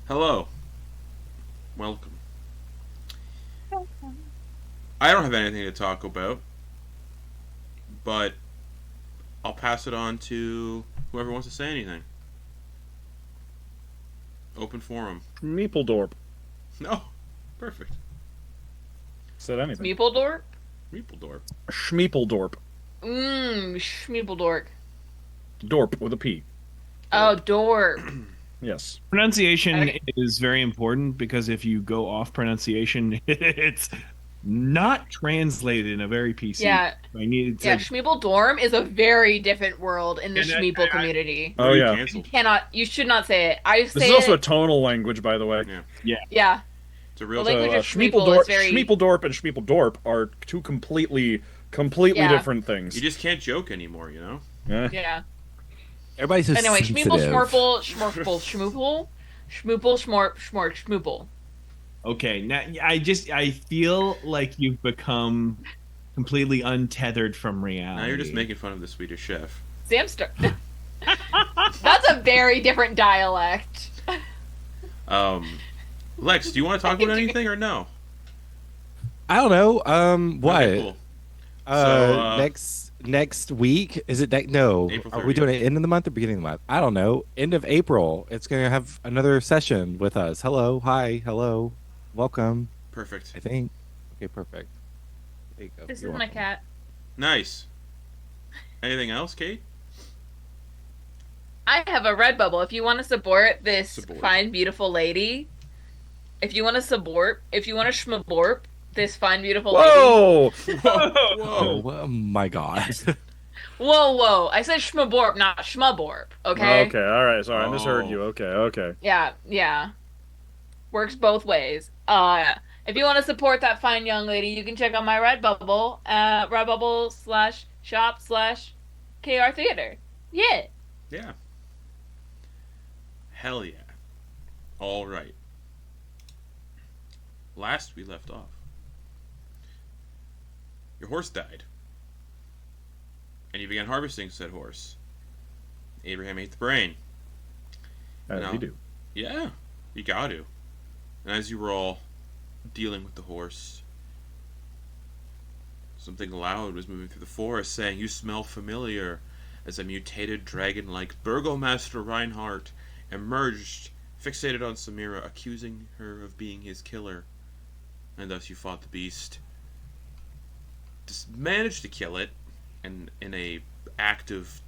Hello. Welcome. I don't have anything to talk about, but I'll pass it on to whoever wants to say anything. Open forum. Meepledorp. No. Perfect. Said anything. Smeepeldorp? Reepeldorp. Schmeepeldorp. Schmeepeldorp. Dorp with a P. Oh, dorp. Yes. Pronunciation Okay. is very important because if you go off pronunciation, it's not translated in a very PC. Yeah. I need it's Yeah, like, Schmeepeldorm is a very different world in the And Schmeeple community. Oh, yeah. Canceled. You should not say it. I This say is also a it. tonal language, by the way. Yeah. Yeah. It's a real The language of Schmeeple Schmeepeldorp, is very... Schmeepeldorp and Schmeepeldorp are two completely Yeah. different things. You just can't joke anymore, you know? Eh. Yeah. Everybody's so Anyway, sensitive. Schmeeple, Schmorple, Schmoople, Schmoople, Schmoople. okay. Now I feel like you've become completely untethered from reality. Now you're just making fun of the Swedish chef. Samster. That's a very different dialect. Lex, do you want to talk about anything or no? I don't know. What? Okay, cool. So, next week is it? No. April Are we doing 30th. it end of the month or beginning of the month? I don't know. End of April. It's gonna have another session with us. Hello, hi, hello, welcome. Perfect. I think. Okay, perfect. There you go. This is You're my welcome. cat. Nice. Anything else, Kate? I have a red bubble. If you want to support this Support. fine, beautiful lady, if you want to schmaborp this fine, beautiful lady. Whoa! Oh, oh my God. Whoa. I said schmaborp, not schmaborp, okay? Okay. All right. Sorry, I misheard Oh. you. Okay. Yeah. Works both ways. If you want to support that fine young lady, you can check out my Redbubble at redbubble/shop/KR Theater. Yeah. Yeah. Hell yeah. All right. Last we left off, your horse died. And you began harvesting said horse. Abraham ate the brain. As No. you do. Yeah, you got to. And as you were all dealing with the horse, something loud was moving through the forest, saying, "You smell familiar," as a mutated dragon-like Burgomaster Reinhardt emerged, fixated on Samira, accusing her of being his killer. And thus you fought the beast. Just managed to kill it, and in a act of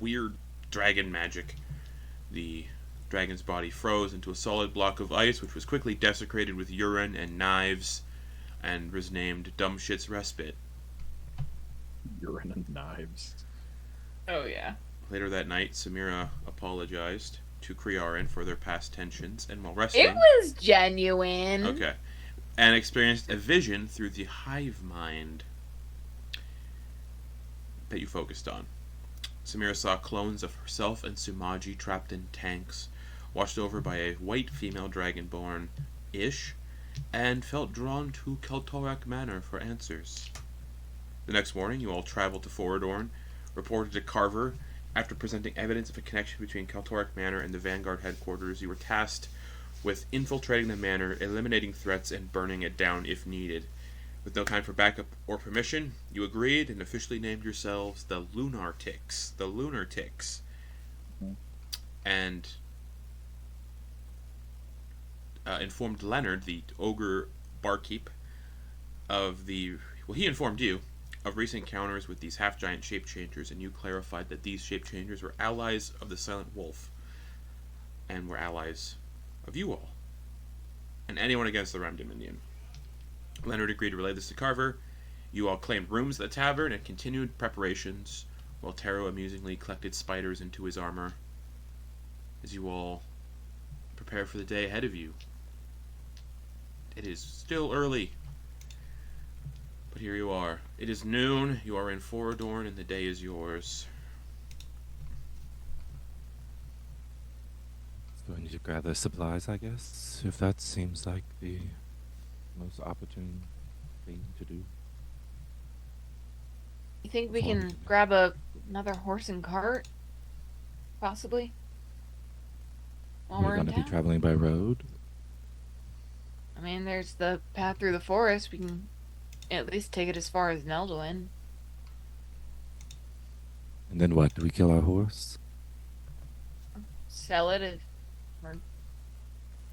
weird dragon magic, the dragon's body froze into a solid block of ice, which was quickly desecrated with urine and knives, and was named Dumb Shit's Respite. Urine and knives. Oh yeah. Later that night, Samira apologized to Crearyn for their past tensions, and while It resting, was genuine. okay, and experienced a vision through the hive mind that you focused on. Samira saw clones of herself and Sumaji trapped in tanks, watched over by a white female dragonborn-ish, and felt drawn to Kaltorrak Manor for answers. The next morning, you all traveled to Forodorn, reported to Carver. After presenting evidence of a connection between Kaltorrak Manor and the Vanguard headquarters, you were tasked with infiltrating the manor, eliminating threats, and burning it down if needed. With no time for backup or permission, you agreed and officially named yourselves the Lunartics. And informed Leonard, the ogre barkeep, he informed you of recent encounters with these half-giant shape-changers, and you clarified that these shape-changers were allies of the Silent Wolf, and were allies of you all, and anyone against the Ram Dominion. Leonard agreed to relay this to Carver. You all claimed rooms at the tavern and continued preparations, while Tero amusingly collected spiders into his armor, as you all prepare for the day ahead of you. It is still early, but here you are. It is noon, you are in Forodorn, and the day is yours. So I need to gather supplies, I guess, if that seems like the most opportune thing to do. You think we can Fine. grab another horse and cart? Possibly? while We're we're in going to be town. traveling by road. I mean, there's the path through the forest. We can at least take it as far as Neldwyn. And then what? Do we kill our horse? Sell it if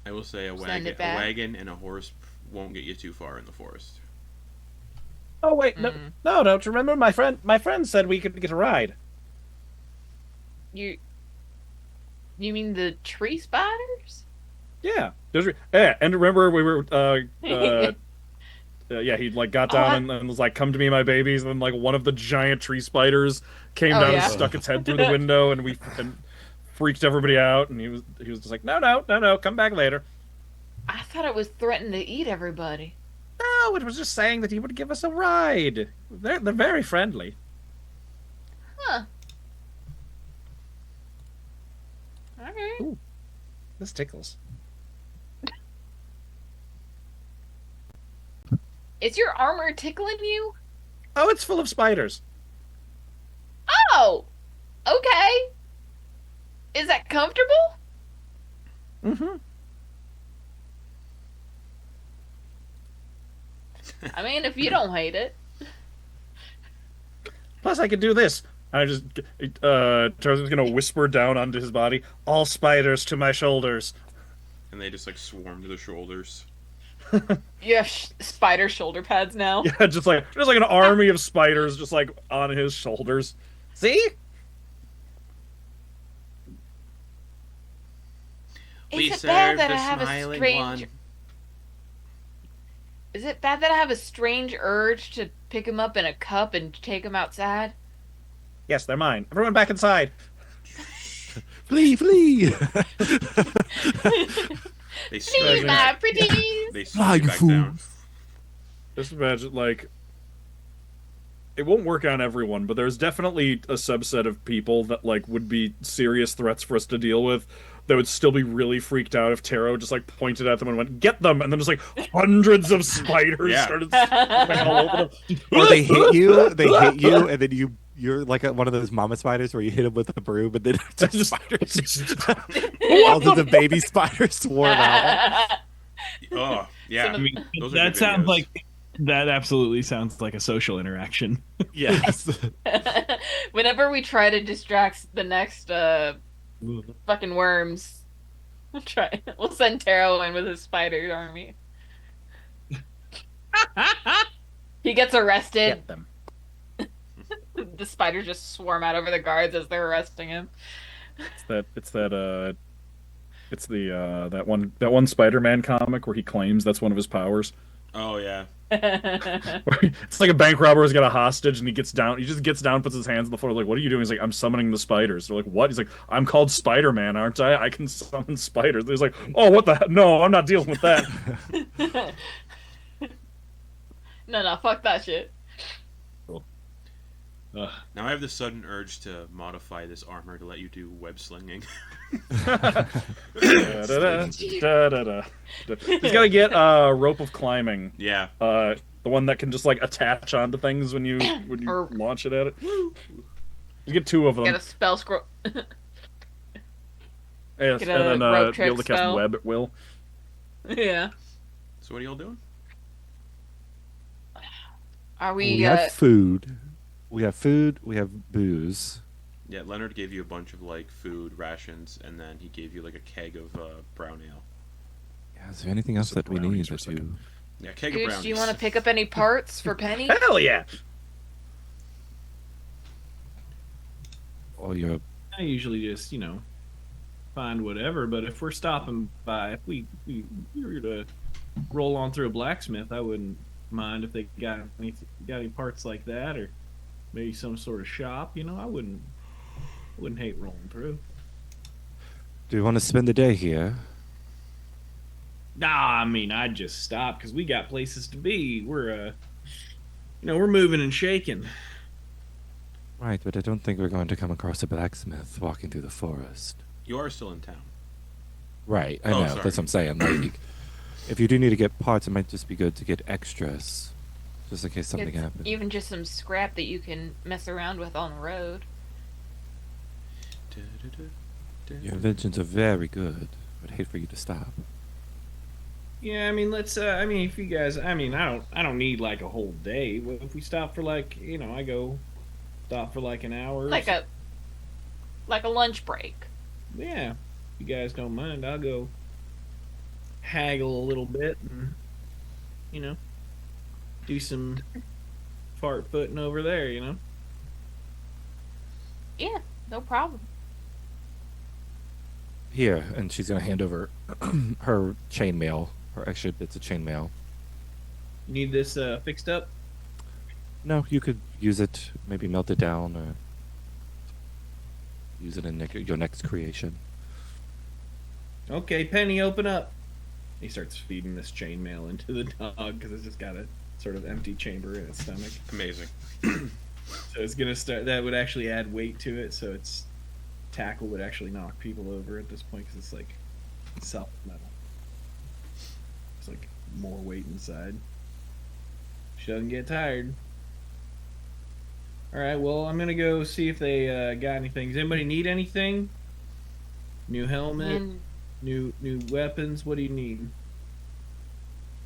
I will say a Send it a back. wagon and a horse won't get you too far in the forest. Oh wait, no, Mm. no, don't you remember my friend said we could get a ride. you mean the tree spiders? Yeah, yeah, and remember we were yeah, he like got down and was like, "Come to me, my babies," and then like one of the giant tree spiders came Oh, down yeah. and stuck its head through the window, and freaked everybody out, and he was just like, "No, come back later." I thought it was threatening to eat everybody. No, it was just saying that he would give us a ride. They're very friendly. Huh. Alright. Ooh. This tickles. Is your armor tickling you? Oh, it's full of spiders. Oh! Okay. Is that comfortable? Mm-hmm. I mean, if you don't hate it. Plus, I could do this. I just Tarzan's gonna whisper down onto his body, "All spiders to my shoulders." And they just like swarm to the shoulders. You have spider shoulder pads now. Yeah, just like an army of spiders, just like on his shoulders. See? Is it bad that I have a strange... Is it bad that I have a strange urge to pick him up in a cup and take him outside? Yes, they're mine. Everyone back inside. Flee, flee! They Please, scream my back. pretties! They Fly, scream you back fool. down. Just imagine, like, it won't work on everyone, but there's definitely a subset of people that like would be serious threats for us to deal with. That would still be really freaked out if Tero just like pointed at them and went, "Get them!" And then just like hundreds of spiders Yeah. started swarming all over them. Or they hit you, and then you're like one of those mama spiders where you hit them with a broom, and then just spiders. All of the baby spiders swarm out. Oh, yeah. Some I mean, Those are that good sounds videos. like that absolutely sounds like a social interaction. Yes. Whenever we try to distract the next fucking worms, we'll send Tero in with his spider army. He gets arrested. Get them. The spiders just swarm out over the guards as they're arresting him. It's that that one Spider-Man comic where he claims that's one of his powers. Oh, yeah. It's like a bank robber has got a hostage and he just gets down, puts his hands on the floor, like, "What are you doing?" He's like, "I'm summoning the spiders." They're like, "What?" He's like, "I'm called Spider-Man, aren't I? I can summon spiders." He's like, "Oh, what the no, I'm not dealing with that." No, fuck that shit. Ugh. Now I have the sudden urge to modify this armor to let you do web slinging. Da-da-da, da-da-da. He's got to get a rope of climbing. Yeah. The one that can just like attach onto things when you Or- launch it at it. You get two of them. Get a spell scroll. Yes, get and a then rope be able to trick cast spell. web at will. Yeah. So what are y'all doing? Are We we? have food. We have food. We have booze. Yeah, Leonard gave you a bunch of like food rations, and then he gave you like a keg of brown ale. Yeah, is there anything else Some that we brownies need for a that second. you... Yeah, keg of Scooch, brownies. do you want to pick up any parts for Penny? Hell yeah! All your... I usually just, find whatever, but if we're stopping by, if we were to roll on through a blacksmith, I wouldn't mind if they got any parts like that, or maybe some sort of shop. I wouldn't hate rolling through. Do you want to spend the day here? Nah, I mean, I'd just stop because we got places to be. We're we're moving and shaking. Right, but I don't think we're going to come across a blacksmith walking through the forest. You are still in town. Right, I Oh, know. sorry. That's what I'm saying. Like, if you do need to get parts, it might just be good to get extras, just in case something Get happens. Even just some scrap that you can mess around with on the road. Da-da-da. Your inventions are very good. I'd hate for you to stop. Yeah, I mean, let's. I mean, if you guys, I mean, I don't need like a whole day. What if we stop for like, I go stop for like an hour. Like a lunch break. Yeah, if you guys don't mind, I'll go haggle a little bit and do some fart footing over there. Yeah, no problem. Here, and she's gonna hand over her chainmail, her extra bits of chainmail. You need this fixed up? No, you could use it, maybe melt it down, or use it in your next creation. Okay, Penny, open up. He starts feeding this chainmail into the dog because it's just got a sort of empty chamber in its stomach. Amazing. So it's gonna start. That would actually add weight to it. So its tackle would actually knock people over at this point because it's like solid metal. It's like more weight inside. She doesn't get tired. All right. Well, I'm gonna go see if they got anything. Does anybody need anything? New helmet. New weapons. What do you need?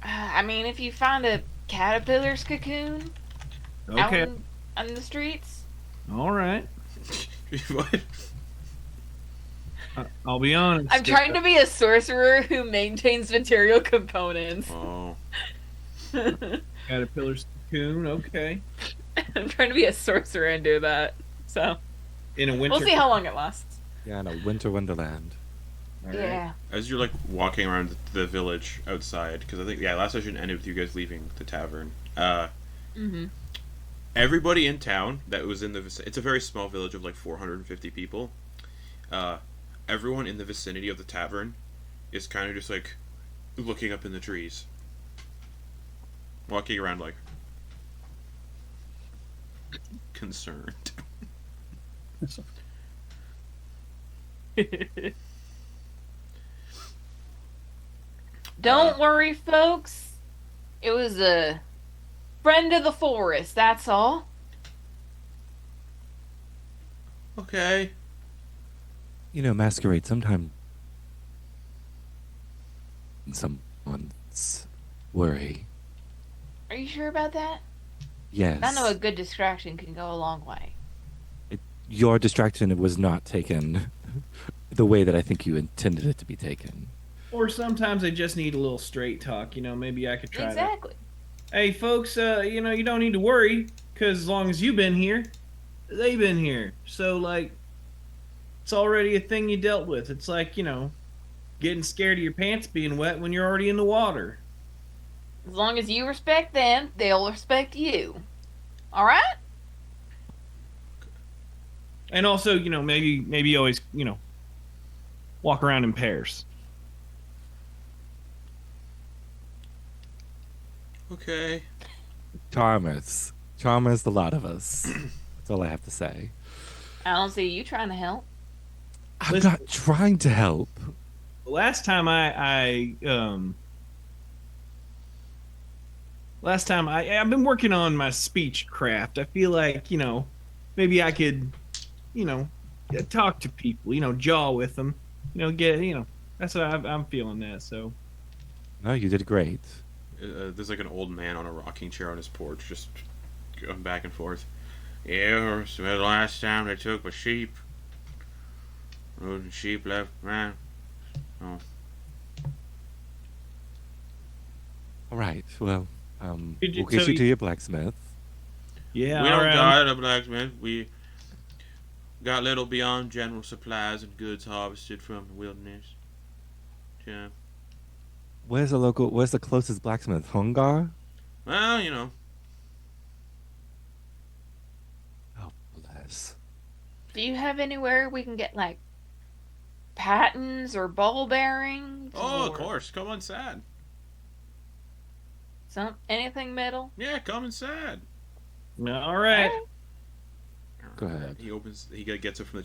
I mean, if you find a caterpillar's cocoon out Okay. on the streets, All right. What? I'll be honest. I'm trying to be a sorcerer who maintains material components. Oh. Caterpillar's cocoon. Okay. I'm trying to be a sorcerer and do that. So In a winter. we'll see how long it lasts. Yeah, in a winter wonderland. All right. Yeah. As you're like walking around the village outside, because I think last session ended with you guys leaving the tavern. Mm-hmm. Everybody in town that was in the it's a very small village of like 450 people. Everyone in the vicinity of the tavern is kind of just like looking up in the trees, walking around like concerned. Don't worry, folks. It was a friend of the forest, that's all. Okay. You know, Masquerade, sometimes someone's worry. Are you sure about that? Yes. I know a good distraction can go a long way. Your distraction was not taken the way that I think you intended it to be taken. Or sometimes I just need a little straight talk. Maybe I could try Exactly. Hey, folks, you don't need to worry, because as long as you've been here, they've been here. So, like, it's already a thing you dealt with. It's like, getting scared of your pants being wet when you're already in the water. As long as you respect them, they'll respect you. Alright? And also, maybe always, walk around in pairs. Okay. Charmers. Charmers, the lot of us. That's all I have to say. I don't see you trying to help. I'm Listen- not trying to help. The last time I've been working on my speech craft. I feel like, maybe I could, talk to people, jaw with them, that's what I'm feeling that. So No, you did great. There's like an old man on a rocking chair on his porch, just going back and forth. Yeah, so the last time they took my sheep. Rode and sheep left behind. Oh. All right. Well, Did you- we'll get so you to your blacksmith. yeah, We don't alright. die at a blacksmith. We got little beyond general supplies and goods harvested from the wilderness. Yeah. Where's the closest blacksmith? Hungar? Well, Oh, bless. Do you have anywhere we can get, like, patents or ball bearings? Oh, of or course. Come inside. anything metal? Yeah, come inside. All right. Go ahead. He gets it from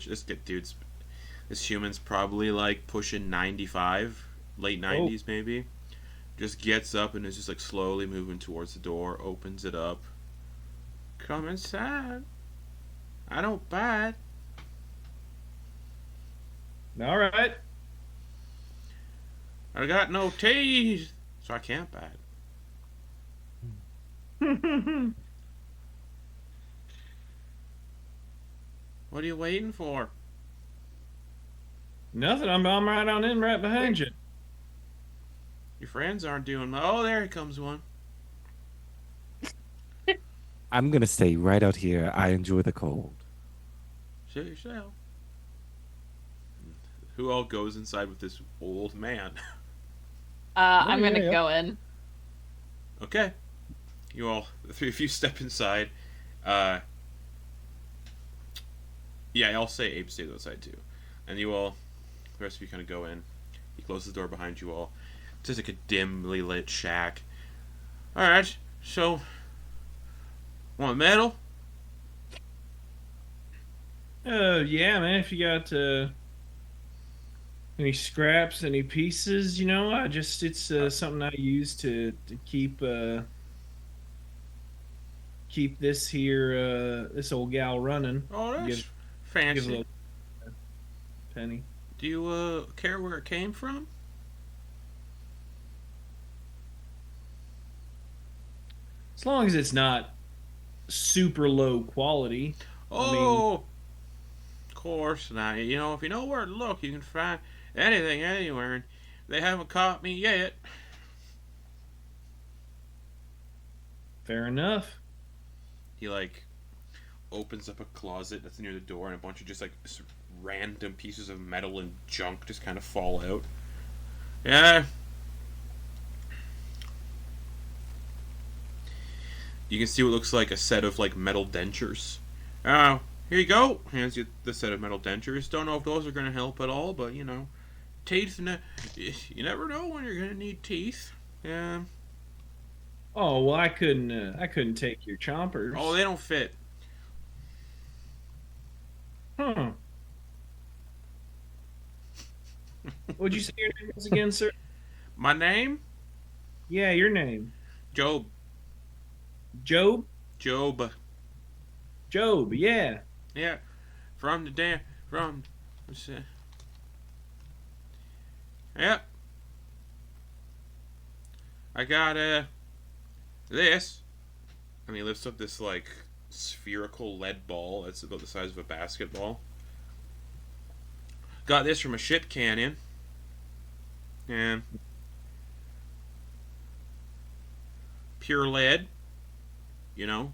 this human's probably like pushing 95, late 90s maybe. Just gets up and is just like slowly moving towards the door, opens it up. Come inside. I don't bite. All right. I got no teeth, so I can't bite. What are you waiting for? Nothing. I'm right on in, right behind you. Your friends aren't doing well. Oh, there comes one. I'm gonna stay right out here. I enjoy the cold. Shoot yourself. Who all goes inside with this old man? I'm gonna yeah. go in. Okay. You all, the three of you step inside. Yeah, I'll say Abe stays outside too. And you all, the rest of you kind of go in. He closes the door behind you all. It's just like a dimly lit shack. Alright, so. Want metal? Yeah, man. If you got any scraps, any pieces, it's something I use to keep this here this old gal running. Oh, that's Give a fancy. little penny. Do you care where it came from? As long as it's not super low quality. Oh, of course not. You know, if you know where to look, you can find anything anywhere. And they haven't caught me yet. Fair enough. He like opens up a closet that's near the door, and a bunch of just like random pieces of metal and junk just kind of fall out. Yeah. You can see what looks like a set of like metal dentures. Oh, here you go. Hands you the set of metal dentures. Don't know if those are going to help at all, but you know, teeth. You never know when you're going to need teeth. Yeah. Oh well, I couldn't take your chompers. Oh, they don't fit. Huh. What'd you say your name was again, sir? My name? Yeah, your name. Job. Job? Job. Job, yeah. Yeah. From the damn. From. Yep. I got this. And he lifts up this like spherical lead ball that's about the size of a basketball. Got this from a ship cannon. And pure lead. You know,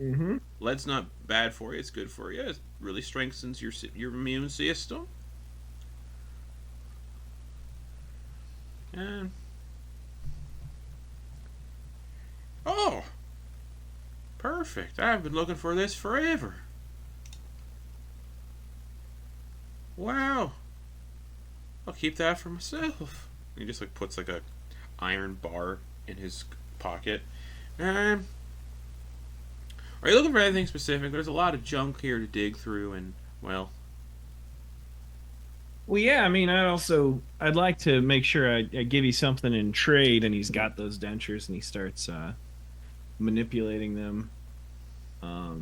Mm-hmm. lead's not bad for you. It's good for you. It really strengthens your immune system. And oh, perfect! I've been looking for this forever. Wow, I'll keep that for myself. He just like puts like a iron bar in his pocket. And are you looking for anything specific? There's a lot of junk here to dig through, and well. Well, yeah. I mean, I'd like to make sure I give you something in trade, and he's got those dentures, and he starts manipulating them. I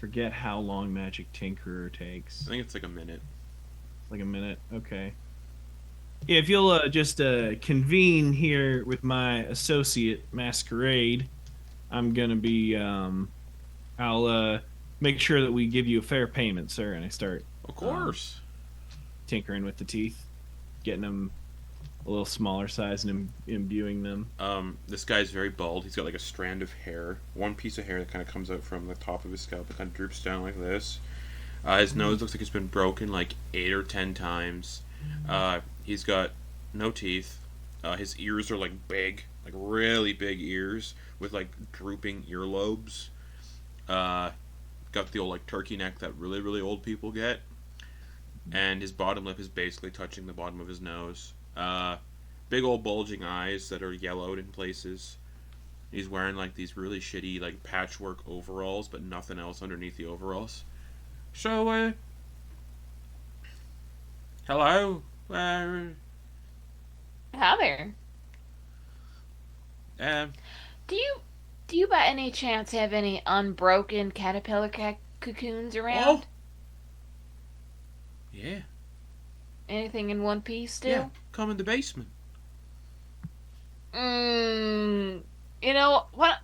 forget how long Magic Tinkerer takes. I think it's like a minute. Like a minute. Okay. Yeah, if you'll just convene here with my associate Masquerade, I'm gonna be. I'll make sure that we give you a fair payment, sir. And I start. Of course. Tinkering with the teeth, getting them a little smaller size and imbuing them. This guy's very bald. He's got like a strand of hair, one piece of hair that kind of comes out from the top of his scalp and kind of droops down like this. His nose looks like it's been broken like 8 or 10 times. He's got no teeth. His ears are like big, like really big ears with like drooping earlobes. Got the old like turkey neck that really, really old people get. And his bottom lip is basically touching the bottom of his nose. Big old bulging eyes that are yellowed in places. He's wearing like these really shitty like patchwork overalls, but nothing else underneath the overalls. So, hello. Hi there. Do you by any chance have any unbroken caterpillar cocoons around? Yeah. Anything in one piece still? Yeah. Come in the basement. You know what?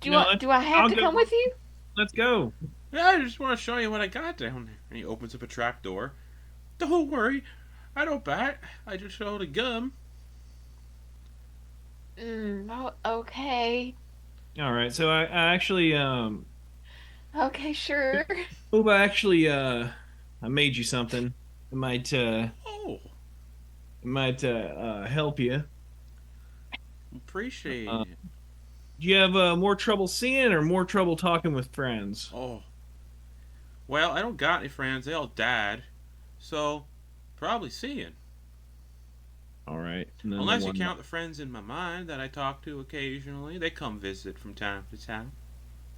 Do I have I'll to go. come with you? Let's go. Yeah, I just want to show you what I got down there. And he opens up a trap door. Don't worry, I don't bite. I just show the gum. Oh, okay. All right. So I actually Okay, sure. I made you something. It Oh, might help you. appreciate Uh, it. Do you have more trouble seeing or more trouble talking with friends? Oh. Well, I don't got any friends. They all died. So, probably seeing. All right. And then the Unless you one- count the friends in my mind that I talk to occasionally. They come visit from time to time.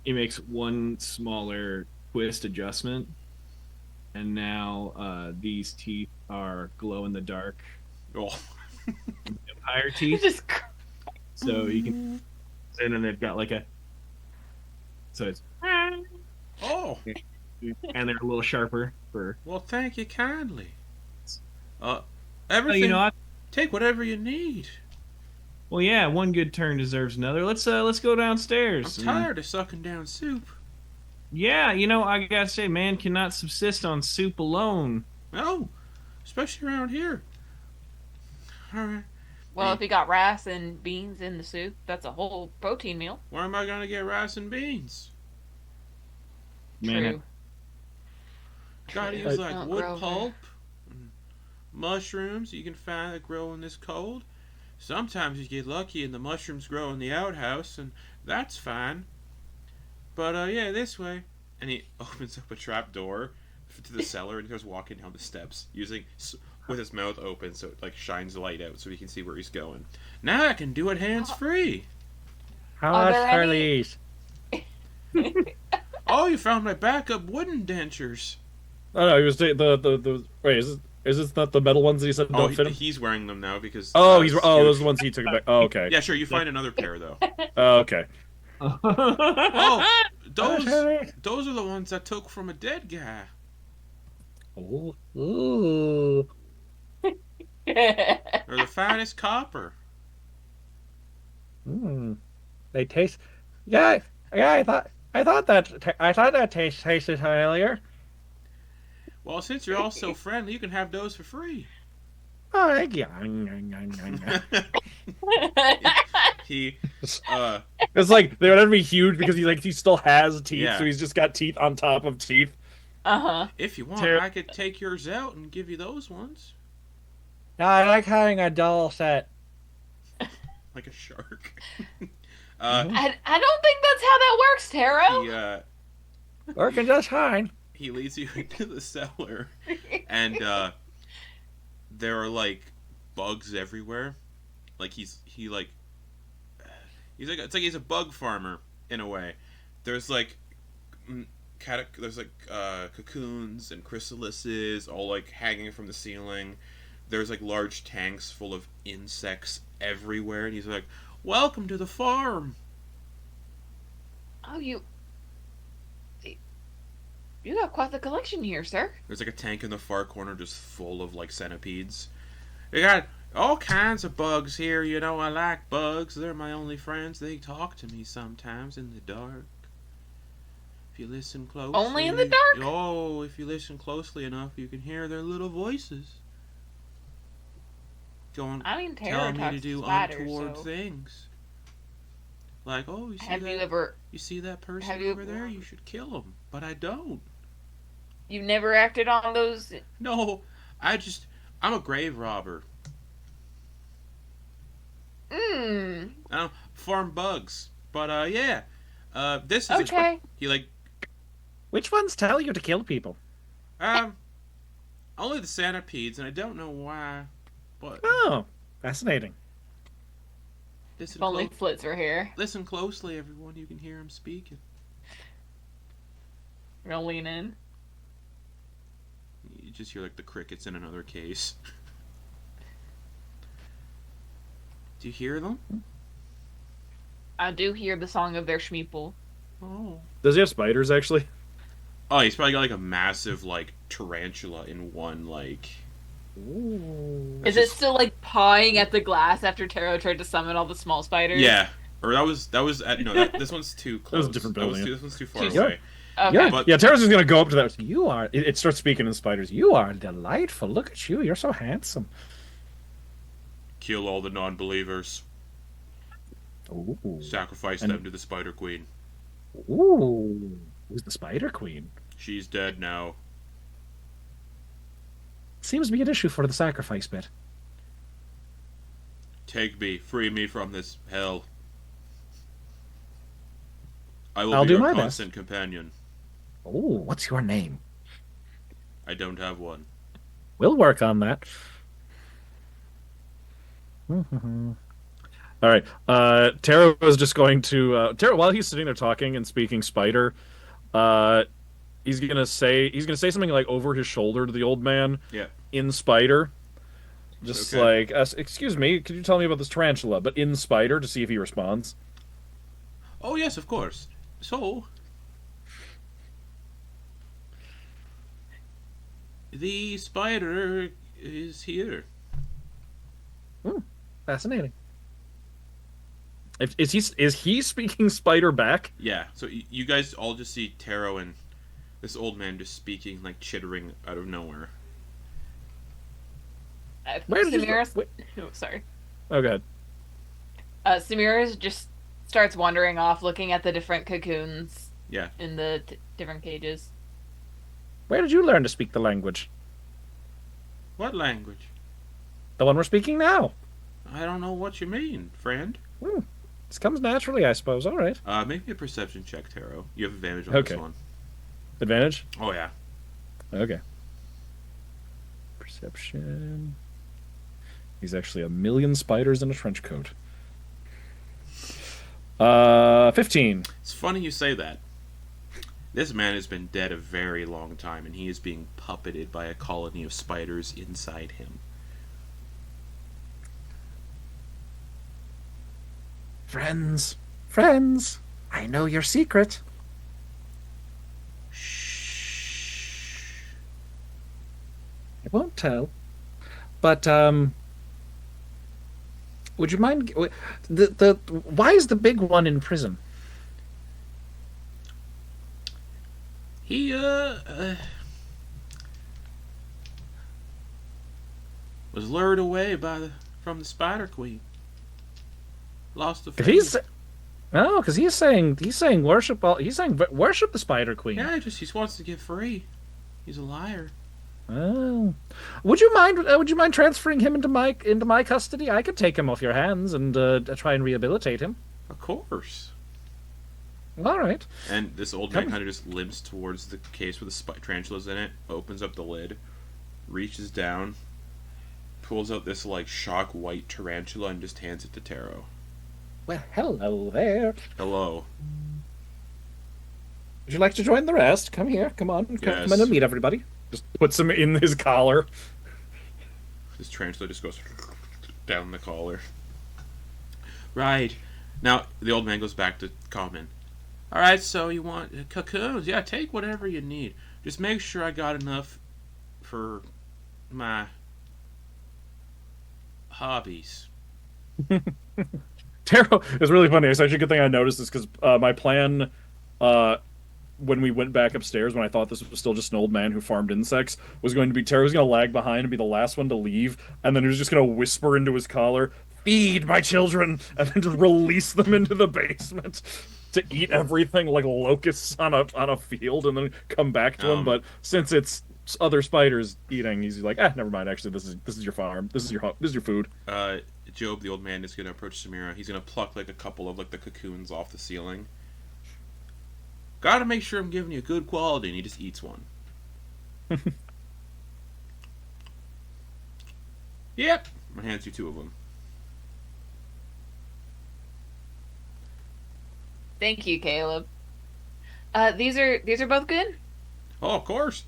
He makes one smaller twist adjustment, and now these teeth are glow in the dark Oh. vampire You teeth. just So you can, and then they've got like a, so it's, Oh. and they're a little sharper for. Well, thank you kindly. Oh, Everything. you know, Take whatever you need. well, yeah, one good turn deserves another. Let's go I'm downstairs. tired of sucking down soup. Yeah, I gotta say, man cannot subsist on soup alone. No, especially around here. All right. well, if you got rice and beans in the soup, that's a whole protein meal. Where am I gonna get rice and beans? Man, True. Gotta use like Don't wood grow pulp, and mushrooms you can find that grow in this cold. Sometimes you get lucky and the mushrooms grow in the outhouse, and that's fine. But yeah, this way. And he opens up a trap door to the cellar and goes walking down the steps using with his mouth open so it like shines light out so he can see where he's going. Now I can do it hands free. How Are much there are any- these? Oh, you found my backup wooden dentures. Oh no, he was the wait. Is this not the metal ones that he said Oh, don't fit him? he's wearing them now because. Oh, he's Scooch- those are the ones he took back. Oh, okay. Yeah, sure. You find another pair though. Oh, okay. Oh, those Okay. those are the ones I took from a dead guy. Ooh. Ooh. They're the finest copper. They taste. Yeah. Yeah. I thought that tasted familiar. Well, since you're all so friendly, you can have those for free. Oh, thank you. He, It's like they would be huge because he still has teeth, Yeah. so he's just got teeth on top of teeth. Uh-huh. if you want, Tero- I could take yours out and give you those ones, No, I like having a dull set. like a shark. I don't think that's how that works, Tero. He Working just fine. he leads you into the cellar, and there are like bugs everywhere. Like he's like it's like he's a bug farmer in a way. There's like cocoons and chrysalises all like hanging from the ceiling. There's like large tanks full of insects everywhere, and he's like, "Welcome to the farm." Oh, you got quite the collection here, sir. There's like a tank in the far corner just full of like centipedes. They got all kinds of bugs here. You know, I like bugs. They're my only friends. They talk to me sometimes in the dark. If you listen closely. Only in the dark? Oh, if you listen closely enough, you can hear their little voices. Going, I mean, Tero telling me talks to do spiders, untoward so. things. Like, oh, you see Have that? you ever? You see that person have you- over there? You should kill him. But I don't. You've never acted on those? No, I'm a grave robber. Mmm. I don't farm bugs. But yeah. This is Okay. he like Which ones tell you to kill people? only the centipedes, and I don't know why. But Oh, fascinating. listen, If only Flitz were here. listen closely, everyone. You can hear him speaking. We're gonna lean in. You just hear like the crickets in another case. Do you hear them? I do hear the song of their Schmeeple. Oh. Does he have spiders actually? Oh, he's probably got like a massive like tarantula in one like. Ooh. Is it still like pawing at the glass after Tero tried to summon all the small spiders? Yeah, or that was no. This one's too close. was a different building. This one's too far Too- away. Okay. Yeah, But- yeah. Tara's just gonna go up to that. You are. It starts speaking in spiders. You are delightful. Look at you. You're so handsome. Kill all the non-believers. Ooh. Sacrifice And- them to the Spider Queen. Ooh. Who's the Spider Queen? She's dead now. Seems to be an issue for the sacrifice bit. Take me, free me from this hell. I will I'll be do your my best. constant companion. Ooh, what's your name? I don't have one. We'll work on that. All right. Tero is just going to Tero while he's sitting there talking and speaking spider. He's gonna say something like over his shoulder to the old man. Yeah. In spider. Just Okay. like, excuse me, could you tell me about this tarantula? But in spider to see if he responds. Oh yes, of course. So, the spider is here. Fascinating. Is he speaking spider back? Yeah. So you guys all just see Tero and this old man just speaking, like chittering out of nowhere. Where did you- Samira's... wait. Oh, sorry. Oh, God. Samira just starts wandering off, looking at the different cocoons Yeah. in the different cages. Where did you learn to speak the language? What language? The one we're speaking now. I don't know what you mean, friend. This comes naturally, I suppose. All right. Make me a perception check, Tero. You have advantage on Okay. this one. Advantage? Oh yeah. Okay. Perception. He's actually a million spiders in a trench coat. 15. It's funny you say that. This man has been dead a very long time, and he is being puppeted by a colony of spiders inside him. Friends, I know your secret. Shh. I won't tell. But would you mind why is the big one in prison? He was lured away from the Spider Queen. Lost the If faith. he's no, because he's saying worship worship the Spider Queen. Yeah, he just wants to get free. He's a liar. Oh, would you mind transferring him into my custody? I could take him off your hands and try and rehabilitate him. Of course. All right. And this old man Come. kind of just limps towards the case with the tarantulas in it, opens up the lid, reaches down, pulls out this like shock white tarantula and just hands it to Tero. Well, hello there. Hello. Would you like to join the rest? Come here. Come on. Come Yes. in and meet everybody. Just puts him in his collar. This tarantula just goes down the collar. Right. Now, the old man goes back to common. Alright, so you want cocoons? Yeah, take whatever you need. Just make sure I got enough for my hobbies. Tero is really funny. It's actually a good thing I noticed this because my plan, when we went back upstairs, when I thought this was still just an old man who farmed insects, was going to be Tero was going to lag behind and be the last one to leave, and then he was just going to whisper into his collar, "Feed my children," and then just release them into the basement to eat everything like locusts on a field, and then come back to him. But since it's other spiders eating, he's like, never mind. Actually, this is your farm. This is your food. Job, the old man, is going to approach Samira. He's going to pluck like a couple of like the cocoons off the ceiling. Gotta make sure I'm giving you good quality, and he just eats one. Yep, and hands you two of them. Thank you, Caleb. These are both good. Oh, of course,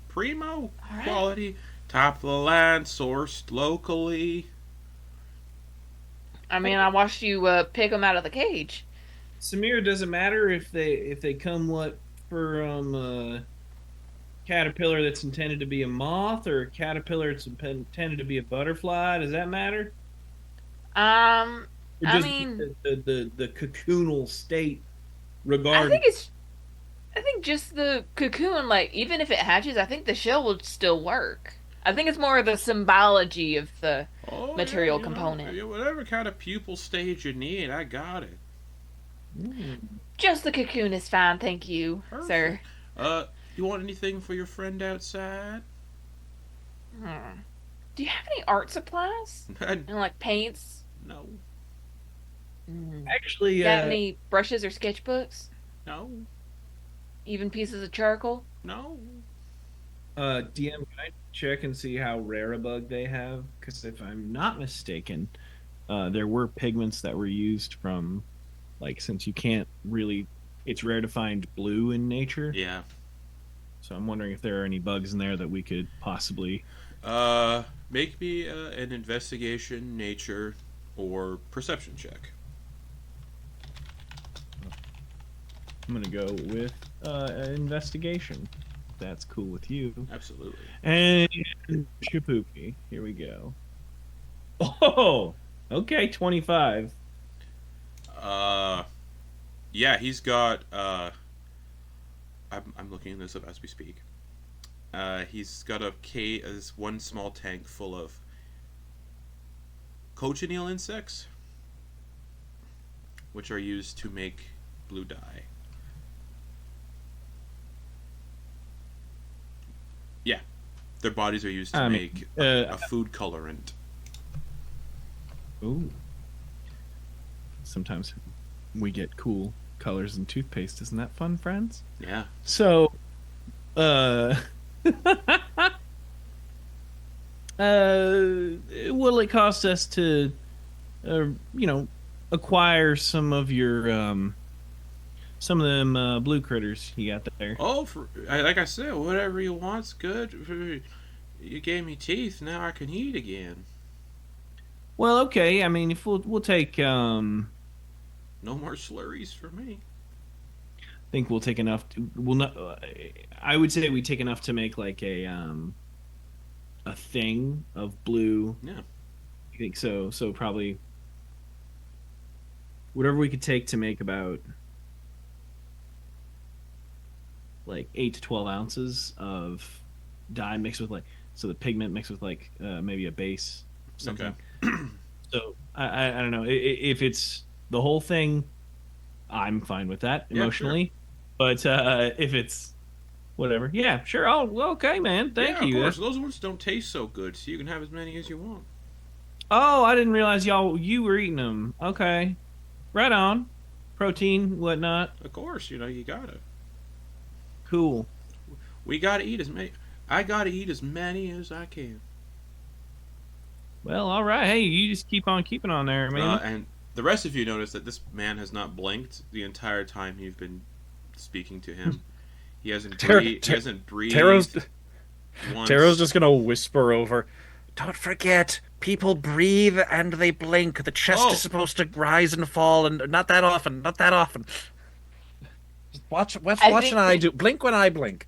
primo right. quality, top of the line, sourced locally. I mean, I watched you pick them out of the cage. Samira, does it matter if they come what from a caterpillar that's intended to be a moth or a caterpillar that's intended to be a butterfly? Does that matter? I Or just mean, the cocoonal state I regarding. think it's. I think just the cocoon, like, even if it hatches, I think the shell will still work. I think it's more of the symbology of the Oh, material yeah, component. Yeah, whatever kind of pupil stage you need, I got it. Just the cocoon is fine, thank you, sir. Perfect. You want anything for your friend outside? Hmm. Do you have any art supplies? And like paints? No. Actually, Got any brushes or sketchbooks? No. Even pieces of charcoal? No. DM, can I check and see how rare a bug they have? Because if I'm not mistaken, there were pigments that were used from, like, since you can't really, it's rare to find blue in nature. Yeah. So I'm wondering if there are any bugs in there that we could possibly. Make me an investigation, nature, or perception check. I'm gonna go with investigation. That's cool with you. Absolutely. And Shapoopy. Here we go. Oh, okay, 25. Yeah, he's got. I'm looking this up as we speak. He's got this one small tank full of cochineal insects, which are used to make blue dye. Yeah, their bodies are used to make a food colorant. Ooh. Sometimes we get cool colors in toothpaste. Isn't that fun, friends? Yeah. So, what'll it cost us to, acquire some of your, some of them blue critters you got there? Oh, like I said, whatever you want's good. You gave me teeth, now I can eat again. Well, okay. I mean, if we'll take, No more slurries for me. I think we'll take enough. We'll not. I would say we take enough to make like a thing of blue. Yeah. I think so. So probably whatever we could take to make about like 8 to 12 ounces of dye mixed with the pigment mixed with maybe a base something. Okay. So I don't know if it's the whole thing. I'm fine with that emotionally, Yeah, but if it's whatever, yeah, sure. Okay, man. Thank you. Of course, those ones don't taste so good, so you can have as many as you want. Oh, I didn't realize you were eating them. Okay, right on. Protein, whatnot. Of course, you gotta. Cool. We gotta eat as many. I gotta eat as many as I can. Well, all right. Hey, you just keep on keeping on there, man. And the rest of you notice that this man has not blinked the entire time you've been speaking to him. He hasn't breathed. He hasn't breathed. Once. Tero's just gonna whisper over. Don't forget, people breathe and they blink. The chest is supposed to rise and fall, and not that often. Not that often. Just watch when I do. Blink when I blink.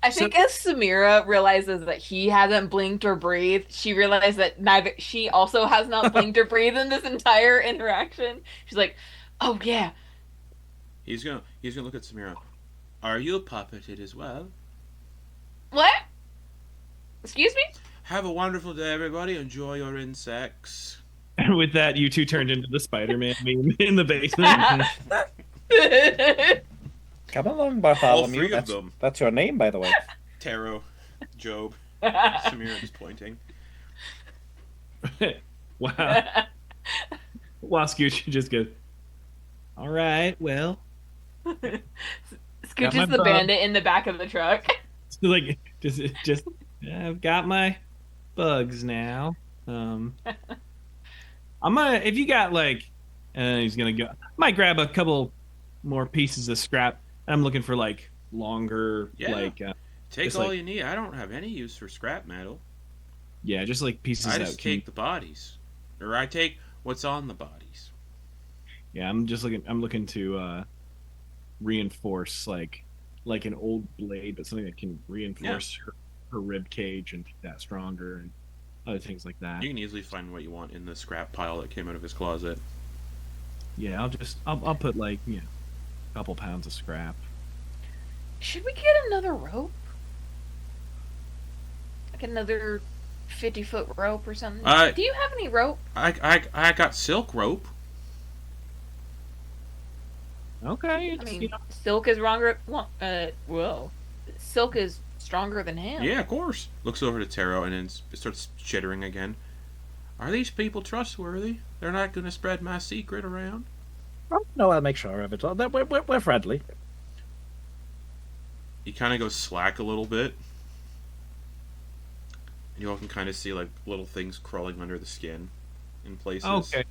I think as Samira realizes that he hasn't blinked or breathed, she realizes that she also has not blinked or breathed in this entire interaction. She's like, "Oh yeah." He's gonna look at Samira. Are you puppeted as well? What? Excuse me? Have a wonderful day, everybody. Enjoy your insects. And with that, you two turned into the Spider-Man meme in the basement. Come along, Bartholomew. All three of them. That's your name, by the way. Tero, Job, Samira is pointing. Wow. Wow, Scooch just goes, all right, well. Scooch is the bandit in the back of the truck. So like, just I've got my bugs now. I'm gonna, if you got he's gonna go, might grab a couple more pieces of scrap. I'm looking for longer, take all you need. I don't have any use for scrap metal. Yeah, just pieces. I just take the bodies, or I take what's on the bodies. Yeah, I'm looking to reinforce like an old blade, but something that can reinforce her rib cage and make that stronger and other things like that. You can easily find what you want in the scrap pile that came out of his closet. Yeah, I'll put like a couple pounds of scrap. Should we get another rope? Like another 50-foot rope or something? Do you have any rope? I got silk rope. Okay. I mean, silk is stronger. Silk is stronger than him. Yeah, of course. Looks over to Tero and then starts chittering again. Are these people trustworthy? They're not going to spread my secret around? Oh, no, I'll make sure of it. We're friendly. He kind of goes slack a little bit. You all can kind of see like little things crawling under the skin in places. Okay.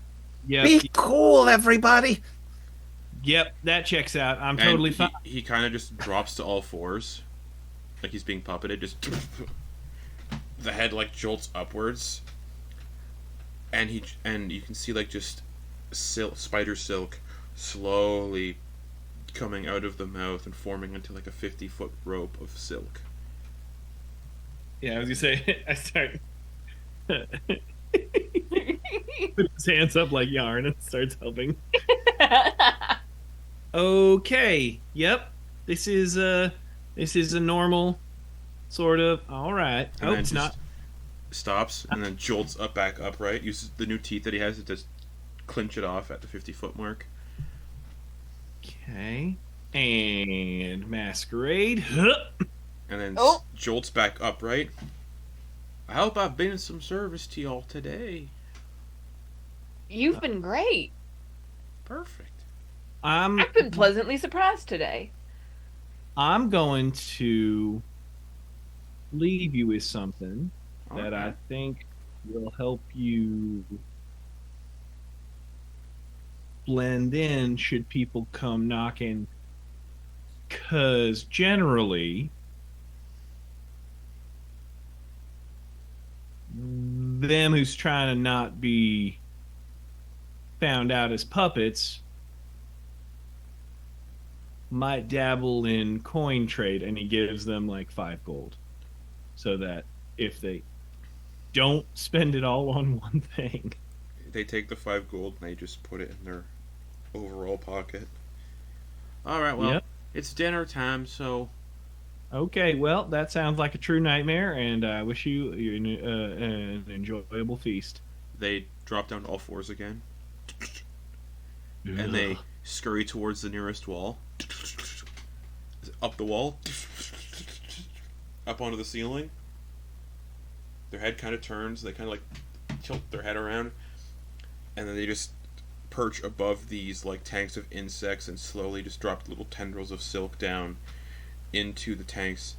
Yeah. Be cool, everybody. Yep, that checks out. I'm totally fine. He kind of just drops to all fours, like he's being puppeted. Just the head like jolts upwards, and you can see like just spider silk slowly coming out of the mouth and forming into like a 50-foot rope of silk. Yeah, I was gonna say I start. Put his hands up like yarn and starts helping. Okay. Yep. This is a normal sort of. All right. And Oh, then it's just not. Stops and then jolts back upright. Uses the new teeth that he has to just clinch it off at the 50-foot mark. Okay. And masquerade. And then jolts back upright. I hope I've been of some service to y'all today. You've been great. Perfect. I've been pleasantly surprised today. I'm going to leave you with something that I think will help you blend in should people come knocking. 'Cause generally, them who's trying to not be found out as puppets might dabble in coin trade, and he gives them like 5 gold so that if they don't spend it all on one thing, they take the 5 gold and they just put it in their overall pocket. Alright, well, It's dinner time, so okay, well, that sounds like a true nightmare, and I wish you an enjoyable feast. They drop down to all fours again and they scurry towards the nearest wall, up the wall, up onto the ceiling. Their head kind of turns, they kind of like tilt their head around, and then they just perch above these like tanks of insects and slowly just drop little tendrils of silk down into the tanks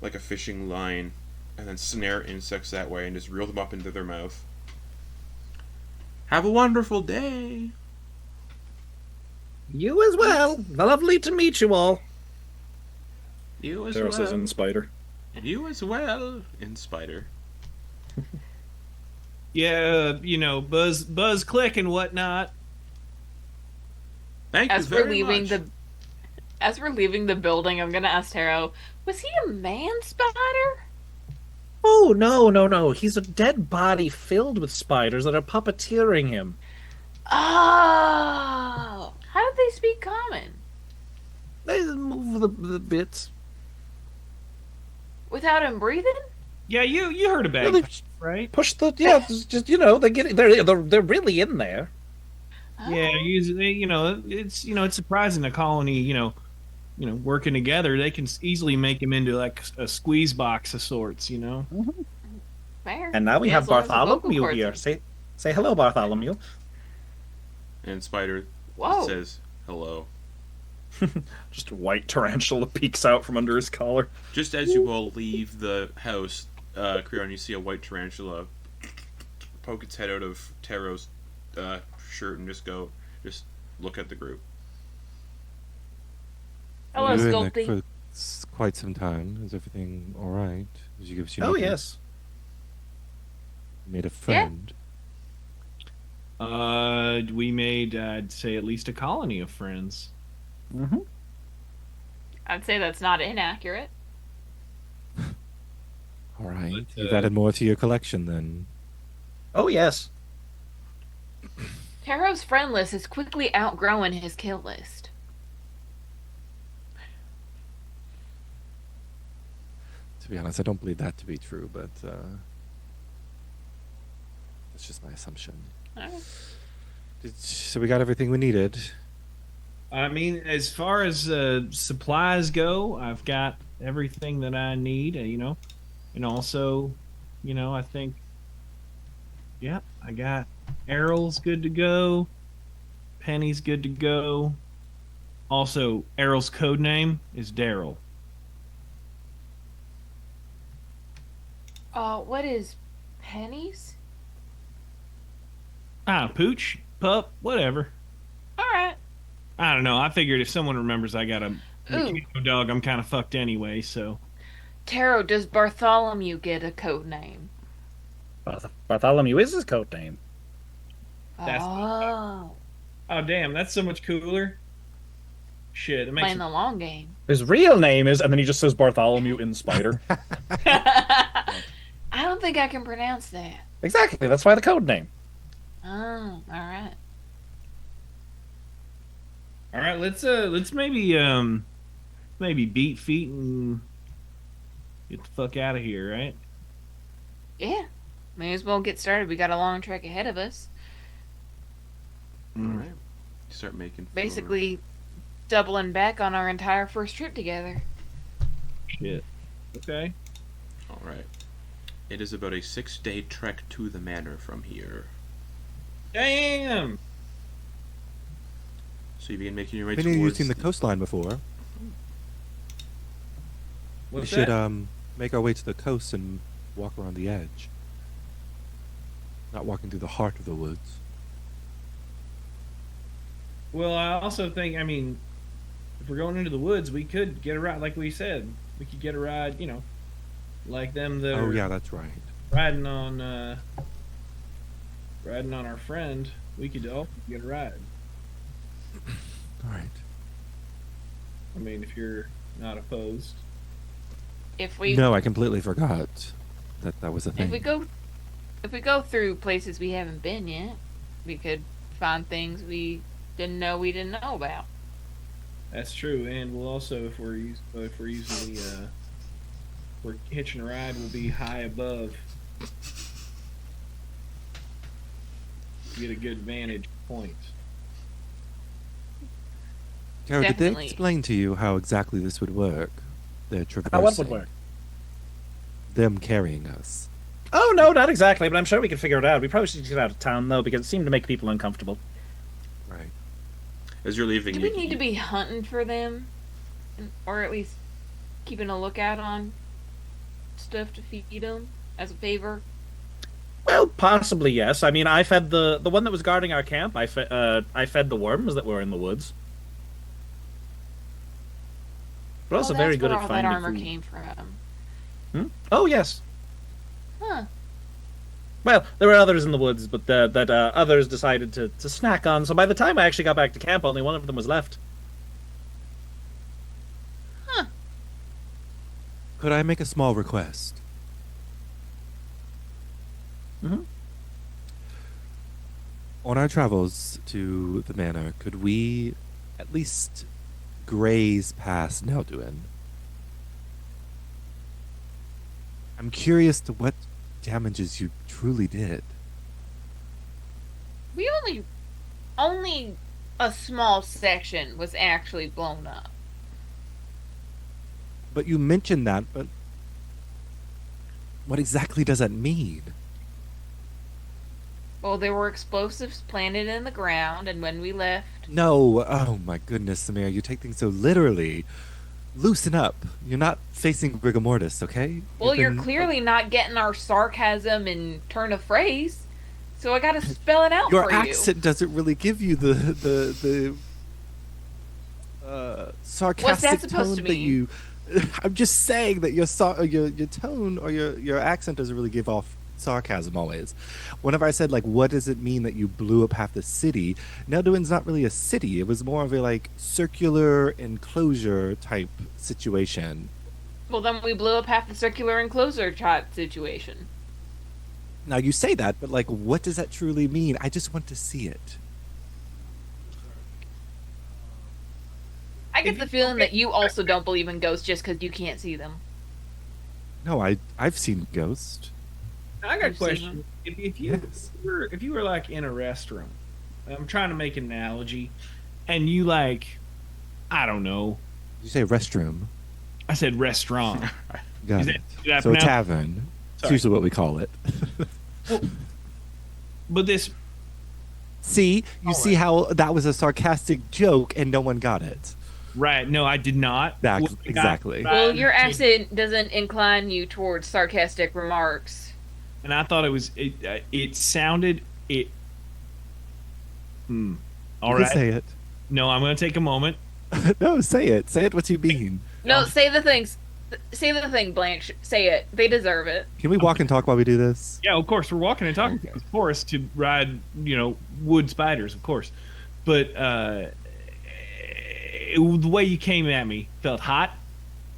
like a fishing line, and then snare insects that way and just reel them up into their mouth. Have a wonderful day. You as well. Lovely to meet you all. You as Tero well. says in spider. You as well, in spider. Yeah, buzz click and whatnot. Thank you very much. As we're leaving the building, I'm gonna ask Tero, was he a man spider? Oh, no. He's a dead body filled with spiders that are puppeteering him. Oh! How did they speak common? They move the bits. Without him breathing? Yeah, you heard about it, right? Push the they're really in there. Oh. Yeah, it's surprising a colony, working together. They can easily make him into like a squeeze box of sorts, Mm-hmm. Fair. And now we have as long as the vocal Bartholomew cords here. are- Say hello, Bartholomew. And spider Whoa. says hello. Just a white tarantula peeks out from under his collar. Just as you all leave the house, Crearyn, you see a white tarantula poke its head out of Tero's shirt and just look at the group. Hello, You've been there Sculpty. for quite some time. Is everything all right? Did you give us your Oh number? yes. You made a friend. We made, I'd say, at least a colony of friends. Mm-hmm. I'd say that's not inaccurate. All right. But, You've added more to your collection then. Oh yes. Tero's friend list is quickly outgrowing his kill list. To be honest, I don't believe that to be true, but that's just my assumption. Alright. So we got everything we needed. I mean, as far as supplies go, I've got everything that I need, and also, I think, yep, I got Errol's good to go, Penny's good to go. Also, Errol's code name is Daryl. What is Pennies? Pooch, pup, whatever. Alright. I don't know. I figured if someone remembers I got a Ooh. mechanical dog, I'm kind of fucked anyway, so. Tero, does Bartholomew get a code name? Bartholomew is his code name. That's- Oh. Oh, damn, that's so much cooler. Shit, it makes Playing the long game. His real name is, and then he just says Bartholomew in Spider. I don't think I can pronounce that. Exactly. That's why the code name. Oh, alright. All right, let's maybe beat feet and get the fuck out of here, right? Yeah. May as well get started. We got a long trek ahead of us. All right. Start making. for- Basically, doubling back on our entire first trip together. Shit. Okay. All right. It is about a 6-day trek to the manor from here. Damn. So you begin making your way I know towards. you've seen the coastline before. We What's should that? make our way to the coast and walk around the edge. Not walking through the heart of the woods. Well, I also think, I mean, if we're going into the woods, we could get a ride, like we said. We could get a ride, like them that Oh are yeah, that's right. riding on our friend. We could all get a ride. All right. I mean, if you're not opposed. If we No, I completely forgot that was a thing. if we go through places we haven't been yet, we could find things we didn't know about. That's true, and we'll also, if we're hitching a ride, we'll be high above. Get a good vantage point. Tero, did they Definitely. explain to you how exactly this would work? Their traversing. What would work? Them carrying us. Oh no, not exactly, but I'm sure we can figure it out. We probably should get out of town though, because it seemed to make people uncomfortable. Right. As you're leaving, Do you we need to be hunting for them? Or at least keeping a lookout on stuff to feed them as a favor? Well, possibly yes. I mean, I fed the one that was guarding our camp. I fed the worms that were in the woods. But also Well, very that's good where at all finding that armor food. came from. Oh yes. Huh. Well, there were others in the woods, but that others decided to snack on. So by the time I actually got back to camp, only one of them was left. Could I make a small request? Mhm. On our travels to the manor, could we at least graze past Nelduin? I'm curious to what damages you truly did. We only a small section was actually blown up. But you mentioned that, but what exactly does that mean? Well, there were explosives planted in the ground, and when we left, No, oh my goodness, Samira, you take things so literally. Loosen up. You're not facing rigor mortis, okay? well, You've you're been- clearly not getting our sarcasm and turn of phrase, so I gotta spell it out Your for accent doesn't really give you the sarcastic supposed tone to that mean? you. I'm just saying that your tone or your accent doesn't really give off sarcasm always. Whenever I said, like, what does it mean that you blew up half the city? Nelduin's not really a city. It was more of a, like, circular enclosure type situation. Well, then we blew up half the circular enclosure type situation. Now, you say that, but, like, what does that truly mean? I just want to see it. I get the feeling that you also don't believe in ghosts just because you can't see them. No, I've seen Ghost. I got a You've seen question. If you were like in a restaurant, I'm trying to make an analogy, and you like, I don't know. You say restroom. I said restaurant. Got Is it. it- did I So a pronounce- tavern. It's Sorry. usually what we call it. But this, See? You All see right. how that was a sarcastic joke and no one got it. right? No, I did not. That- What I got- exactly. Well, your accent doesn't incline you towards sarcastic remarks. and I thought it was it sounded it. All You right. can say it. No, I'm going to take a moment. No, say it. Say it what you mean. No, say the things. Say the thing, Blanche. Say it. They deserve it. Can we walk and talk while we do this? Yeah, of course we're walking and talking through the forest to ride, wood spiders, of course. But the way you came at me felt hot,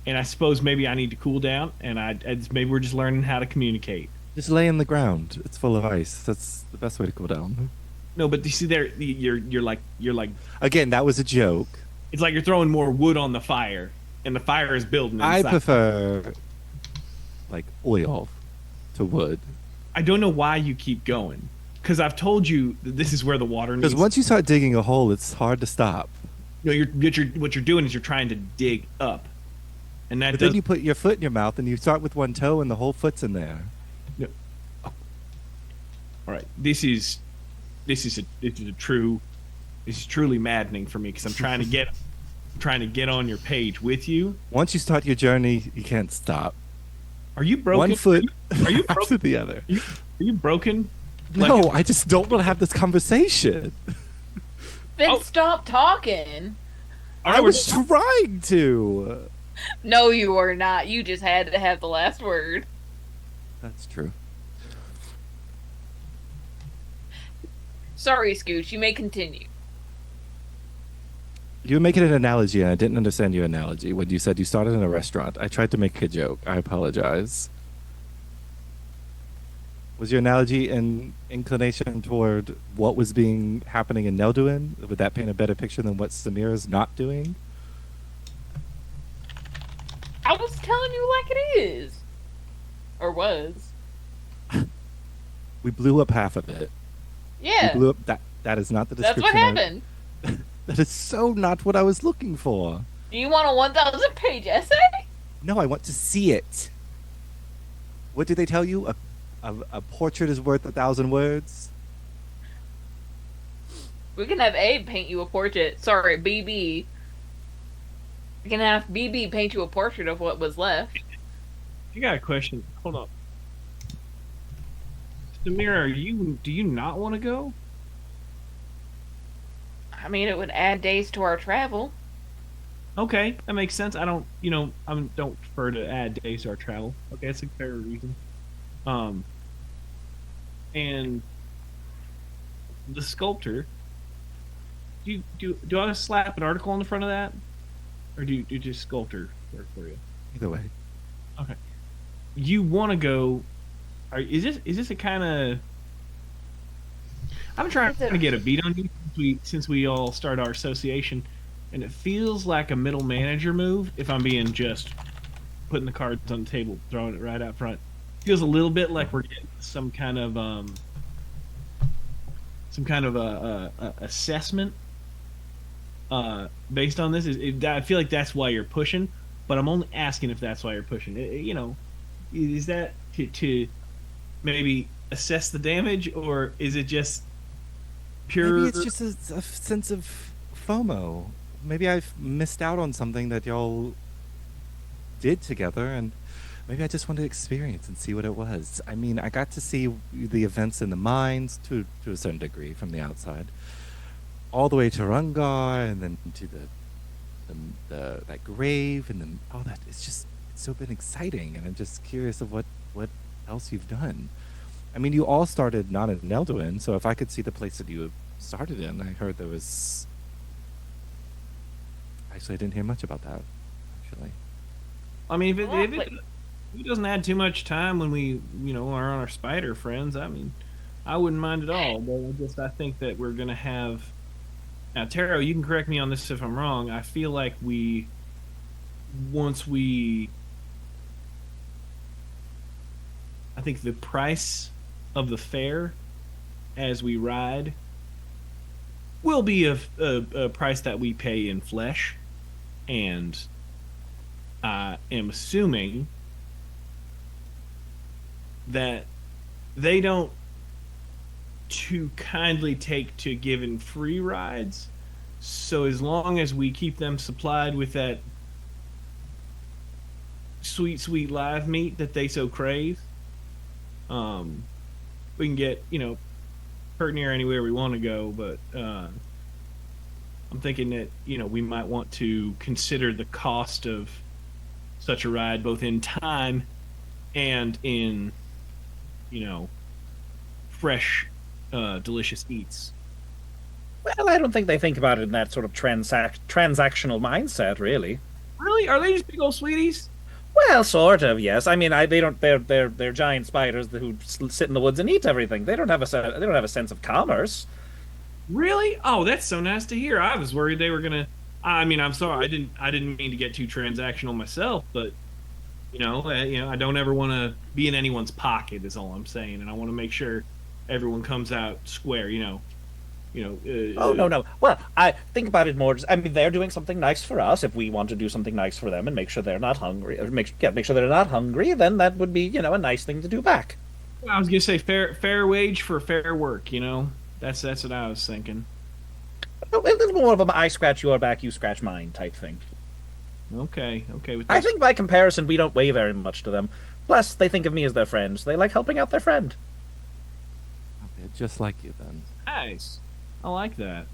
and I suppose maybe I need to cool down, and maybe we're just learning how to communicate. Just lay in the ground. It's full of ice. That's the best way to cool down. No, but you see, there you're like Again, that was a joke. it's like you're throwing more wood on the fire, and the fire is building I inside. prefer like oil to wood. I don't know why you keep going, because I've told you that this is where the water needs. Because once you start digging a hole, it's hard to stop. No, what you're doing is you're trying to dig up, and that But does. then you put your foot in your mouth and you start with one toe and the whole foot's in there. All right, this is truly maddening for me because I'm trying to get on your page with you. Once you start your journey, you can't stop. Are you broken? One foot Are you after broken? the other. Are you broken? No, I just don't want to have this conversation. Then Oh. stop talking. All I right, was trying to. No, you were not. You just had to have the last word. That's true. Sorry, Scooch. You may continue. You were making an analogy, and I didn't understand your analogy when you said you started in a restaurant. I tried to make a joke. I apologize. Was your analogy an inclination toward what was happening in Nelduin? Would that paint a better picture than what Samira's not doing? I was telling you like it is. Or was. We blew up half of it. Yeah. We blew up that is not the That's description. what happened. That is so not what I was looking for. Do you want a 1,000-page essay? No, I want to see it. What did they tell you? A portrait is worth 1,000 words? We can have Abe paint you a portrait. Sorry, BB. We can have BB paint you a portrait of what was left. You got a question? Hold on. Samira, do you not want to go? I mean, it would add days to our travel. Okay, that makes sense. I don't prefer to add days to our travel. Okay, that's a fair reason. And the sculptor. Do I slap an article on the front of that, or do you just sculptor work for you? Either way. Okay. You want to go? Is this a kind of? I'm trying to get a beat on you since we all started our association, and it feels like a middle manager move. If I'm being just putting the cards on the table, throwing it right out front, feels a little bit like we're getting some kind of assessment based on this. I feel like that's why you're pushing, but I'm only asking if that's why you're pushing. Is that to maybe assess the damage, or is it just pure? Maybe it's just a sense of FOMO. Maybe I've missed out on something that y'all did together, and maybe I just wanted to experience and see what it was. I mean, I got to see the events in the mines to a certain degree from the outside, all the way to Rungar, and then to the that grave, and then all that. It's so been exciting, and I'm just curious of what else you've done. I mean, you all started not in Nelduin, so if I could see the place that you started in, I heard there was... Actually, I didn't hear much about that, actually. I mean, Well, if it doesn't add too much time when we, are on our spider friends, I mean, I wouldn't mind at all. But I think that we're going to have... Now, Tero, you can correct me on this if I'm wrong. I feel like once we... I think the price of the fare as we ride will be a price that we pay in flesh. And I am assuming that they don't too kindly take to giving free rides. So as long as we keep them supplied with that sweet, sweet live meat that they so crave, we can get, pretty near anywhere we want to go. But I'm thinking that, we might want to consider the cost of such a ride, both in time and in, fresh, delicious eats. Well, I don't think they think about it in that sort of transactional mindset, really. Really? Are they just big old sweeties? Well, sort of, yes. I mean, they don't. They're giant spiders who sit in the woods and eat everything. They don't have a sense of commerce. Really? Oh, that's so nice to hear. I was worried they were gonna. I mean, I'm sorry. I didn't mean to get too transactional myself, but I don't ever want to be in anyone's pocket. Is all I'm saying, and I want to make sure everyone comes out square. Oh, no. Well, I think about it more. I mean, they're doing something nice for us. If we want to do something nice for them and make sure they're not hungry, or make sure they're not hungry, then that would be, a nice thing to do back. I was gonna say fair wage for fair work. That's what I was thinking. A little more of a I scratch your back, you scratch mine type thing. Okay. With I think by comparison, we don't weigh very much to them. Plus, they think of me as their friend. They like helping out their friend. Okay, just like you, then. Nice. I like that.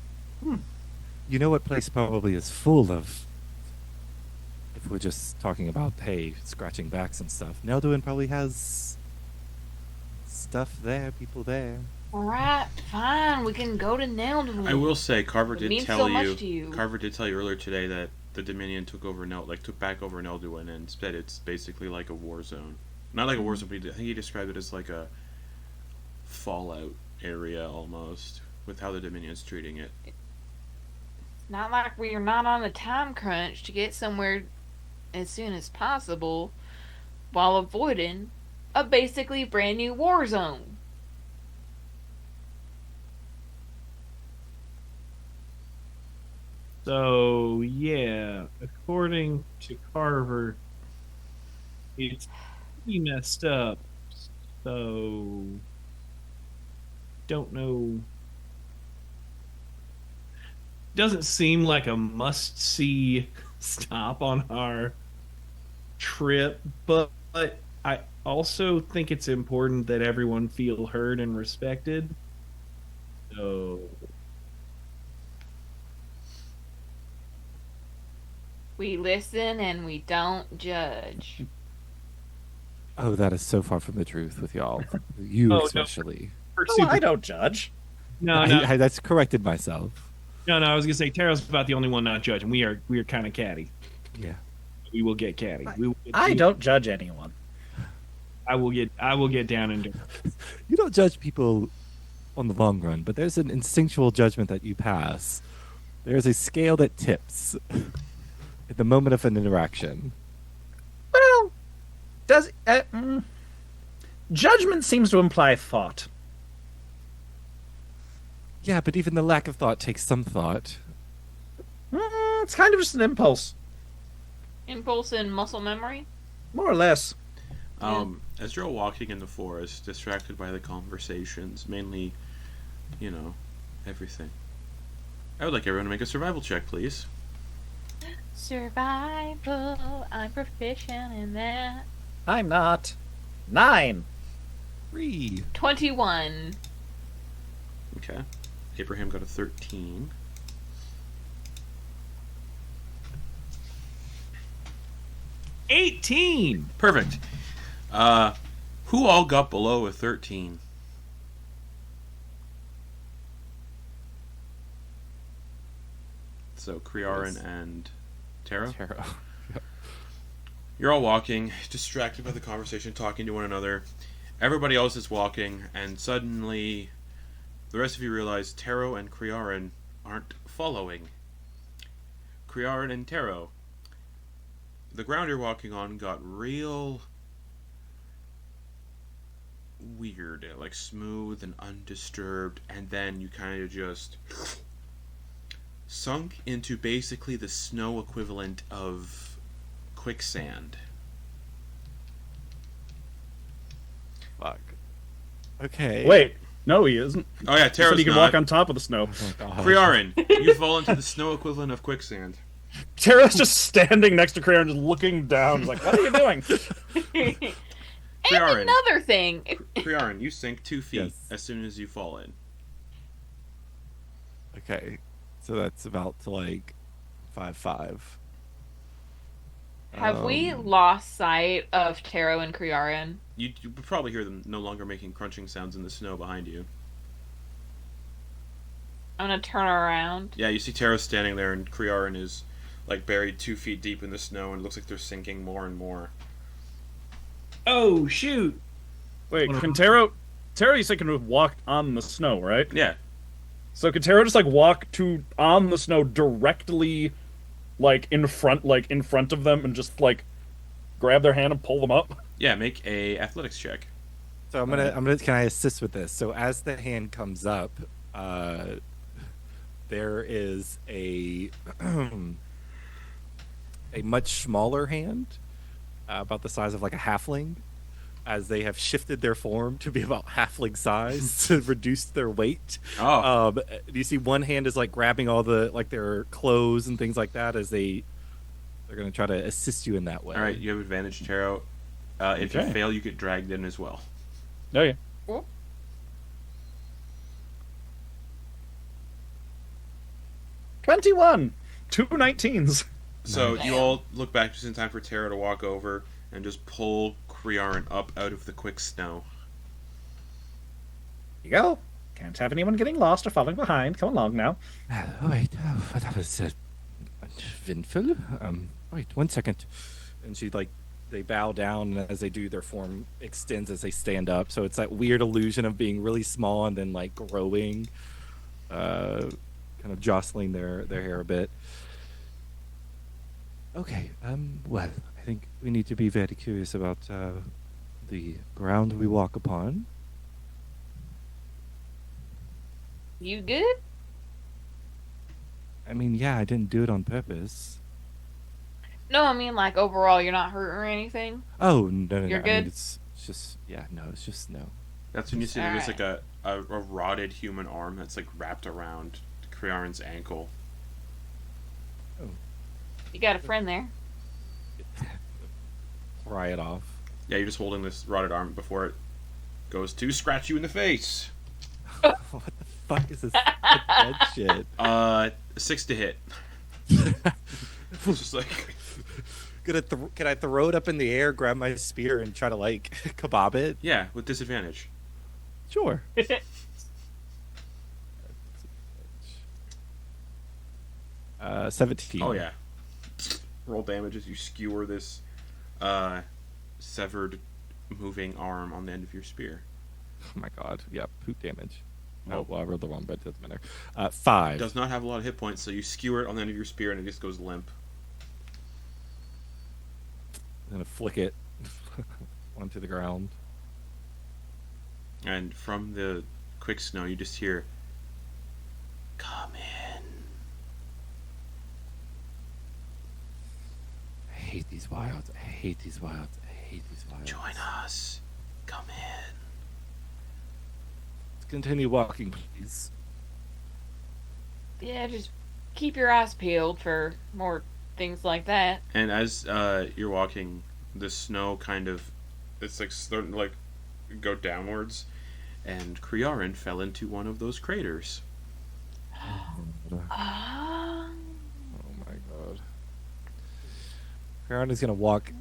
You know what place probably is full of... If we're just talking about, hey, scratching backs and stuff. Nelduin probably has... stuff there, people there. Alright, fine. We can go to Nelduin. I will say, Carver It did means tell so you. much to you. Carver did tell you earlier today that the Dominion took back over Nelduin, and instead it's basically like a war zone. Not like a war zone, but I think he described it as like a fallout area almost, with how the Dominion's treating it. It's not like we are not on a time crunch to get somewhere as soon as possible while avoiding a basically brand new war zone. So yeah, according to Carver, it's pretty messed up. So don't know. Doesn't seem like a must-see stop on our trip, but I also think it's important that everyone feel heard and respected. So We listen and we don't judge. Oh, that is so far from the truth with y'all. You Oh, no. especially. we're Oh, super. I don't judge. No. That's corrected myself. No, I was gonna say Tero's about the only one not judging. We are kind of catty. Yeah. We will get catty. I don't judge anyone. I will get down and dirty. You don't judge people on the long run, but there's an instinctual judgment that you pass. There's a scale that tips at the moment of an interaction. Well, judgment seems to imply thought. Yeah, but even the lack of thought takes some thought. It's kind of just an impulse, Impulse and muscle memory? more or less. As you're walking in the forest, distracted by the conversations, mainly, everything. I would like everyone to make a survival check, please. Survival. I'm proficient in that. I'm not. 9. 3. 21. Okay. Abraham got a 13. $18. Perfect. Who all got below a 13? So Crearyn and Tero. Tero. You're all walking, distracted by the conversation, talking to one another. Everybody else is walking, and suddenly the rest of you realize Tero and Crearyn aren't following. Crearyn and Tero, the ground you're walking on got real weird, like smooth and undisturbed, and then you kind of just sunk into basically the snow equivalent of quicksand. Fuck. Okay. Wait, no, he isn't. Oh yeah, He said Tero's he can not. walk on top of the snow. Oh, God. Crearyn, you fall into the snow equivalent of quicksand. Tara's just standing next to Crearyn, just looking down. He's like, what are you doing? And Crearyn. another thing. Crearyn, you sink 2 feet Yes. as soon as you fall in. Okay. So that's about to like 5-5. Have we lost sight of Tero and Crearyn? You would probably hear them no longer making crunching sounds in the snow behind you. I'm gonna turn around. Yeah, you see Tero standing there, and Crearyn is like buried 2 feet deep in the snow, and it looks like they're sinking more and more. Oh shoot! Wait, can Tero, you said can walk on the snow, right? Yeah, So can Tero just like walk on the snow directly, like in front of them, and just like grab their hand and pull them up? yeah. Make a athletics check. So I'm gonna. Can I assist with this? So as the hand comes up, there is a a much smaller hand, about the size of like a halfling, as they have shifted their form to be about halfling size to reduce their weight. Oh, You see one hand is like grabbing all the like their clothes and things like that as they're gonna try to assist you in that way. all right. You have advantage, Tero. If you Okay. fail, you get dragged in as well. Oh yeah. Cool. 21. 2 19s. So you all look back just in time for Tero to walk over and just pull Crearyn up out of the quick snow. You go. Can't have anyone getting lost or falling behind. Come along now. Oh, wait, that was Vinful. Wait, 1 second. And she they bow down, and as they do, their form extends as they stand up. So it's that weird illusion of being really small and then like growing, kind of jostling their hair a bit. Okay, well, I think we need to be very curious about the ground we walk upon. You good? I mean, yeah, I didn't do it on purpose. No, I mean like overall, you're not hurt or anything. Oh, no. You're I mean, good? it's just, yeah, no, it's just no. That's when you see there's Alright. like a rotted human arm that's like wrapped around Crearyn's ankle. You got a friend there. Pry it off. Yeah, you're just holding this rotted arm before it goes to scratch you in the face. What the fuck is this dead shit? 6 to hit. It's just like Can I throw it up in the air, grab my spear, and try to like kebab it? yeah, with disadvantage. Sure. 17. Oh yeah. Roll damage as you skewer this severed moving arm on the end of your spear. Oh my god. Yeah, poop damage. Oh. Oh, well, I rolled the wrong, but it doesn't matter. 5. It does not have a lot of hit points, so you skewer it on the end of your spear and it just goes limp. I'm gonna flick it onto the ground. And from the quick snow, you just hear, "Come in." I hate these wilds. I hate these wilds. I hate these wilds. Join us. Come in. Let's continue walking, please. Yeah, just keep your eyes peeled for more things like that. And as you're walking, the snow it's like starting to like go downwards, and Crearyn fell into one of those craters. Ah. Oh my god. Crearyn is gonna walk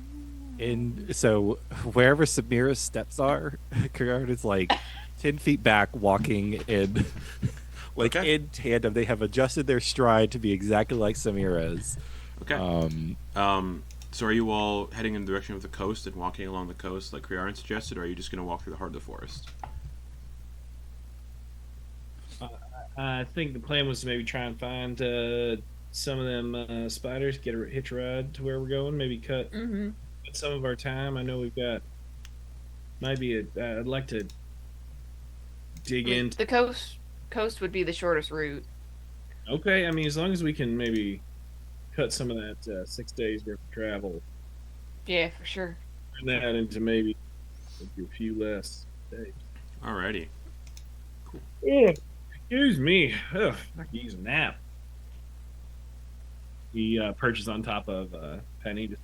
in. So wherever Samira's steps are, Crearyn is like 10 feet back, walking in Like Okay. in tandem, they have adjusted their stride to be exactly like Samira's. Okay. So are you all heading in the direction of the coast and walking along the coast like Crearyn suggested, or are you just going to walk through the heart of the forest? I think the plan was to maybe try and find some of them spiders, get a hitch ride to where we're going, maybe cut some of our time. I know we've got maybe I'd like to dig into the coast would be the shortest route. Okay, I mean, as long as we can maybe cut some of that 6 days worth of travel, Yeah, for sure. turn that into maybe a few less days. Alrighty. Yeah. Excuse me. Ugh, I could use a nap. He perches on top of Penny. Just...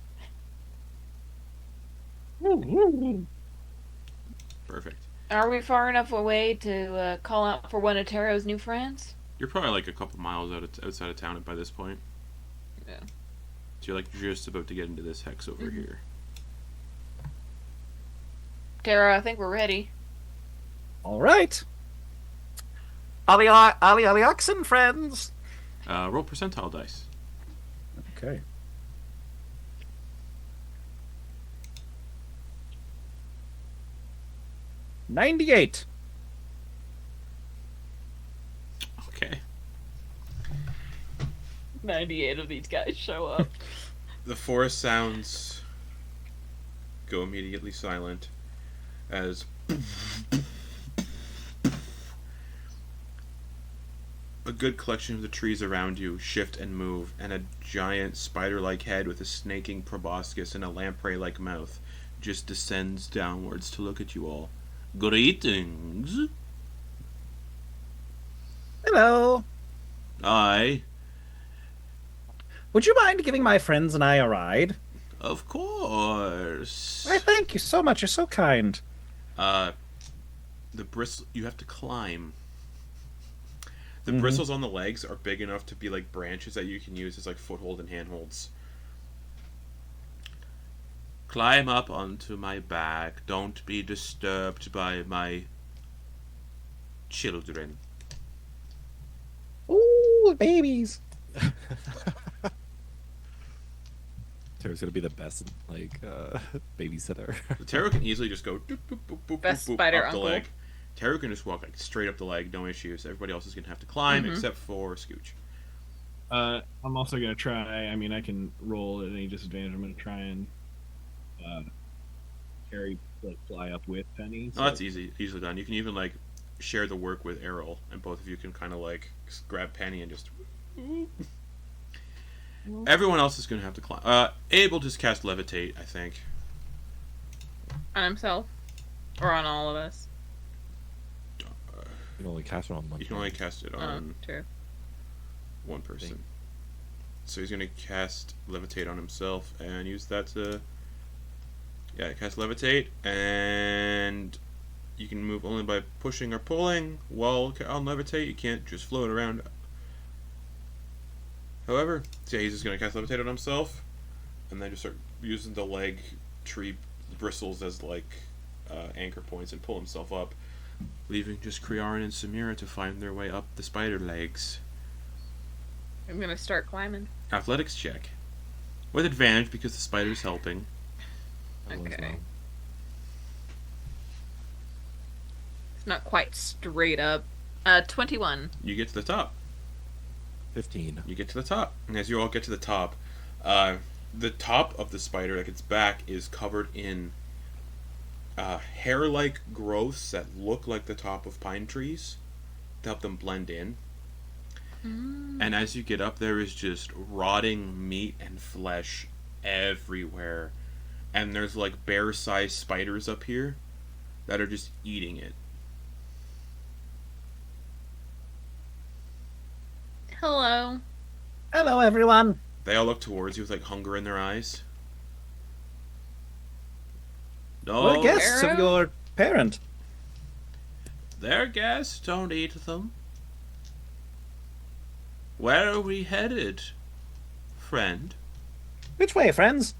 Perfect. Are we far enough away to call out for one of Tero's new friends? You're probably like a couple miles outside of town by this point. Yeah. So you're like just about to get into this hex over here. Tero, I think we're ready. All right. Ali oxen, friends. Roll percentile dice. Okay. $98. Okay. 98 of these guys show up. The forest sounds go immediately silent as a good collection of the trees around you shift and move, and a giant spider-like head with a snaking proboscis and a lamprey-like mouth just descends downwards to look at you all. Greetings. Hello. Aye, Would you mind giving my friends and I a ride? of course. Why, thank you so much. You're so kind. The bristle you have to climb. The bristles on the legs are big enough to be like branches that you can use as like foothold and handholds. Climb up onto my back. Don't be disturbed by my children. Ooh, babies. Tero's gonna be the best like babysitter. The Tero can easily just go doop, boop, boop, boop, Best boop, spider up the uncle. leg. Tero can just walk like straight up the leg, no issues. Everybody else is gonna have to climb except for Scooch. I'm also going to try, I mean, I can roll at any disadvantage. I'm going to try and fly up with Penny. Oh, that's easily done. You can even like share the work with Errol, and both of you can kind of like grab Penny and just. Everyone else is gonna have to climb. Abe will just cast levitate, I think. On himself? Or on all of us? You can only cast it on one. You can only cast it on True. one person. So he's gonna cast levitate on himself and use that to. Yeah, cast levitate, and you can move only by pushing or pulling. While on levitate, you can't just float around. However, so yeah, he's just gonna cast levitate on himself, and then just start using the leg tree bristles as like anchor points and pull himself up, leaving just Crearyn and Samira to find their way up the spider legs. I'm gonna start climbing. Athletics check, with advantage because the spider's helping. Okay. It's not quite straight up. 21. You get to the top. 15. You get to the top, and as you all get to the top of the spider, like its back, is covered in hair-like growths that look like the top of pine trees to help them blend in. And as you get up, there is just rotting meat and flesh everywhere, and there's like bear-sized spiders up here that are just eating it. Hello. Hello, everyone. They all look towards you with like hunger in their eyes. No, We're guests of your parent. They're guests. Don't eat them. Where are we headed, friend? Which way, friends?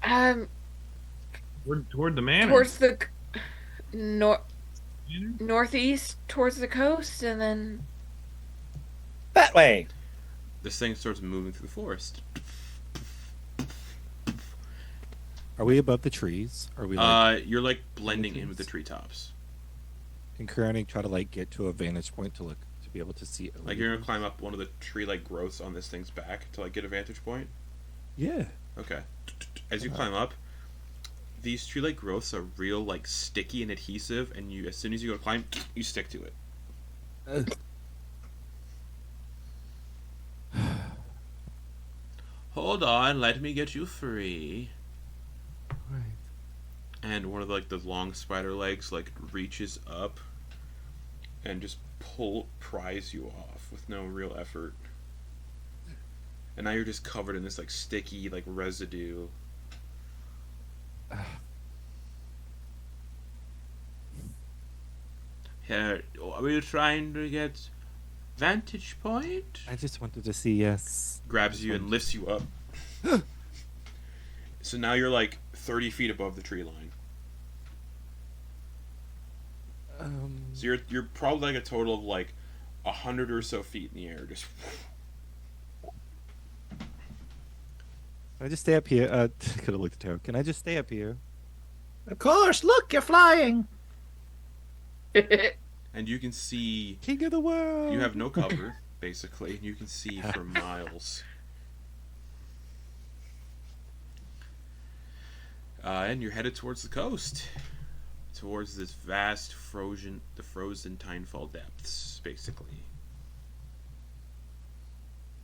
Toward the manor. Towards the north. northeast towards the coast, and then That way. This thing starts moving through the forest. Are we above the trees? Are we like You're like blending in with the treetops. incurring, try to like get to a vantage point to look to be able to see? Like you're gonna climb up one of the tree-like growths on this thing's back to like get a vantage point. Yeah. Okay. As you climb up, these tree-like growths are real like sticky and adhesive, and you as soon as you go to climb, you stick to it. Hold on, let me get you free. Right. And one of like the long spider legs like reaches up and just pries you off with no real effort. And now you're just covered in this like sticky like residue. Here, are you trying to get vantage point? I just wanted to see. Yes. Grabs you and lifts you up. So now you're like 30 feet above the tree line. So you're probably like a total of like 100 or so feet in the air. Just. Can I just stay up here? Could have looked at Tero. Can I just stay up here? Of course. Look, you're flying. And you can see. King of the world. You have no cover, basically. And you can see for miles. And you're headed towards the coast, towards this vast frozen Tinefall depths, basically.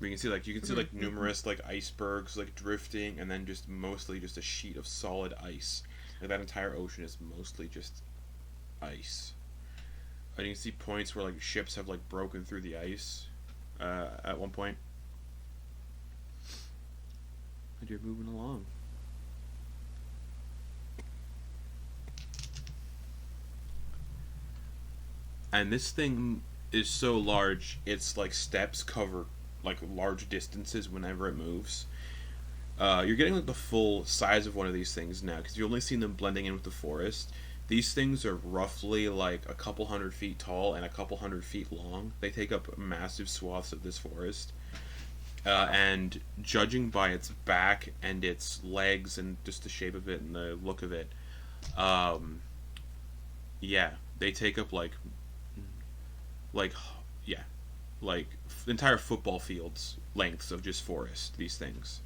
You can see like numerous like icebergs like drifting, and then just mostly just a sheet of solid ice. Like that entire ocean is mostly just ice. And you can see points where like ships have like broken through the ice at one point. And you're moving along. And this thing is so large, its like steps cover like large distances whenever it moves. You're getting like the full size of one of these things now, because you've only seen them blending in with the forest. These things are roughly like a couple 100 feet tall and a couple 100 feet long. They take up massive swaths of this forest. And judging by its back and its legs and just the shape of it and the look of it, yeah, they take up like entire football fields lengths of just forest, these things.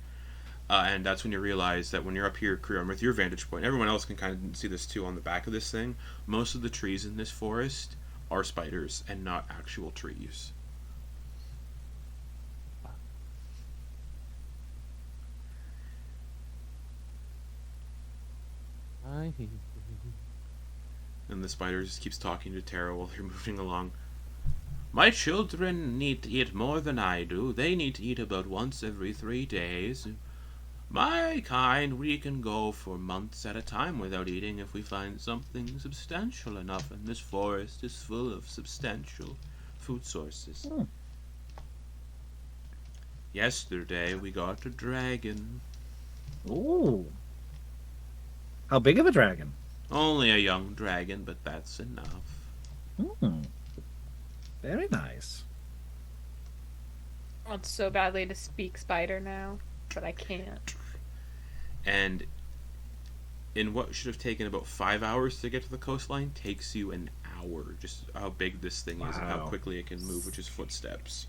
And that's when you realize that when you're up here, Crearyn, with your vantage point, everyone else can kind of see this too on the back of this thing. Most of the trees in this forest are spiders and not actual trees. And the spider just keeps talking to Tero while you're moving along. My children need to eat more than I do. They need to eat about once every 3 days. My kind, we can go for months at a time without eating if we find something substantial enough, and this forest is full of substantial food sources. Yesterday we got a dragon. Ooh. How big of a dragon? Only a young dragon, but that's enough. Very nice. I want so badly to speak spider now, but I can't. And in what should have taken about 5 hours to get to the coastline, takes you an hour. Just how big this thing is and how quickly it can move, which is footsteps.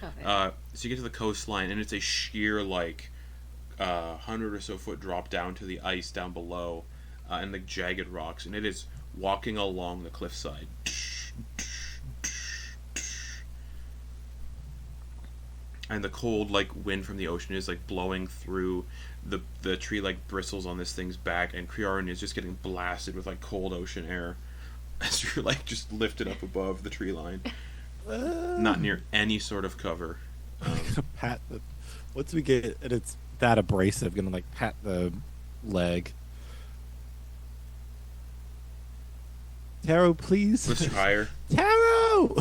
Okay. So you get to the coastline, and it's a sheer, like, 100 or so foot drop down to the ice down below, and the jagged rocks, and it is walking along the cliffside. And the cold, like, wind from the ocean is, like, blowing through the tree, like, bristles on this thing's back, and Crearyn is just getting blasted with, like, cold ocean air as you're, like, just lifted up above the tree line. Not near any sort of cover. Pat the. Once we get and it's that abrasive, gonna like pat the leg. Tero, please. Push higher. Tero!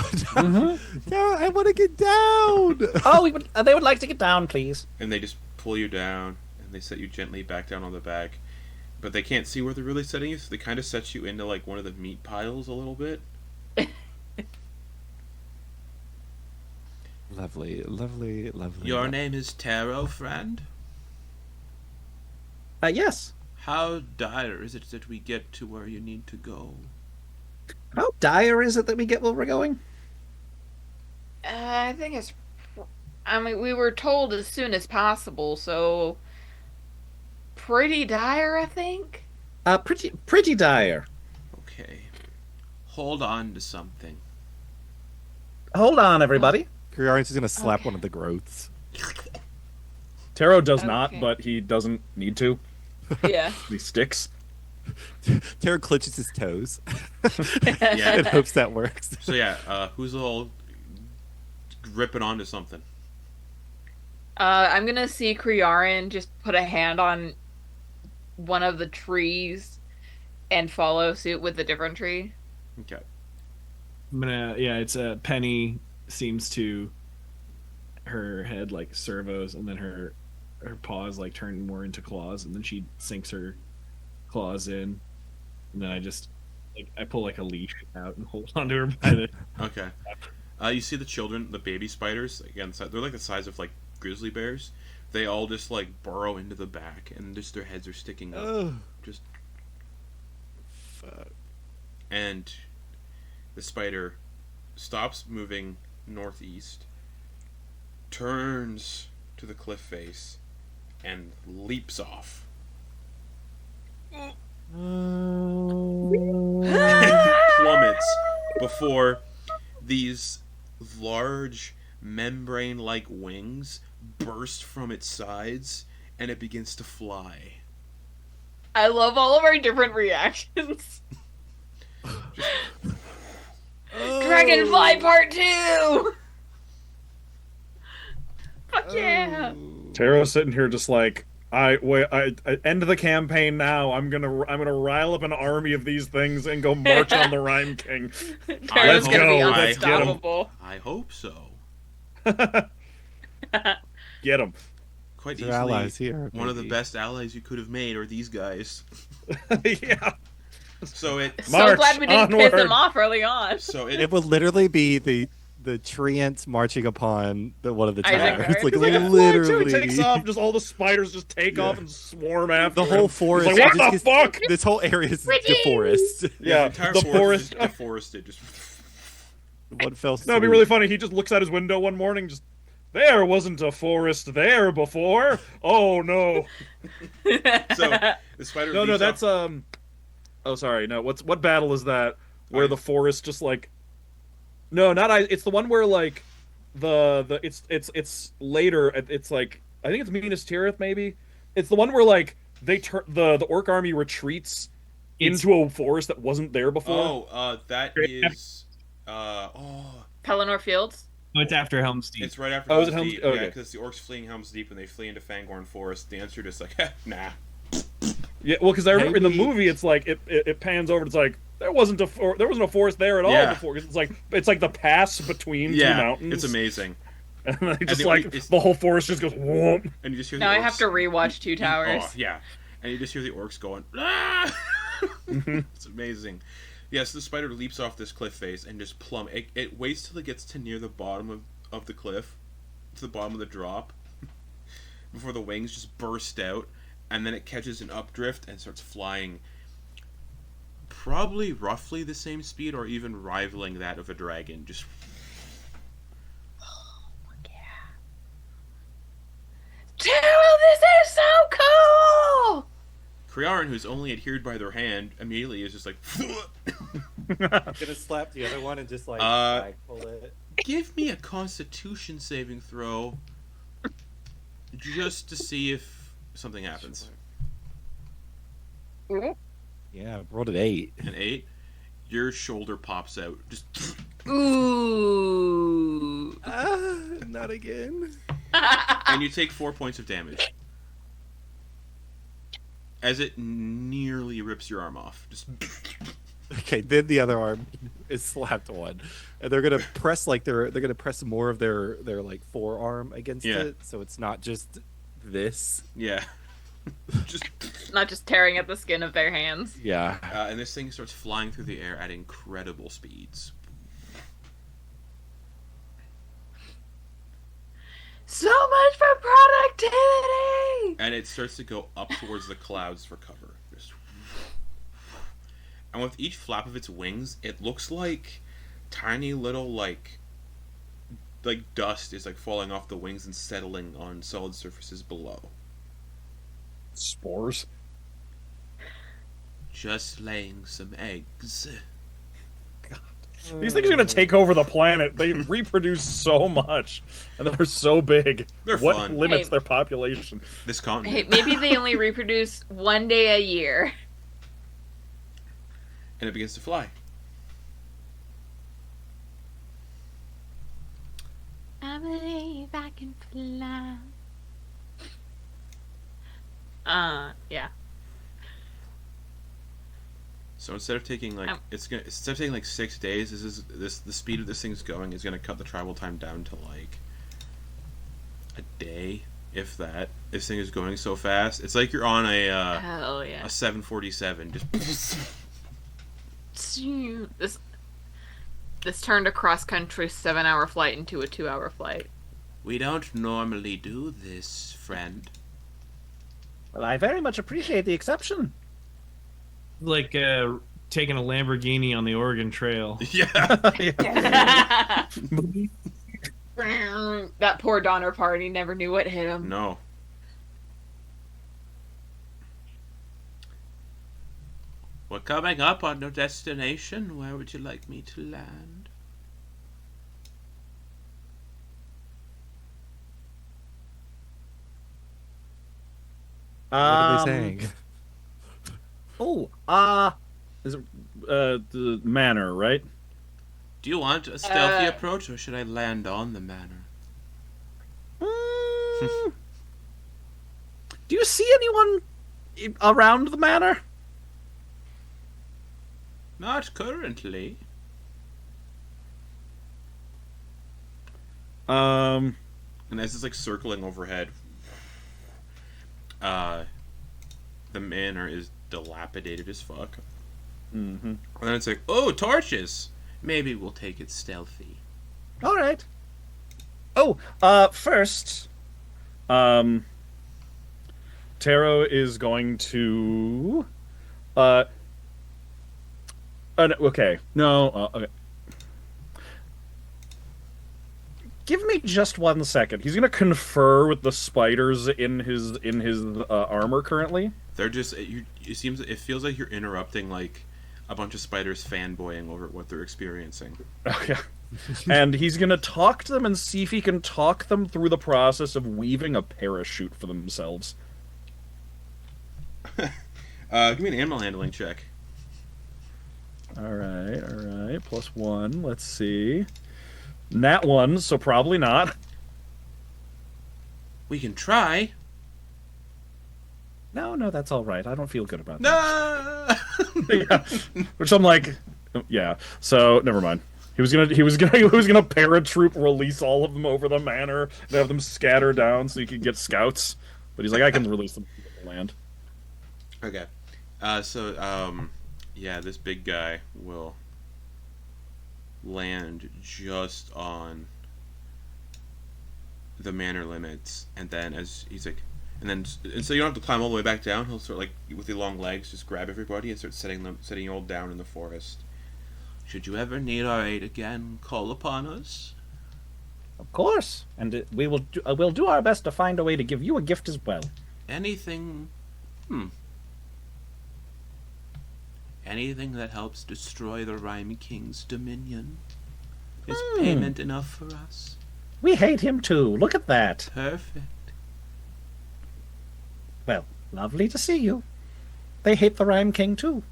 Tero, I want to get down. Oh, they would like to get down, please. And they just pull you down, and they set you gently back down on the back. but they can't see where they're really setting you, so they kind of set you into like one of the meat piles a little bit. Lovely, lovely, lovely. Your name is Tero, friend? Yes. How dire is it that we get to where you need to go? How dire is it that we get where we're going? I think it's. I mean, we were told as soon as possible, so pretty dire, I think. Pretty dire. Okay. Hold on to something. Hold on, everybody. Crearyn's just gonna slap one of the growths. Tero does not, Okay. but he doesn't need to. Yeah. He sticks. Tero clenches his toes Yeah. and hopes that works. So yeah, who's all gripping onto something? I'm gonna see Crearyn just put a hand on one of the trees and follow suit with a different tree. Okay. I'm gonna, yeah, it's a Penny seems to her head like servos, and then her paws like turn more into claws, and then she sinks her claws in, and then I pull like a leash out and hold onto her by the. Okay. You see the children, the baby spiders, again, they're like the size of like grizzly bears. They all just like burrow into the back, and just their heads are sticking up. Oh, Just fuck. and the spider stops moving northeast, turns to the cliff face, and leaps off. Plummets before these large membrane-like wings burst from its sides, and it begins to fly. I love all of our different reactions. Dragonfly Part 2! Fuck yeah! Tero's sitting here just like, I end the campaign now. I'm gonna rile up an army of these things and go march on the Rime King. Tero's Let's gonna go. be Let's get 'em. unstoppable. I hope so. Get him. Quite Your easily, allies here. one of the baby. best allies you could have made are these guys. Yeah. So it, So March glad we didn't piss onward. him off early on. so It it, would literally be the treants marching upon one of the Isengard. towers. Like He's like, literally. He takes off, just all the spiders just take off and swarm after The whole him. forest. He's like, what the just fuck? This whole area is Pretty. deforest. Yeah, entire the forest forest. is deforested. Just One fell No, it'd be really funny. He just looks out his window one morning, just there wasn't a forest there before. Oh no. so the spider. No, leaps that's off- Oh, sorry. No, what battle is that? Where the forest just like. No, not I. It's the one where like, it's later. It's like I think it's Minas Tirith maybe. It's the one where like they turn the orc army retreats into a forest that wasn't there before. That is. Oh, Pelennor Fields? Oh, it's after Helm's Deep. it's right after. Oh, is Helm's it Deep. Helm's- Yeah, okay. because the orcs fleeing Helm's Deep and they flee into Fangorn Forest. The answer is like, nah. Yeah, well, because I remember in the Maybe- movie, it's like it pans over. And it's like there wasn't a forest there at all Yeah. before. 'Cause it's like the pass between two Yeah, mountains. it's amazing. And then just the- like it's- the whole forest just goes whoomp. And you just hear. Now the I orcs, have to rewatch Two Towers. Oh yeah, and you just hear the orcs going. Ah! Mm-hmm. It's amazing. Yes, the spider leaps off this cliff face and just It waits till it gets to near the bottom of the cliff, to the bottom of the drop, before the wings just burst out, and then it catches an updrift and starts flying. Probably roughly the same speed, or even rivaling that of a dragon. Just Tero, this is so cool! Crearyn, who's only adhered by their hand, immediately is just like. Gonna slap the other one and just like pull it. Give me a Constitution saving throw, just to see if something happens. Yeah, rolled an 8. An 8, your shoulder pops out. Just Ooh. Not again. and you take 4 points of damage as it nearly rips your arm off. Just Okay, then the other arm is slapped on, and they're gonna press like they're gonna press more of their like forearm against Yeah. it, so it's not just this. yeah. Just Not just tearing at the skin of their hands. Yeah. and this thing starts flying through the air at incredible speeds. So much for productivity! And it starts to go up towards the clouds for cover. Just... And with each flap of its wings, it looks like tiny little, like dust is, like, falling off the wings and settling on solid surfaces below. Spores. Just laying some eggs. These things are gonna take over the planet. They reproduce so much, and they're so big. They're what fun. limits Hey. their population? This Hey, continent. maybe they only reproduce one day a year. And it begins to fly. I believe I can fly. Yeah. So instead of taking like instead of taking like 6 days, the speed of this thing's going is gonna cut the travel time down to like a day, if that. This thing is going so fast. It's like you're on Hell yeah. a 747. Just This turned a cross-country 7-hour flight into a 2-hour flight. we don't normally do this, friend. Well, I very much appreciate the exception. Like taking a Lamborghini on the Oregon Trail. Yeah. That poor Donner Party never knew what hit him. No. We're coming up on your destination. Where would you like me to land? What are they saying? Oh, Is it the manor, right? Do you want a stealthy approach, or should I land on the manor? do you see anyone around the manor? Not currently. Um, And as it's like circling overhead, the manor is dilapidated as fuck. mhm. And then it's like, oh, torches! Maybe we'll take it stealthy. All right. Oh, first, Tero is going to. Okay. No. Okay. Give me just 1 second. He's gonna confer with the spiders in his armor currently. They're just it feels like you're interrupting like a bunch of spiders fanboying over what they're experiencing. Okay. And he's gonna talk to them and see if he can talk them through the process of weaving a parachute for themselves. Give me an animal handling check. All right. +1. Let's see. Nat 1, so probably not. We can try. no, that's all right. I don't feel good about that. No. Yeah. Which I'm like, yeah. So never mind. He was gonna paratroop release all of them over the manor and have them scatter down so he could get scouts. But he's like, I can release them to the land. Okay. Yeah, this big guy will land just on the manor limits, and then as he's like, and so you don't have to climb all the way back down. He'll sort of like with the long legs just grab everybody and start setting you all down in the forest. Should you ever need our aid again, call upon us. Of course, and we'll do our best to find a way to give you a gift as well. Anything that helps destroy the Rime King's dominion is payment enough for us. We hate him too. Look at that. Perfect. Well, lovely to see you. They hate the Rime King too.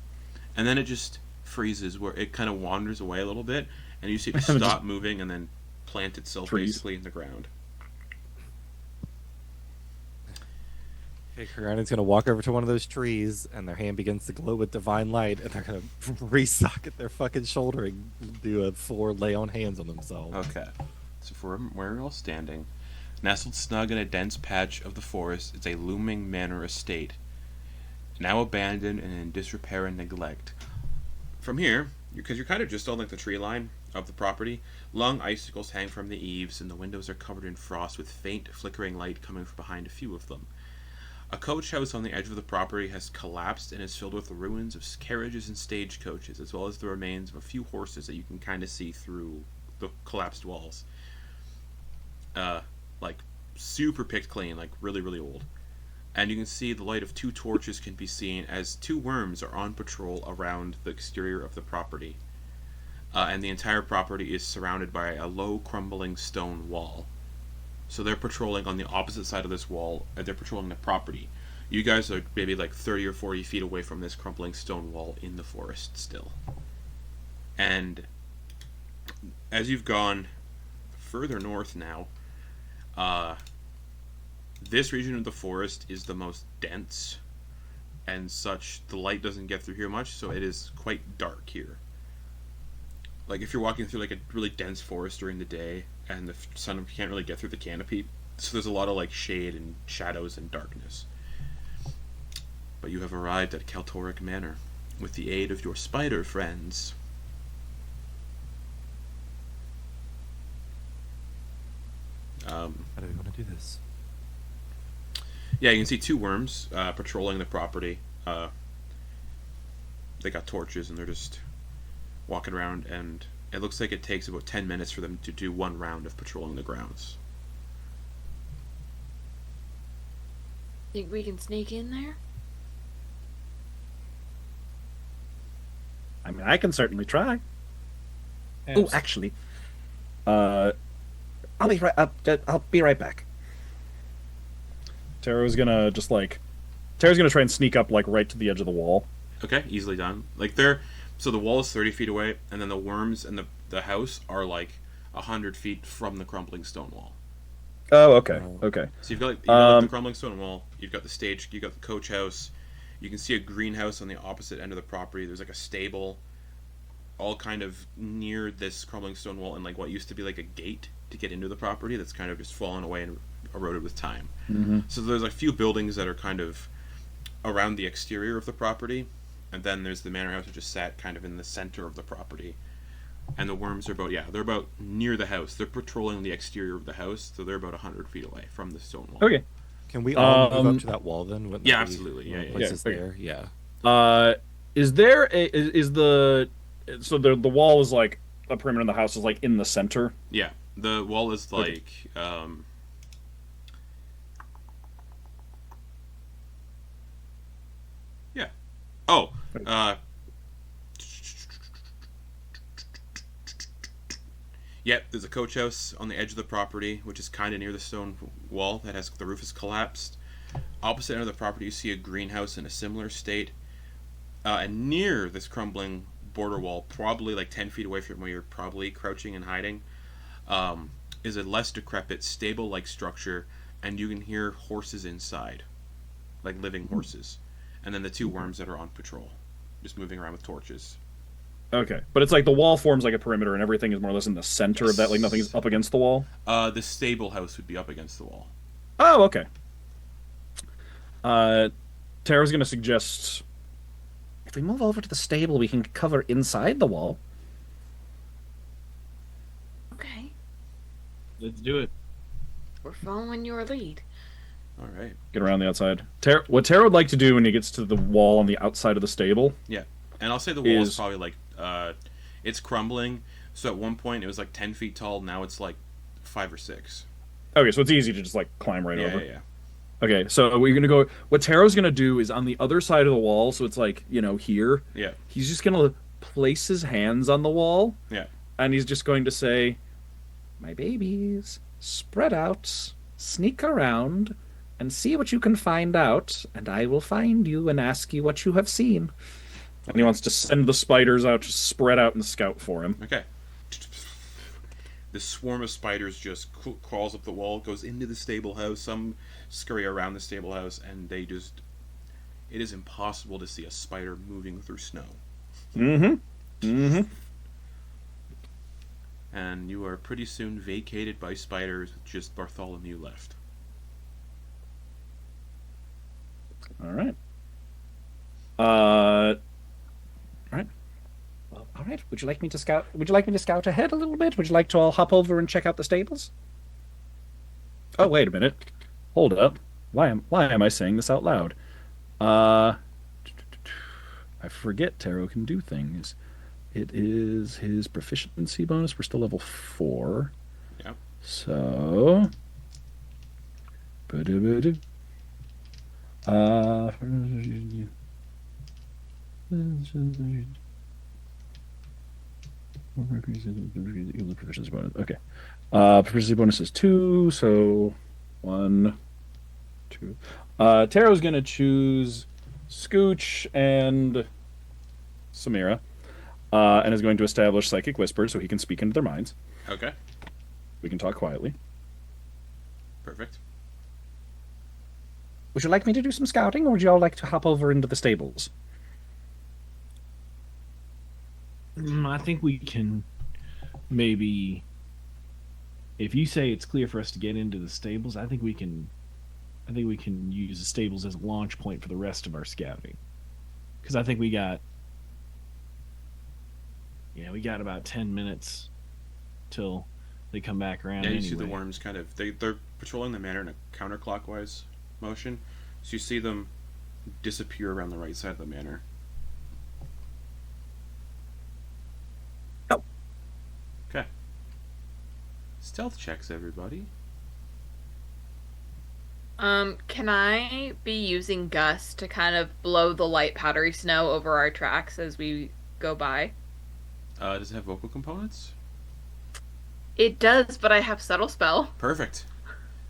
And then it just freezes, where it kind of wanders away a little bit, and you see it stop moving and then plant itself Freeze. basically in the ground. Okay, Crearyn's gonna walk over to one of those trees, and their hand begins to glow with divine light, and they're gonna re-socket their fucking shoulder and do a full lay on hands on themselves. Okay. So where we're all standing, Nestled snug in a dense patch of the forest is a looming manor estate, now abandoned and in disrepair and neglect. From here, because you're kind of just on like the tree line of the property, long icicles hang from the eaves, and the windows are covered in frost with faint, flickering light coming from behind a few of them. A coach house on the edge of the property has collapsed and is filled with the ruins of carriages and stagecoaches, as well as the remains of a few horses that you can kind of see through the collapsed walls. Like super picked clean, like really, really old. And you can see the light of 2 torches can be seen as 2 worms are on patrol around the exterior of the property. And the entire property is surrounded by a low, crumbling stone wall. So they're patrolling on the opposite side of this wall, and they're patrolling the property. You guys are maybe like 30 or 40 feet away from this crumbling stone wall in the forest still. And as you've gone further north now, this region of the forest is the most dense, and such, the light doesn't get through here much, so it is quite dark here. Like if you're walking through like a really dense forest during the day, and the sun can't really get through the canopy, so there's a lot of like shade and shadows and darkness. But you have arrived at Kaltorrak Manor with the aid of your spider friends. How do we want to do this? Yeah, you can see 2 worms patrolling the property. They got torches and they're just walking around, and it looks like it takes about 10 minutes for them to do 1 round of patrolling the grounds. Think we can sneak in there? I mean, I can certainly try. Abs- Oh, actually, I'll be right back. Tero's gonna try and sneak up like right to the edge of the wall. Okay, easily done. Like so the wall is 30 feet away, and then the worms and the house are like 100 feet from the crumbling stone wall. Oh, okay, okay. So you've got the crumbling stone wall, you've got the stage, you've got the coach house, you can see a greenhouse on the opposite end of the property, there's like a stable, all kind of near this crumbling stone wall, and like what used to be like a gate to get into the property that's kind of just fallen away and eroded with time. Mm-hmm. So there's a few buildings that are kind of around the exterior of the property, and then there's the manor house which is sat kind of in the center of the property. And the worms are they're about near the house. They're patrolling the exterior of the house, so they're about 100 feet away from the stone wall. Okay. Can we all move up to that wall then? Wouldn't Yeah, that be absolutely. more Yeah. places okay. there. Yeah. Is there the wall is like a perimeter of the house is like in the center? Yeah, the wall is like yeah. Oh, yep. There's a coach house on the edge of the property, which is kind of near the stone wall that has the roof is collapsed. Opposite end of the property, you see a greenhouse in a similar state, and near this crumbling border wall, probably like 10 feet away from where you're probably crouching and hiding, is a less decrepit, stable-like structure, and you can hear horses inside, like living horses. And then the 2 worms that are on patrol, just moving around with torches. Okay, but it's like the wall forms like a perimeter, and everything is more or less in the center of that. Like nothing's up against the wall. The stable house would be up against the wall. Oh, okay. Tara's gonna suggest If we move over to the stable, we can cover inside the wall. Okay. Let's do it. We're following your lead. All right. get around the outside. What Tara would like to do when he gets to the wall on the outside of the stable. Yeah, and I'll say the wall is probably like it's crumbling. So at one point it was like 10 feet tall. Now it's like 5 or 6. Okay, so it's easy to just like climb right over. Yeah. Okay, so we're gonna go. What Taro's gonna do is on the other side of the wall, so it's like here. Yeah. He's just gonna place his hands on the wall. Yeah. And he's just going to say, "My babies, spread out, sneak around, and see what you can find out, and I will find you and ask you what you have seen." And he wants to send the spiders out to spread out and scout for him. Okay. The swarm of spiders just crawls up the wall, goes into the stable house. Some scurry around the stable house, and it is impossible to see a spider moving through snow. Mm-hmm. Mm-hmm. and you are pretty soon vacated by spiders with just Bartholomew left. All right. All right. Well, all right. Would you like me to scout? Would you like me to scout ahead a little bit? Would you like to all hop over and check out the stables? Oh, wait a minute. Hold up. Why am I saying this out loud? I forget Tero can do things. It is his proficiency bonus. We're still level 4. Yep. So. Proficiency bonus. Okay. Proficiency bonus is 2, so 1, 2. Tero's gonna choose Scooch and Samira, and is going to establish Psychic Whisper so he can speak into their minds. Okay. We can talk quietly. Perfect. Would you like me to do some scouting, or would you all like to hop over into the stables? I think we can maybe, if you say it's clear for us to get into the stables, I think we can use the stables as a launch point for the rest of our scouting. Because I think we got about 10 minutes till they come back around. Yeah, you anyway. see the worms kind of they're patrolling the manor in a counterclockwise motion, so you see them disappear around the right side of the manor. Oh. Okay. Stealth checks, everybody. Can I be using Gust to kind of blow the light powdery snow over our tracks as we go by? Does it have vocal components? It does, but I have Subtle Spell. Perfect.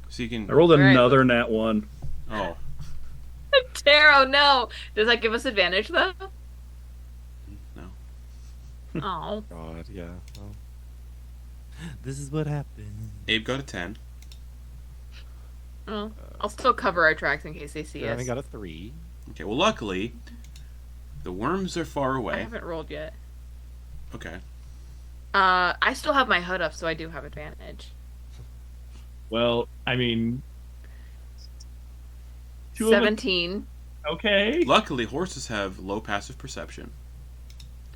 So you can. I rolled Alright. another nat 1. Oh, Tero, no! Does that give us advantage, though? no. Oh. God, yeah. Well, this is what happened. Abe got a 10. Well, I'll still cover our tracks in case they see I us. only got a 3. Okay, well, luckily, the worms are far I away. haven't rolled yet. Okay. I still have my hood up, so I do have advantage. Well, I mean, 2 of them- 17. Okay. Luckily, horses have low passive perception,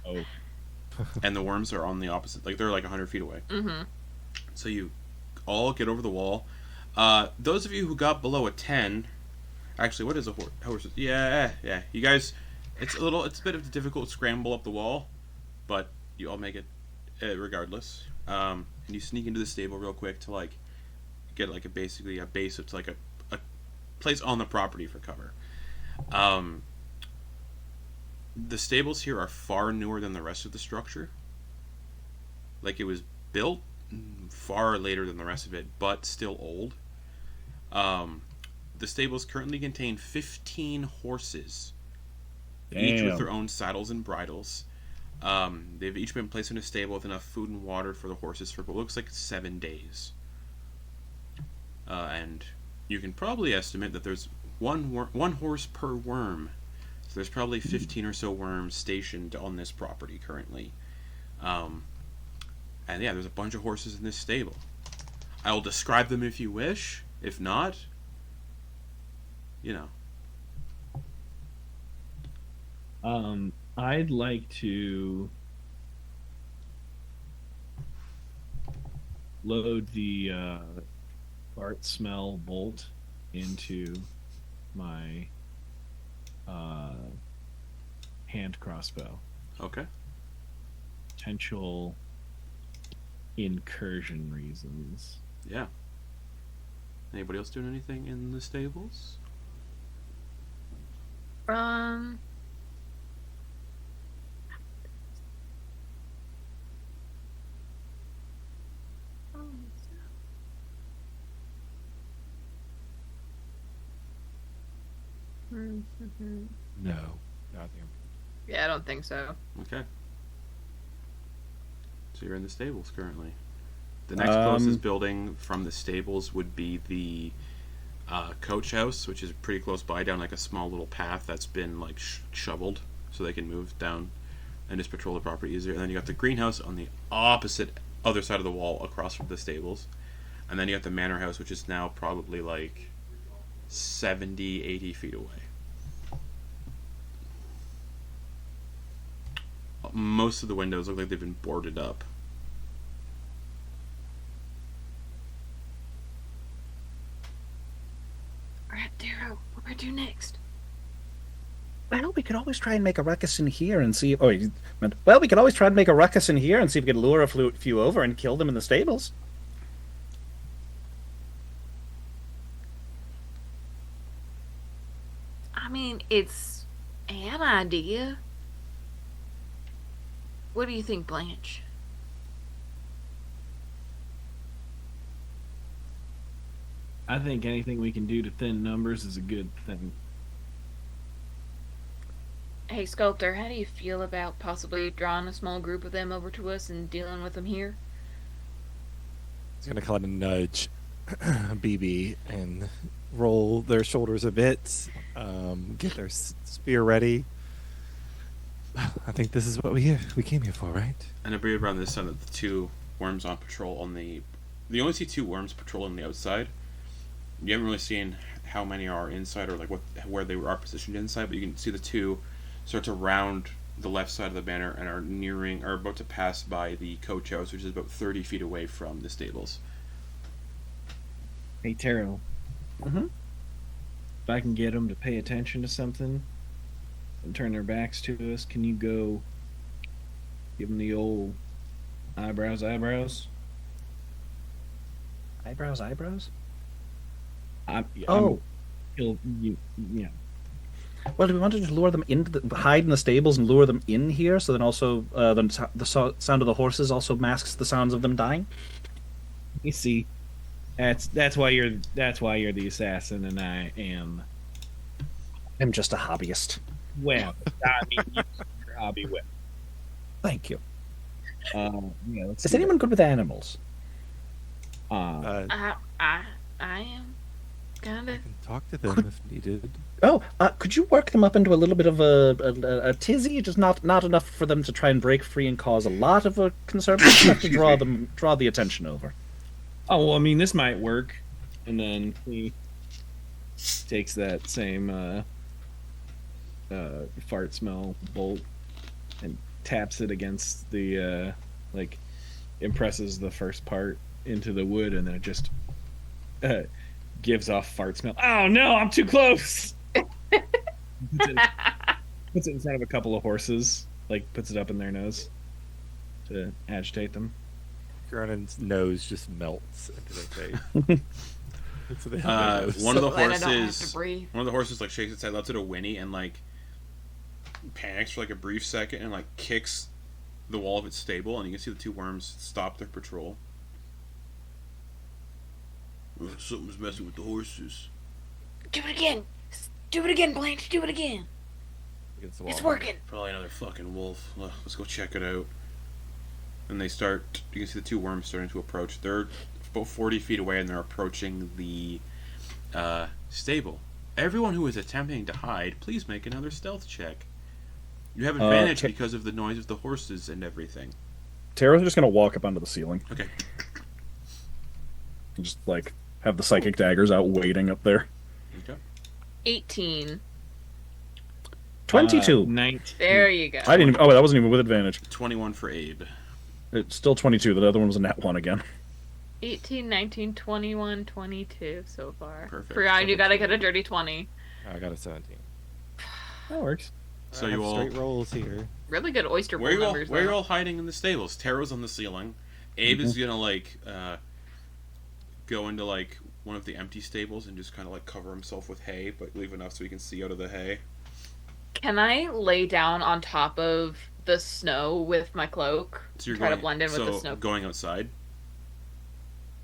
Oh. and the worms are on the opposite. Like, they're like 100 feet away. Mm-hmm. So you all get over the wall. Those of you who got below a 10, actually, what is a horse? Yeah. You guys, it's a bit of a difficult scramble up the wall, but you all make it regardless. And you sneak into the stable real quick to like get like basically a base. It's like a place on the property for cover. The stables here are far newer than the rest of the structure. Like, it was built far later than the rest of it, but still old. The stables currently contain 15 horses, each with Damn. their own saddles and bridles. They've each been placed in a stable with enough food and water for the horses for what looks like 7 days. And you can probably estimate that there's one horse per worm. So there's probably 15 or so worms stationed on this property currently. And yeah, there's a bunch of horses in this stable. I will describe them if you wish. If not, you know. I'd like to load the fart smell bolt into my hand crossbow. Okay. Potential incursion reasons. Yeah. Anybody else doing anything in the stables? No. Nothing. Yeah, I don't think so. Okay. So you're in the stables currently. The next closest building from the stables would be the coach house, which is pretty close by, down like a small little path that's been like shoveled so they can move down and just patrol the property easier. And then you got the greenhouse on the opposite other side of the wall across from the stables. And then you have the manor house, which is now probably like 70, 80 feet away. Most of the windows look like they've been boarded up. Alright, Tero, what do I do next? Well, we could always try and make a ruckus in here and see. Oh, well, we could always try and make a ruckus in here and see if we could lure a few over and kill them in the stables. I mean, it's an idea. What do you think, Blanche? I think anything we can do to thin numbers is a good thing. Hey, Sculptor, how do you feel about possibly drawing a small group of them over to us and dealing with them here? He's gonna kind of nudge BB and roll their shoulders a bit, get their spear ready. I think this is what we came here for, right? And I believe around this time that the two worms on patrol on the... You only see two worms patrolling the outside. You haven't really seen how many are inside or like where they are positioned inside, but you can see the two start to round the left side of the banner and are about to pass by the coach house, which is about 30 feet away from the stables. Hey, Tero. Mm-hmm. If I can get them to pay attention to something and turn their backs to us, can you go give them the old eyebrows? Eyebrows? Yeah. Well, do we want to just lure them hide in the stables and lure them in here, so then also the sound of the horses also masks the sounds of them dying? You see, that's why you're the assassin, and I am. I'm just a hobbyist. Well, I mean, your hobby well. Thank you. Yeah. Is anyone good with animals? I am. I Kinda. can talk to them if needed. Oh, could you work them up into a little bit of a tizzy? Just not enough for them to try and break free and cause a lot of a concern, but enough to draw the attention over. Oh well, I mean, this might work. And then he takes that same fart smell bolt and taps it against the impresses the first part into the wood, and then it just gives off fart smell. Oh no, I'm too close. Puts it in front of a couple of horses, puts it up in their nose to agitate them. Crearyn's nose just melts into their face. One of the Glad I don't have to horses, breathe. shakes its head, lets it a whinny, and panics for a brief second, and kicks the wall of its stable, and you can see the two worms stop their patrol. Something's messing with the horses. Do it again! Do it again, Blanche! Do it again! Against the wall. It's working! Probably another fucking wolf. Let's go check it out. And they start. You can see the two worms starting to approach. They're about 40 feet away, and they're approaching the stable. Everyone who is attempting to hide, please make another stealth check. You have advantage because of the noise of the horses and everything. Tero's just gonna walk up onto the ceiling. Okay. And just have the psychic daggers out waiting up there. Okay. 18. 22. 19. There you go. I didn't. Oh, that wasn't even with advantage. 21 for Abe. It's still 22. The other one was a nat one again. 18, 19, 21, 22 so far. Perfect. For you gotta get a dirty 20. I got a 17. That works. So I you have all. straight rolls here. Really good oyster bowl Where are numbers, you though. all hiding in the stables? Tero's on the ceiling. Abe is gonna go into one of the empty stables and just kind of cover himself with hay, but leave enough so he can see out of the hay. Can I lay down on top of the snow with my cloak? So you're try going, to blend in with the snow. going outside.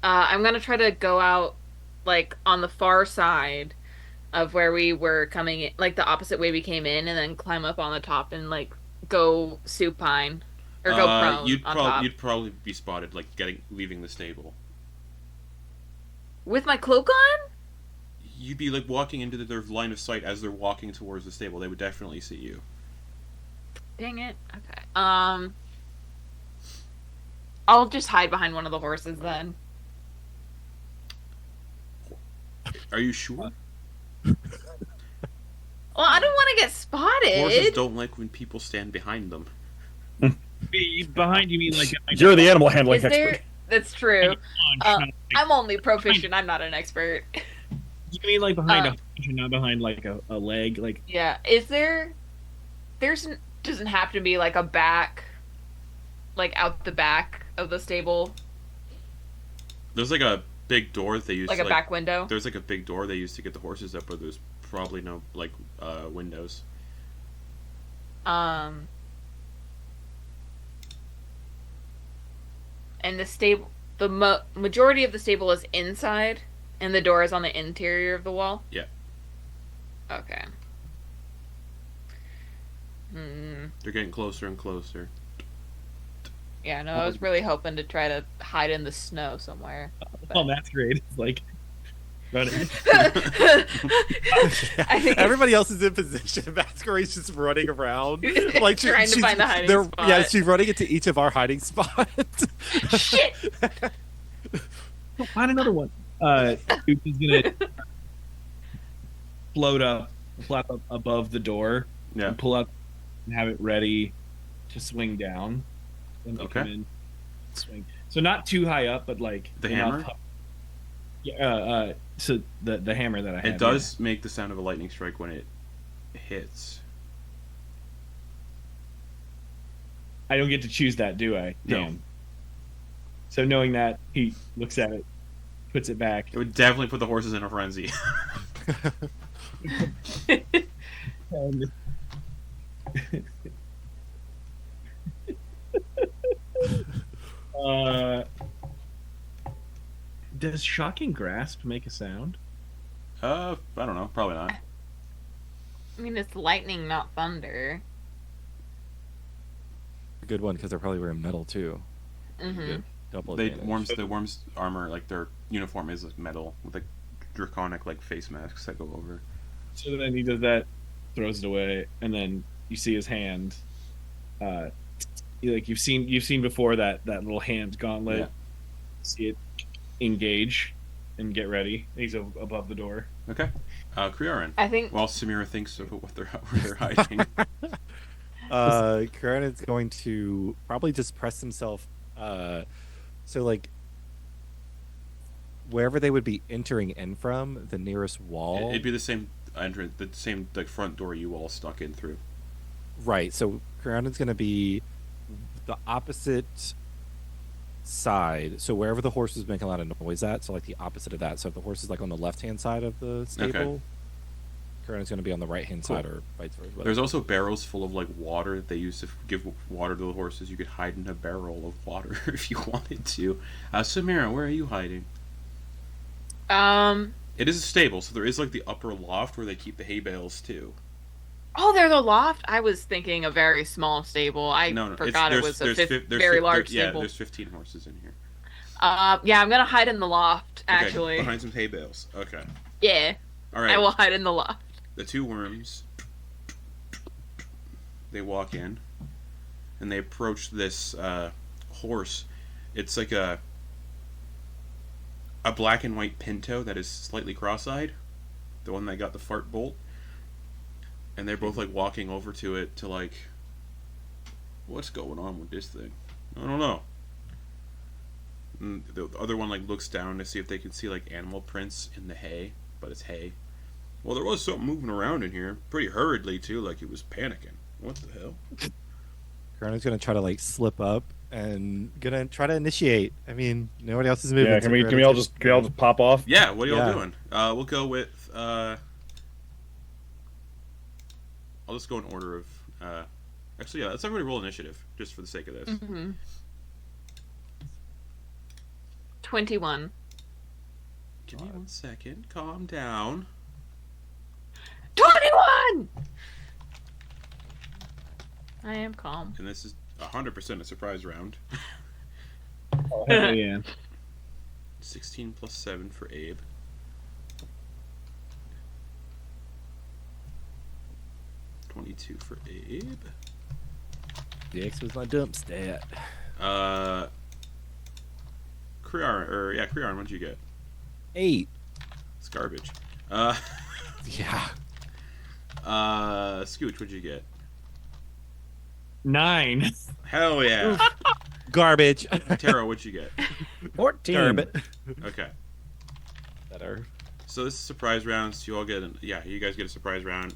I'm gonna try to go out on the far side of where we were coming in, the opposite way we came in, and then climb up on the top and go supine or go prone you'd on top. You'd probably be spotted leaving the stable. With my cloak on? You'd be walking into their line of sight as they're walking towards the stable. They would definitely see you. Dang it. Okay. I'll just hide behind one of the horses then. Are you sure? Well, I don't want to get spotted. Horses don't like when people stand behind them. Behind you mean like You're the animal handling Is expert. there? That's true. I'm only proficient. I'm not an expert. You mean like behind a hunch and not behind like a leg? Like Yeah. Is there? Doesn't have to be like a back, like out the back of the stable, There's like a big door that they use like a back window. There's like a big door they use to get the horses up, but there's probably no like windows. And the stable, the majority of the stable is inside, and the door is on the interior of the wall. Yeah. Okay. They're getting closer and closer. Yeah, no, I was really hoping to try to hide in the snow somewhere. oh, that's great. It's like run it. I think Everybody else is in position. Masquerade's just running around, like trying to find the hiding spot. Yeah, she's running into each of our hiding spots. Shit! Find another one. Scooch is gonna flap up above the door, Yeah. and pull up and have it ready to swing down. When they Okay. come in, swing. So not too high up, but like The enough hammer? up. Yeah. So the hammer that I have. It does make the sound of a lightning strike when it hits. I don't get to choose that, do I? No. Damn. So knowing that, he looks at it, puts it back. It would definitely put the horses in a frenzy. And... does shocking grasp make a sound? I don't know. Probably not. I mean, it's lightning, not thunder. A good one because they're probably wearing metal too. Mm-hmm. Double They advantage. the worms armor, like their uniform is like metal with like draconic like face masks that go over. So then he does that, throws it away, and then you see his hand. Like you've seen before that little hand gauntlet. Yeah. See it engage and get ready. He's above the door. Okay. Crearyn. I think. While Samira thinks about where they're hiding. Garrett is going to probably just press himself. So like wherever they would be entering in from, the nearest wall. It'd be the same entrance, the same like front door you all stuck in through. Right. So Crearyn's going to be the opposite side. So wherever the horse is making a lot of noise at, so like the opposite of that. So if the horse is like on the left-hand side of the stable, Crearyn's going to be on the right-hand side or vice versa. There's also barrels full of like water that they use to give water to the horses. You could hide in a barrel of water if you wanted to. Samira, where are you hiding? It is a stable, so there is like the upper loft where they keep the hay bales too. Oh, there's a loft. I was thinking a very small stable. I forgot it was a very large Yeah, stable. there's 15 horses in here. Yeah, I'm gonna hide in the loft. Actually, Okay, behind some hay bales. Okay. Yeah, All right. I will hide in the loft. The two worms. They walk in, and they approach this horse. It's like a black and white pinto that is slightly cross-eyed, the one that got the fart bolt. And they're both like walking over to it to like, what's going on with this thing? I don't know. And the other one like looks down to see if they can see like animal prints in the hay, but it's hay. Well, there was something moving around in here, pretty hurriedly too, like it was panicking. What the hell? Garnett's going to try to like slip up and gonna try to initiate. I mean, nobody else is moving. Yeah, can we all just pop off? Yeah, what are y'all Yeah. doing? We'll go with. I'll just go in order of. Actually, yeah, let's everybody roll initiative just for the sake of this. Mm-hmm. 21. Give me 1 second. Calm down. 21. I am calm. And this is 100% a surprise round. Oh, hell yeah. 16 plus 7 for Abe. $22 for Abe. The X was my dump stat. Crearyn, what'd you get? 8. It's garbage. Yeah. Scooch, what'd you get? 9. Hell yeah. Garbage. Tero, what'd you get? 14. Garbage. Okay. Better. So this is surprise rounds. You all get, you guys get a surprise round.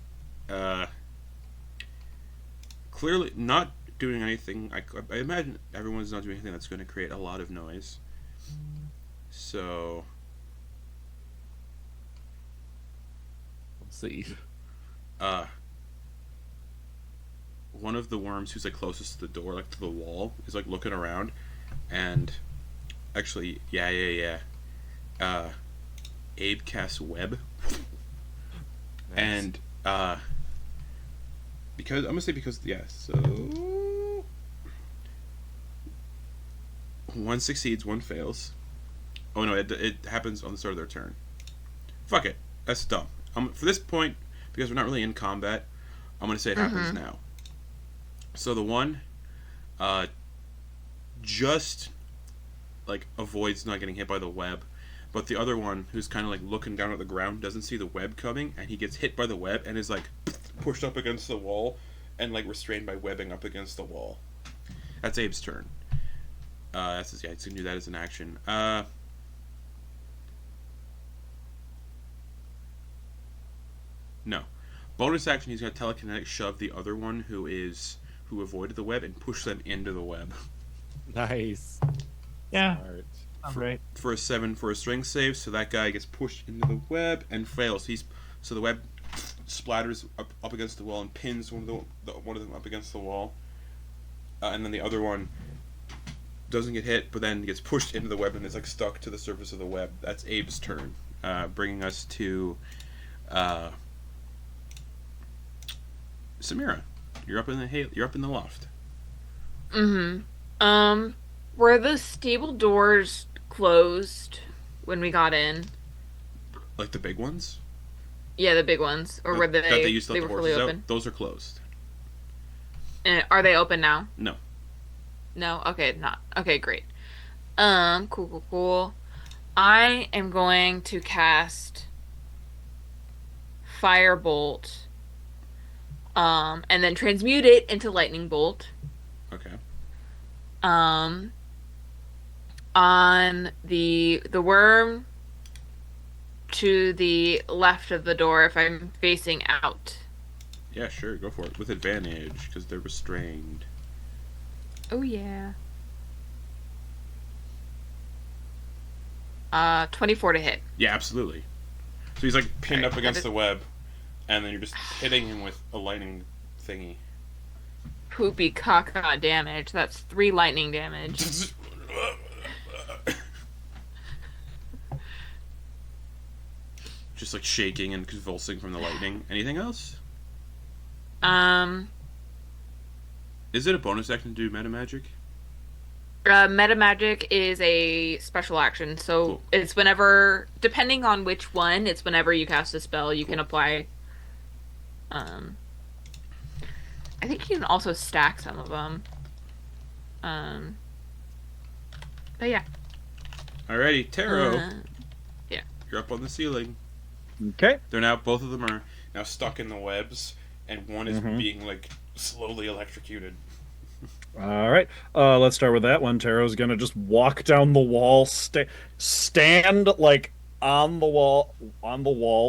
Clearly not doing anything. I imagine everyone's not doing anything that's going to create a lot of noise. So We'll see. one of the worms who's like closest to the door, like to the wall, is like looking around, and actually, Abe casts web, and because I'm gonna say so one succeeds, one fails. Oh no, it happens on the start of their turn. Fuck it, that's dumb. For this point, because we're not really in combat, I'm gonna say it happens now. So the one, just like avoids not getting hit by the web, but the other one, who's kind of like looking down at the ground, doesn't see the web coming, and he gets hit by the web and is like pushed up against the wall and like restrained by webbing up against the wall. That's Abe's turn. He's gonna do that as an action. No. Bonus action, he's gonna telekinetic shove the other one who avoided the web and push them into the web. Nice. Yeah. Smart. Right. For a 7 for a strength save, so that guy gets pushed into the web and fails. So the web splatters up against the wall and pins one of them up against the wall, and then the other one doesn't get hit, but then gets pushed into the web and is like stuck to the surface of the web. That's Abe's turn, bringing us to Samira. You're up in the loft. Were the stable doors closed when we got in? Like the big ones? Yeah, the big ones, or were that they used to let were the fully horses open? out? Those are closed. Are they open now? No. No. Okay, not okay. Great. Cool. I am going to cast Firebolt, and then transmute it into Lightning Bolt. Okay. On the worm to the left of the door if I'm facing out. Yeah, sure, go for it. With advantage, because they're restrained. Oh yeah. 24 to hit. Yeah, absolutely. So he's like pinned up against the web, and then you're just hitting him with a lightning thingy. Poopy caca damage. That's 3 lightning damage. Just like shaking and convulsing from the lightning. Anything else? Is it a bonus action to do meta magic? Meta magic is a special action, so Cool. It's whenever, depending on which one, it's whenever you cast a spell, you can apply. I think you can also stack some of them. But yeah. Alrighty, Tero. Yeah. You're up on the ceiling. Okay. Both of them are now stuck in the webs, and one is being like slowly electrocuted. All right. Let's start with that one. Tero's gonna just walk down the wall, stand like on the wall,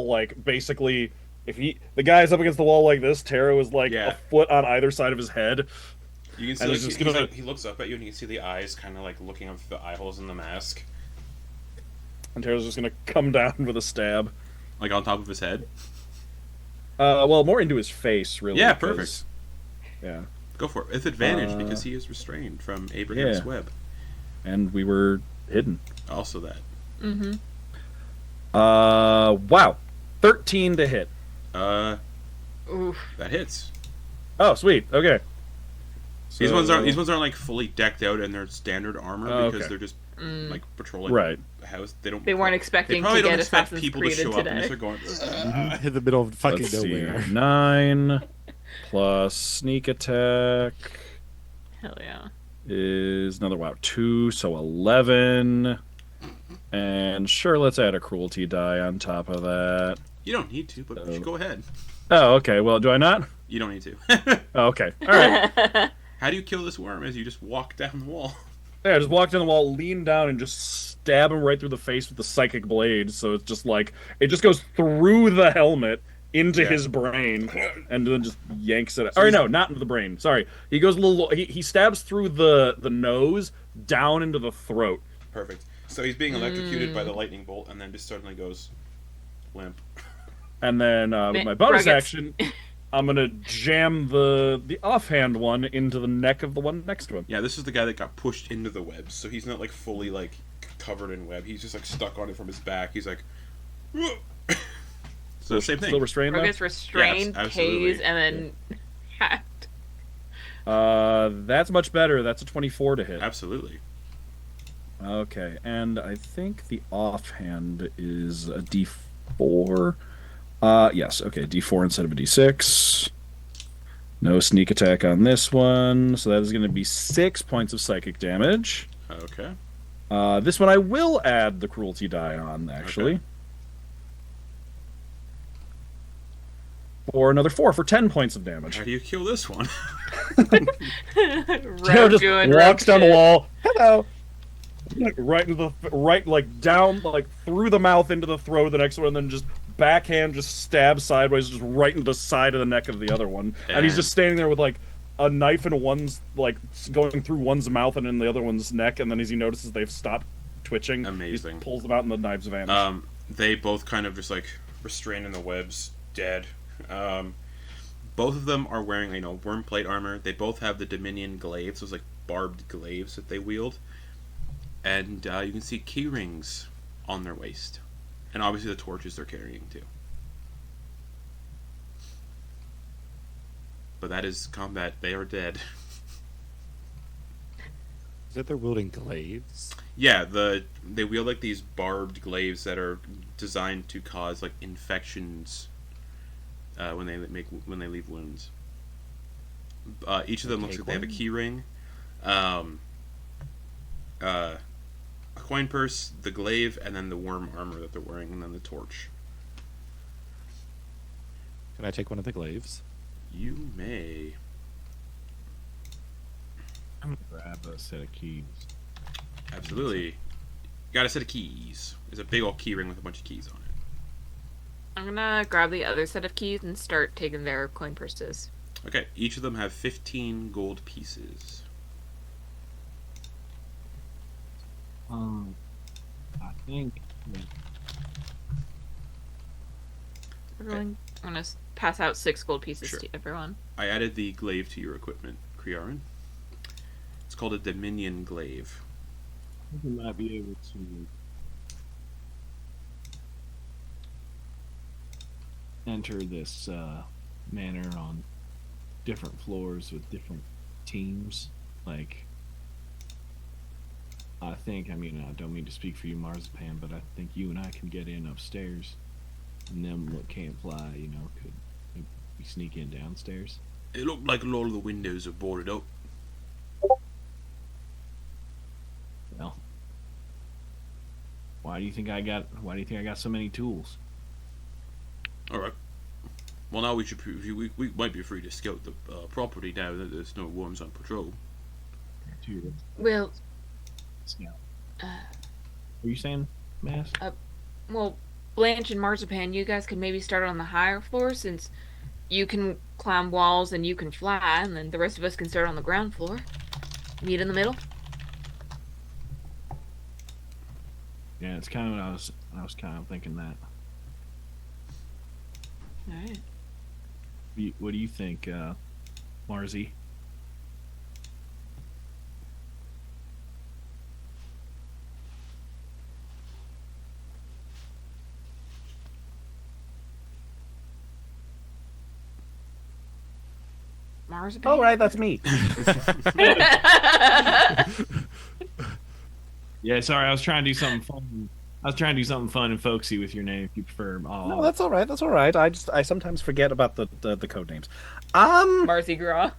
like basically. If the guy's up against the wall like this, Tero is like a foot on either side of his head. You can see he looks up at you, and you can see the eyes kind of like looking up through the eye holes in the mask. And Tero's just gonna come down with a stab, like on top of his head. Well, more into his face, really. Yeah, perfect. Yeah. Go for it. With advantage, because he is restrained from Abraham's web. And we were hidden. Also that. Mm-hmm. Wow. 13 to hit. Oof. That hits. Oh, sweet. Okay. So, these ones aren't like fully decked out in their standard armor because they're just like patrolling the house. They weren't expecting to get Assassin's people Creed to show today. up and just are going in the middle of fucking Let's nowhere. See. 9 plus sneak attack. Hell yeah. Is another 2, so 11. And sure, let's add a cruelty die on top of that. You don't need to, but you should go ahead. Oh, okay. Well, do I not? You don't need to. Oh, okay. All right. How do you kill this worm as you just walk down the wall? Yeah, just walk down the wall, lean down, and just stab him right through the face with the psychic blade. So it's just like it just goes through the helmet into his brain, and then just yanks it. Or no, not into the brain. Sorry, he goes a little. He stabs through the nose down into the throat. Perfect. So he's being electrocuted by the lightning bolt, and then just suddenly goes limp. And then with my bonus action, I'm gonna jam the offhand one into the neck of the one next to him. Yeah, this is the guy that got pushed into the webs, so he's not like fully like covered in web. He's just like stuck on it from his back. He's like, so same thing. Still restrained. Rogus restrained, Yes, tased, and then hacked. That's much better. That's a 24 to hit. Absolutely. Okay, and I think the offhand is a D4. Yes, okay, D4 instead of a D6. No sneak attack on this one, so that is going to be 6 points of psychic damage. Okay. This one I will add the cruelty die on, actually. Okay. For another 4 for 10 points of damage. How do you kill this one? Tero just walks down the wall. Hello. Right into the like down like through the mouth into the throat of the next one, and then just backhand just stabs sideways, just right into the side of the neck of the other one. And he's just standing there with like a knife in one's like going through one's mouth and in the other one's neck, and then as he notices they've stopped twitching, Amazing. he pulls them out and the knives vanish. They both kind of just like restrained in the webs, dead. Both of them are wearing, worm plate armor. They both have the Dominion glaives, those like barbed glaives that they wield. And you can see key rings on their waist. And obviously the torches they're carrying too. But that is combat. They are dead. Is that they're wielding glaives? Yeah, they wield like these barbed glaives that are designed to cause like infections when they leave wounds. Each of them looks like they have a key ring, a coin purse, the glaive, and then the worm armor that they're wearing, and then the torch. Can I take one of the glaives? You may. I'm gonna grab a set of keys. Absolutely. Got a set of keys. There's a big old key ring with a bunch of keys on it. I'm gonna grab the other set of keys and start taking their coin purses. Okay, each of them have 15 gold pieces. I think Everyone, I'm gonna pass out 6 gold pieces Sure. to everyone. I added the glaive to your equipment, Crearyn. It's called a Dominion glaive. I think we might be able to enter this manor on different floors with different teams. Like, I don't mean to speak for you, Marzipan, but I think you and I can get in upstairs, and them that can't fly, could we sneak in downstairs. It looked like a lot of the windows are boarded up. Well, why do you think I got so many tools? All right. Well, now we might be free to scout the property now that there's no worms on patrol. Well, Scout. Are you saying, Mass? well, Blanche and Marzipan, you guys could maybe start on the higher floor since you can climb walls and you can fly, and then the rest of us can start on the ground floor. Meet in the middle. Yeah, it's kind of what I was kind of thinking that. All right. What do you think, Marzi? Marzipan. Oh, right, that's me. Yeah, sorry, I was trying to do something fun. And folksy with your name, if you prefer. No, that's all right. That's all right. I sometimes forget about the code names. Marzi Gras.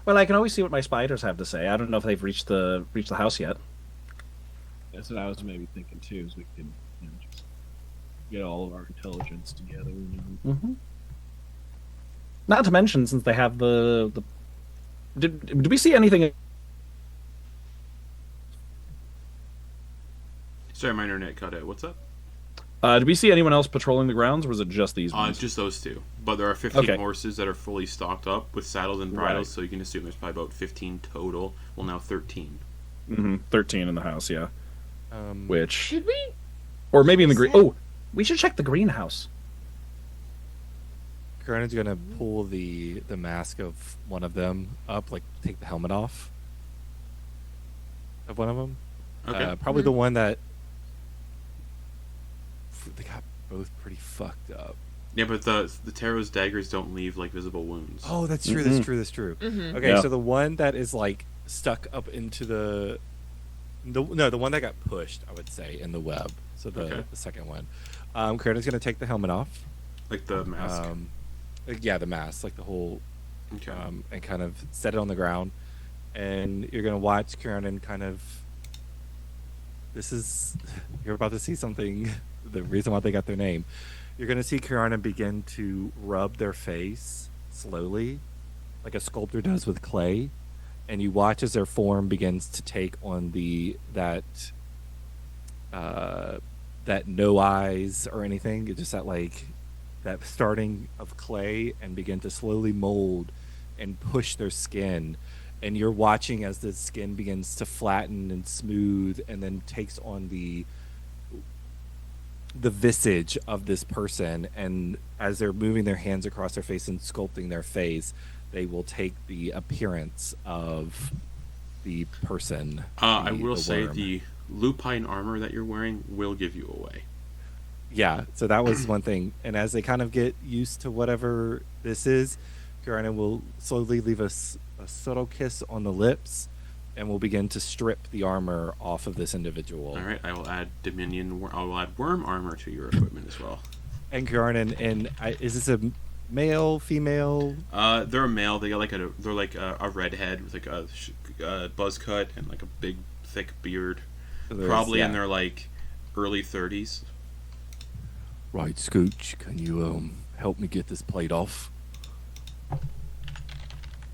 Well, I can always see what my spiders have to say. I don't know if they've reached the house yet. That's what I was maybe thinking too. Is we can just get all of our intelligence together. Mm-hmm. Not to mention, since they have the did we see anything? Sorry, my internet cut out. What's up? Did we see anyone else patrolling the grounds, or was it just these ones? Just those two. But there are 15 Okay. horses that are fully stocked up with saddles and bridles, so you can assume there's probably about 15 total. Well, now 13. 13 in the house, yeah. Which, Should we? or maybe in the green. Oh, we should check the greenhouse. Crearyn's gonna pull the mask of one of them up, like take the helmet off of one of them. Okay. Probably the one that they got both pretty fucked up. Yeah, but the Tero's daggers don't leave like visible wounds. Oh, that's true. That's true. That's true. Mhm. Okay, Yeah. so the one that is like stuck up into the one that got pushed, I would say, in the web. So the second one. Crearyn's gonna take the helmet off. Like the mask. Yeah, the mask, like the whole, Okay. and kind of set it on the ground, and you're gonna watch Crearyn kind of. You're about to see something. The reason why they got their name. You're gonna see Crearyn begin to rub their face slowly, like a sculptor does with clay, and you watch as their form begins to take on that no eyes or anything. It's just that starting of clay, and begin to slowly mold and push their skin, and you're watching as the skin begins to flatten and smooth, and then takes on the visage of this person. And as they're moving their hands across their face and sculpting their face, they will take the appearance of the person. I will the say worm. the lupine armor that you're wearing will give you away. Yeah, so that was one thing. And as they kind of get used to whatever this is, Crearyn will slowly leave us a subtle kiss on the lips, and will begin to strip the armor off of this individual. All right, I will add I will add worm armor to your equipment as well. And Crearyn, is this a male, female? They're a male. They got they're like a redhead with like a buzz cut and like a big thick beard. Probably in their like early 30s. Right, Scooch, can you help me get this plate off?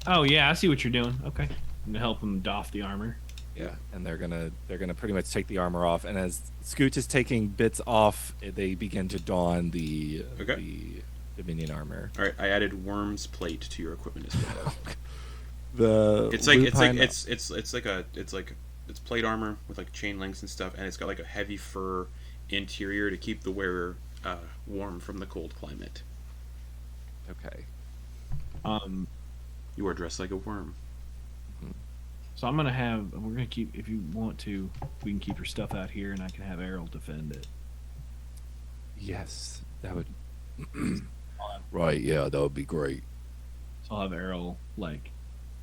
Oh yeah, I see what you're doing. Okay, I'm gonna help them doff the armor. Yeah, and they're gonna pretty much take the armor off, and as Scooch is taking bits off, they begin to don the Dominion armor. All right, I added worm's plate to your equipment as well. It's plate armor with like chain links and stuff, and it's got like a heavy fur interior to keep the wearer warm from the cold climate. Okay. You are dressed like a worm. So we're gonna keep, if you want to, we can keep your stuff out here, and I can have Errol defend it. Yes, that would. Right, yeah, that would be great. So I'll have Errol like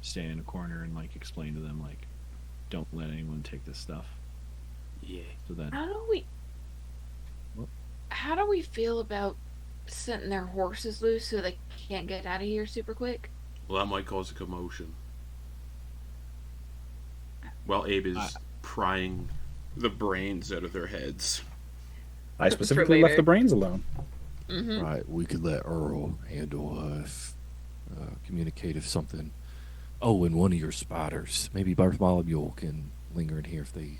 stand in a corner and like explain to them like, don't let anyone take this stuff. Yeah. So then, How do we feel about setting their horses loose so they can't get out of here super quick? Well, that might cause a commotion. While Abe is prying the brains out of their heads. I specifically left the brains alone. Mm-hmm. Right, we could let Earl handle communicate if something. Oh, and one of your spiders, maybe Bartholomew, can linger in here if they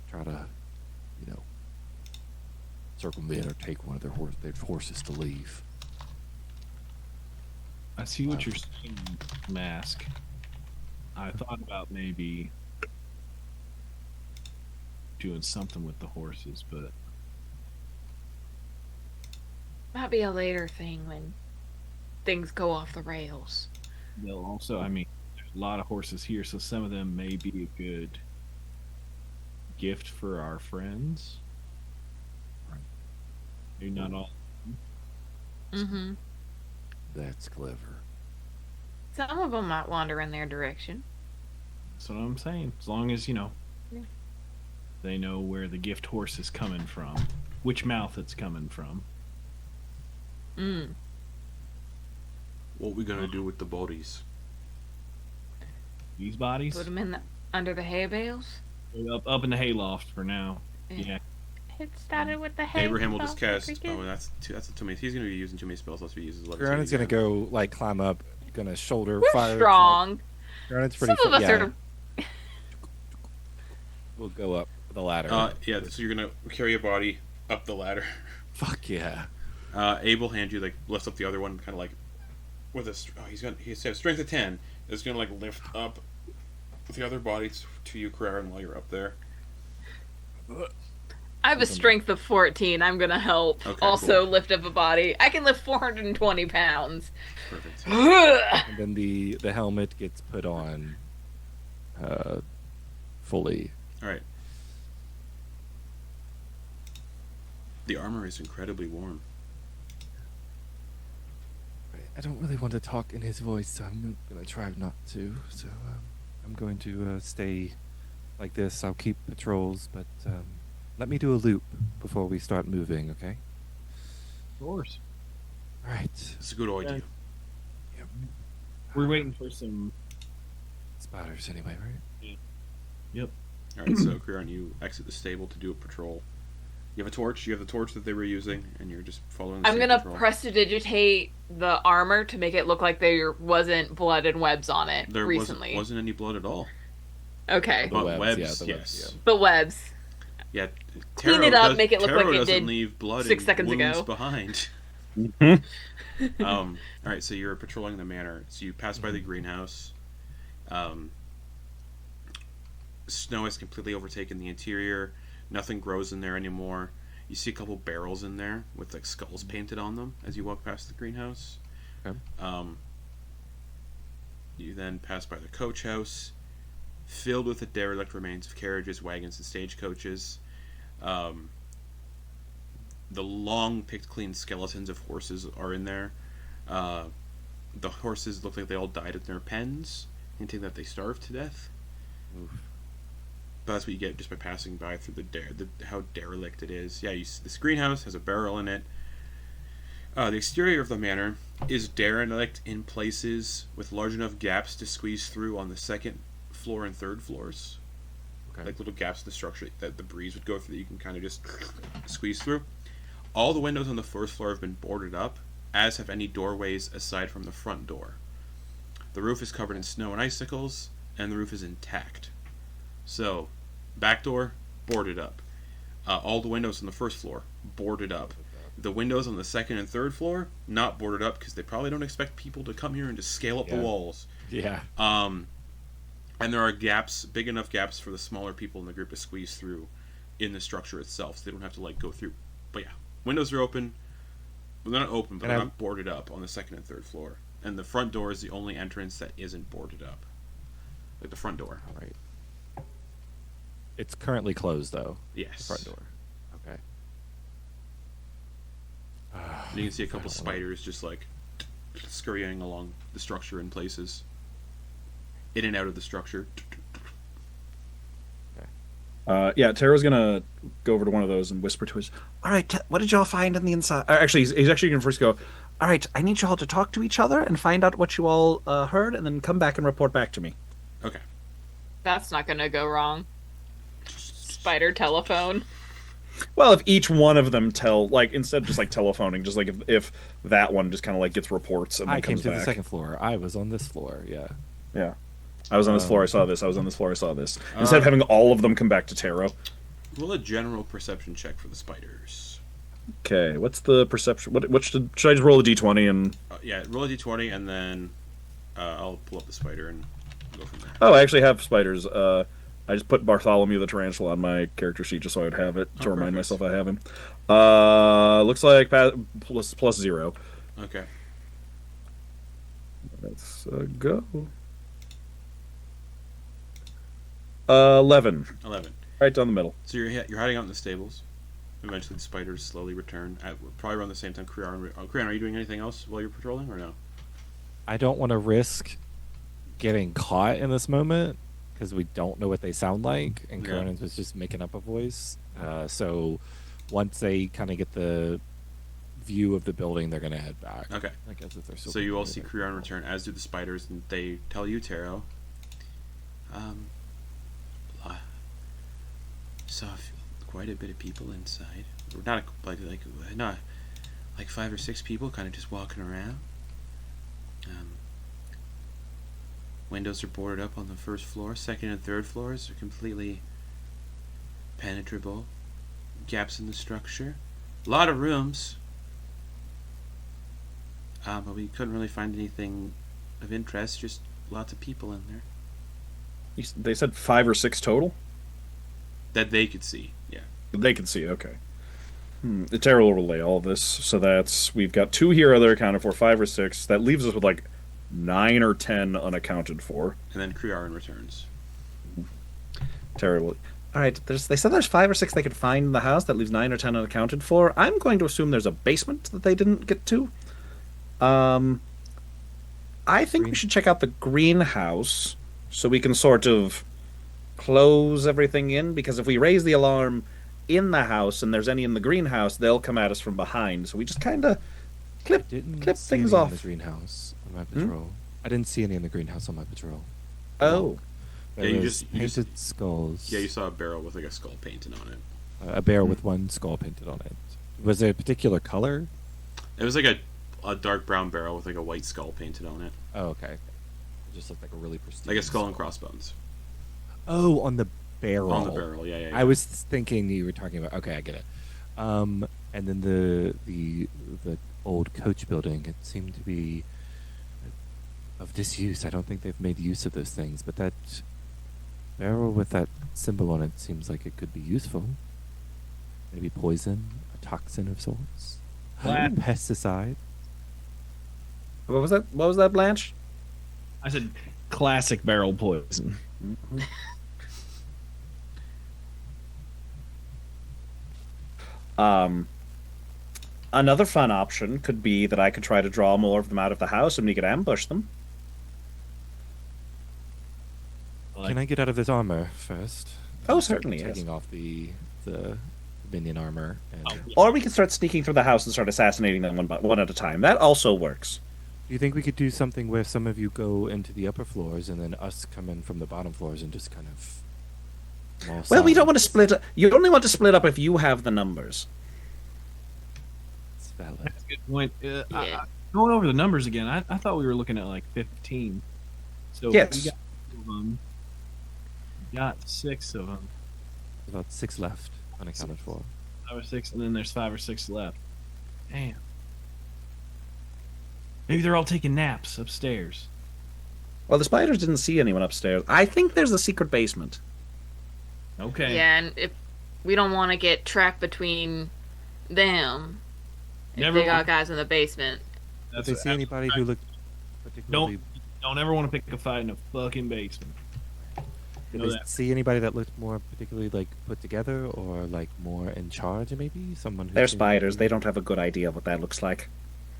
try to, circumvent or take one of their horses to leave. I see what you're saying, Mask. I thought about maybe doing something with the horses, but Might be a later thing when things go off the rails. they'll also, there's a lot of horses here, so some of them may be a good gift for our friends. Maybe not all. Mm-hmm. That's clever. Some of them might wander in their direction. That's what I'm saying. As long as, they know where the gift horse is coming from, which mouth it's coming from. Mm. What are we gonna do with the bodies? These bodies? Put them under the hay bales. Up in the hayloft for now. Yeah. It started with the hay. Abraham will just cast. Oh, that's too many. He's going to be using too many spells unless he uses levitate. Crearyn's gonna go like climb up, gonna shoulder We're fire. strong. Crearyn's pretty. Some of us are. We'll go up the ladder. Yeah. So you're gonna carry a body up the ladder. Fuck yeah. Abe will hand you lifts up the other one, kind of like with a. He's has strength of 10. Is gonna lift up the other body to you, Crearyn, while you're up there. I have a strength of 14. I'm gonna help. Okay, also cool. lift up a body. I can lift 420 pounds. Perfect. And then the helmet gets put on fully. All right. The armor is incredibly warm. I don't really want to talk in his voice, so I'm gonna try not to. So I'm going to stay like this. I'll keep patrols, but let me do a loop before we start moving, okay? Of course. All right. It's a good idea. Yep. We're waiting for some. Spotters, anyway, right? Yep. All right. So Crearyn, you exit the stable to do a patrol. You have a torch. You have the torch that they were using, and you're just following. I'm gonna prestidigitate the armor to make it look like there wasn't blood and webs on it There recently. wasn't any blood at all. Okay. The But webs, webs, yeah, the yes. webs, But webs. Yeah. Clean it up, make it look Tero like it doesn't did leave blood 6 and seconds wounds ago. behind. All right, so you're patrolling the manor. So you pass by the greenhouse. Snow has completely overtaken the interior. Nothing grows in there anymore. You see a couple barrels in there with skulls painted on them as you walk past the greenhouse. Okay. You then pass by the coach house, filled with the derelict remains of carriages, wagons, and stagecoaches. The long picked clean skeletons of horses are in there. The horses look like they all died in their pens, hinting that they starved to death. Oof. But that's what you get just by passing by through how derelict it is. Yeah, this greenhouse has a barrel in it. The exterior of the manor is derelict in places with large enough gaps to squeeze through on the second floor and third floors. Okay. Like little gaps in the structure that the breeze would go through that you can kind of just squeeze through. All the windows on the first floor have been boarded up, as have any doorways aside from the front door. The roof is covered in snow and icicles, and the roof is intact. So, back door, boarded up. All the windows on the first floor, boarded up. The windows on the second and third floor, not boarded up because they probably don't expect people to come here and just scale up the walls. Yeah. And there are gaps, big enough gaps for the smaller people in the group to squeeze through in the structure itself, so they don't have to go through. But yeah, windows are open. Well, they're not open, but they're not boarded up on the second and third floor. And the front door is the only entrance that isn't boarded up. Like the front door. All right. It's currently closed, though. Yes. The front door. Okay. You can see a couple spiders just scurrying along the structure in places. In and out of the structure. Yeah, Tero's gonna go over to one of those and whisper to us. All right, what did y'all find on the inside? Actually, he's actually gonna first go. All right, I need y'all to talk to each other and find out what you all heard, and then come back and report back to me. Okay. That's not gonna go wrong. Spider telephone. Well, if each one of them instead of just telephoning, just if that one just kind of gets reports and then I came comes to back. the second floor. I was on this floor. Yeah. Yeah. I was on this floor, I saw this. I was on this floor, I saw this. Instead of having all of them come back to Tero. Roll a general perception check for the spiders. Okay, what's the perception? Should I just roll a d20 and... Yeah, roll a d20 and then I'll pull up the spider and go from there. Oh, I actually have spiders. I just put Bartholomew the Tarantula on my character sheet just so I would have it, to remind myself I have him. Looks like plus 0. Okay. Let's go. 11. 11. Right down the middle. So you're hiding out in the stables. Eventually the spiders slowly return. Probably around the same time Crearyn, are you doing anything else while you're patrolling or no? I don't want to risk getting caught in this moment because we don't know what they sound like, and Yeah. Crearyn was just making up a voice. So once they kind of get the view of the building, they're going to head back. Okay. I guess if they're still So you all there. see Crearyn return, as do the spiders, and they tell you, Tero, Saw quite a bit of people inside. Not not like 5 or 6 people, kind of just walking around. Windows are boarded up on the first floor. Second and third floors are completely penetrable. Gaps in the structure. A lot of rooms. But we couldn't really find anything of interest. Just lots of people in there. They said 5 or 6 total? That they could see, yeah. They can see, okay. Tero will relay all this. So we've got 2 here that are accounted for, 5 or 6. That leaves us with like 9 or 10 unaccounted for. And then Crearyn returns. Tero will... All right, they said there's 5 or 6 they could find in the house. That leaves 9 or 10 unaccounted for. I'm going to assume there's a basement that they didn't get to. I think we should check out the greenhouse so we can sort of close everything in, because if we raise the alarm in the house and there's any in the greenhouse, they'll come at us from behind. So we just kind of clip things off. In the greenhouse on my patrol. I didn't see any in the greenhouse on my patrol. Oh. There Yeah, you was just painted skulls. Yeah, you saw a barrel with like a skull painted on it. A barrel with one skull painted on it. Was there a particular color? It was like a dark brown barrel with like a white skull painted on it. Oh, okay. It just looked like a really pristine. Like a skull and crossbones. Oh, on the barrel. On the barrel, yeah. I was thinking you were talking about. Okay, I get it. And then the old coach building. It seemed to be of disuse. I don't think they've made use of those things. But that barrel with that symbol on it seems like it could be useful. Maybe poison, a toxin of sorts, pesticide. What was that? What was that, Blanche? I said classic barrel poison. Another fun option could be that I could try to draw more of them out of the house and we could ambush them. Can I get out of this armor first? Oh, certainly, Taking yes. off the minion armor. And Or we could start sneaking through the house and start assassinating them one at a time. That also works. Do you think we could do something where some of you go into the upper floors and then us come in from the bottom floors and just kind of... Well, we don't want to split up. You only want to split up if you have the numbers. It's valid. That's a good point. Going over the numbers again, I thought we were looking at like 15. So Yes. we got 2 of them. We got 6 of them. About 6 left, unaccounted for. 5 or 6, and then there's 5 or 6 left. Damn. Maybe they're all taking naps upstairs. Well, the spiders didn't see anyone upstairs. I think there's a secret basement. Okay. Yeah, and if we don't want to get trapped between them, if they got guys in the basement. Did they see anybody who looked particularly... Don't ever want to pick a fight in a fucking basement. Did they see anybody that looked more particularly like put together or like more in charge? Maybe someone. They're spiders. They don't have a good idea of what that looks like.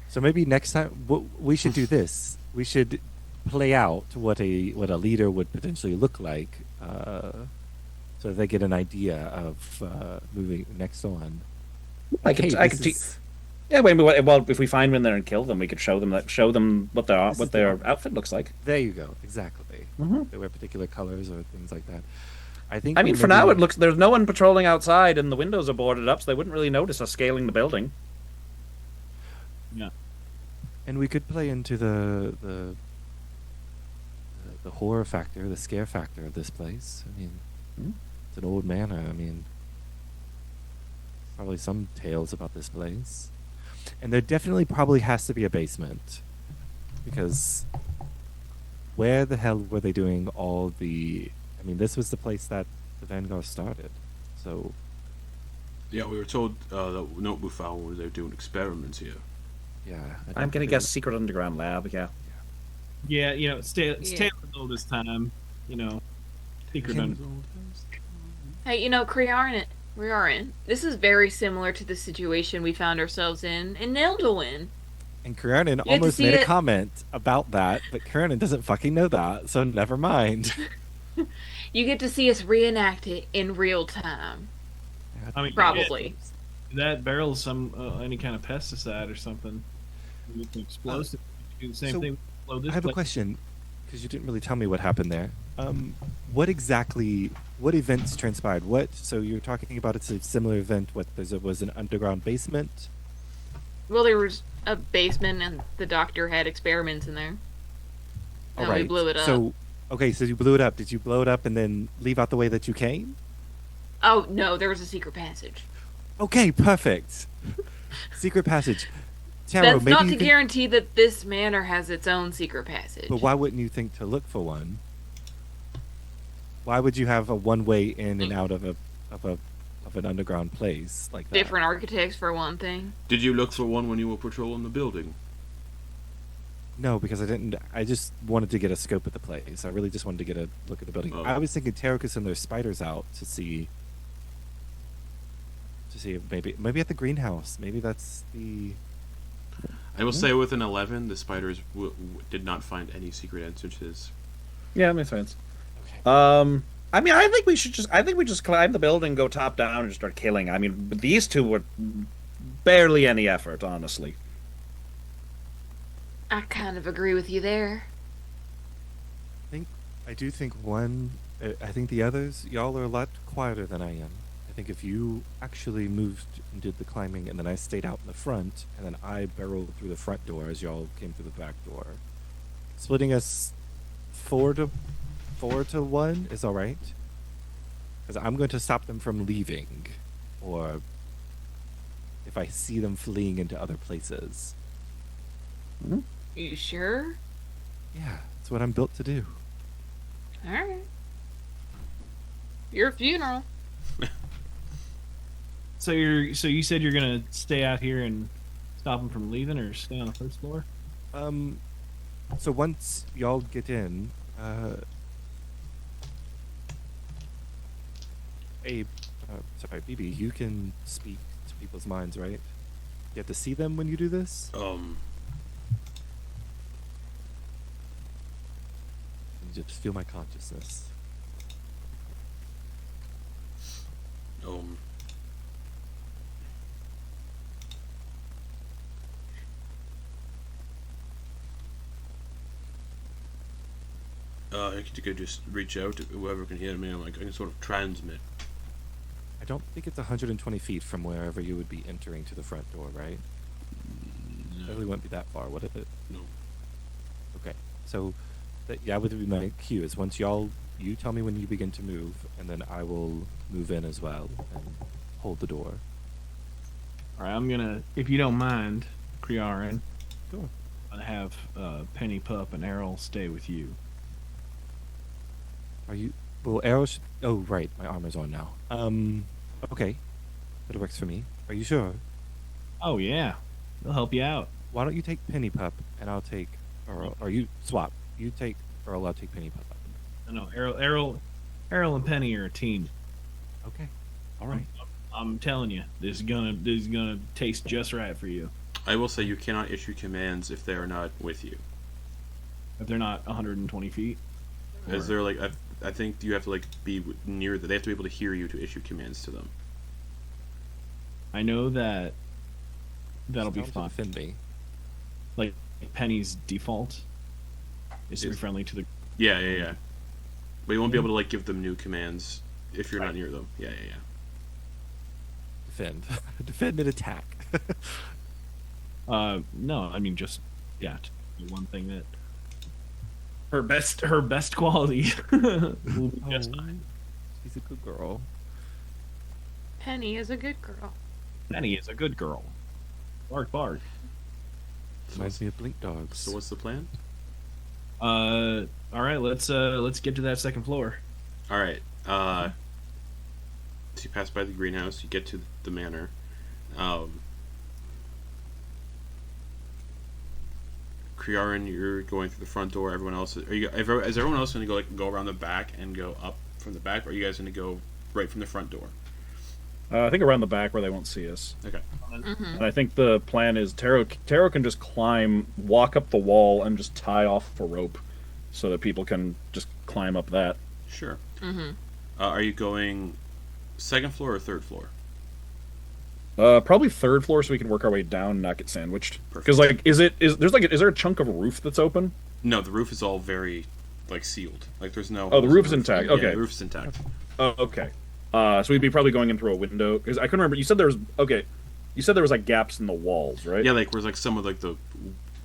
So maybe next time we should do this. We should play out what a leader would potentially look like, so they get an idea of moving next on. I could teach. Yeah, well, if we find them there and kill them, we could show them what their outfit looks like. There you go. Exactly. Mm-hmm. They wear particular colors or things like that. I mean, for now, it looks there's no one patrolling outside, and the windows are boarded up, so they wouldn't really notice us scaling the building. Yeah. And we could play into the horror factor, the scare factor of this place. I mean, it's an old manor. I mean, probably some tales about this place. And there definitely probably has to be a basement. Because where the hell were they doing all the... I mean, this was the place that the Vanguard started. So... Yeah, we were told that Bouffant was there doing experiments here. Yeah. I'm going to guess secret underground lab, yeah. Yeah, you know, it's Taylor's oldest time, you know. Secret Hey, you know, Crearyn, this is very similar to the situation we found ourselves in Nildwyn. And Crearyn almost made a comment about that, but Crearyn doesn't fucking know that, so never mind. You get to see us reenact it in real time. I mean, probably. That barrel's any kind of pesticide or something. Explosive. Do the same thing. I have a question. because you didn't really tell me what happened there. What events transpired? So you're talking about it's a similar event. Was an underground basement? Well, there was a basement, and the doctor had experiments in there. And we blew it up. So you blew it up. Did you blow it up and then leave out the way that you came? Oh, no, there was a secret passage. Okay, perfect. Secret passage. Tero, That's maybe not you to can... guarantee that this manor has its own secret passage. But why wouldn't you think to look for one? Why would you have a one-way in and out of an underground place like that? Different architects, for one thing. Did you look for one when you were patrolling the building? No, because I didn't. I just wanted to get a scope at the place. I really just wanted to get a look at the building. Oh. I was thinking Tero could send their spiders out to see if maybe at the greenhouse. Maybe that's the. I will say with an 11, the spiders did not find any secret entrances. Yeah, that makes sense. Okay. I mean, I think we just climb the building, go top down, and start killing. I mean, these two were barely any effort, honestly. I kind of agree with you there. I do think one. I think the others, y'all are a lot quieter than I am. I think if you actually moved and did the climbing, and then I stayed out in the front, and then I barreled through the front door as y'all came through the back door, splitting us 4-1 is all right. Because I'm going to stop them from leaving, or if I see them fleeing into other places. You sure? Yeah, that's what I'm built to do. Alright. Your funeral. So you said you're gonna stay out here and stop them from leaving, or stay on the first floor? So once y'all get in, sorry, BB, you can speak to people's minds, right? You have to see them when you do this? You just feel my consciousness. I could just reach out to whoever can hear me. I can sort of transmit. I don't think it's 120 feet from wherever you would be entering to the front door, right? No. It really wouldn't be that far, would it? No. Okay, so that would be my cue. Is once you tell me when you begin to move, and then I will move in as well and hold the door. All right, I'm gonna, if you don't mind, Crearyn, Sure. I have Penny Pup and Errol stay with you. Are you? Well, Arrow should. Oh, right. My armor's on now. Okay. That works for me. Are you sure? Oh yeah, they'll help you out. Why don't you take Penny Pup and I'll take Earl? Or you swap. You take Earl. I'll take Penny Pup. No, Errol and Penny are a team. Okay. All right. I'm telling you, this is gonna taste just right for you. I will say you cannot issue commands if they are not with you. If they're not 120 feet. Is there I think you have to be near that. They have to be able to hear you to issue commands to them. I know that'll be fun. Defend me. Like Penny's default is to be friendly to the. Yeah. But you won't be able to give them new commands if you're not near them. Yeah. Defend. Defend and attack. No, I mean just the one thing that her best quality will be just fine. She's a good girl. Penny is a good girl. Penny is a good girl. Bark, bark. Reminds me of Blink Dogs. So what's the plan? All right, let's get to that second floor. All right. So you pass by the greenhouse. You get to the manor. Crearyn, you're going through the front door. Everyone else is everyone else going to go around the back and go up from the back, or are you guys going to go right from the front door? I think around the back where they won't see us. Okay. And I think the plan is Tero can just walk up the wall and just tie off a rope so that people can just climb up that. Sure. Are you going second floor or third floor? Probably third floor so we can work our way down and not get sandwiched. Because is there a chunk of roof that's open? No, the roof is all very like sealed. Like there's no. Oh, the roof's intact. Yeah, Okay. the roof's intact. Oh, okay. So we'd be probably going in through a window because I couldn't remember. You said there was You said there was like gaps in the walls, right? Yeah, like where's like some of like the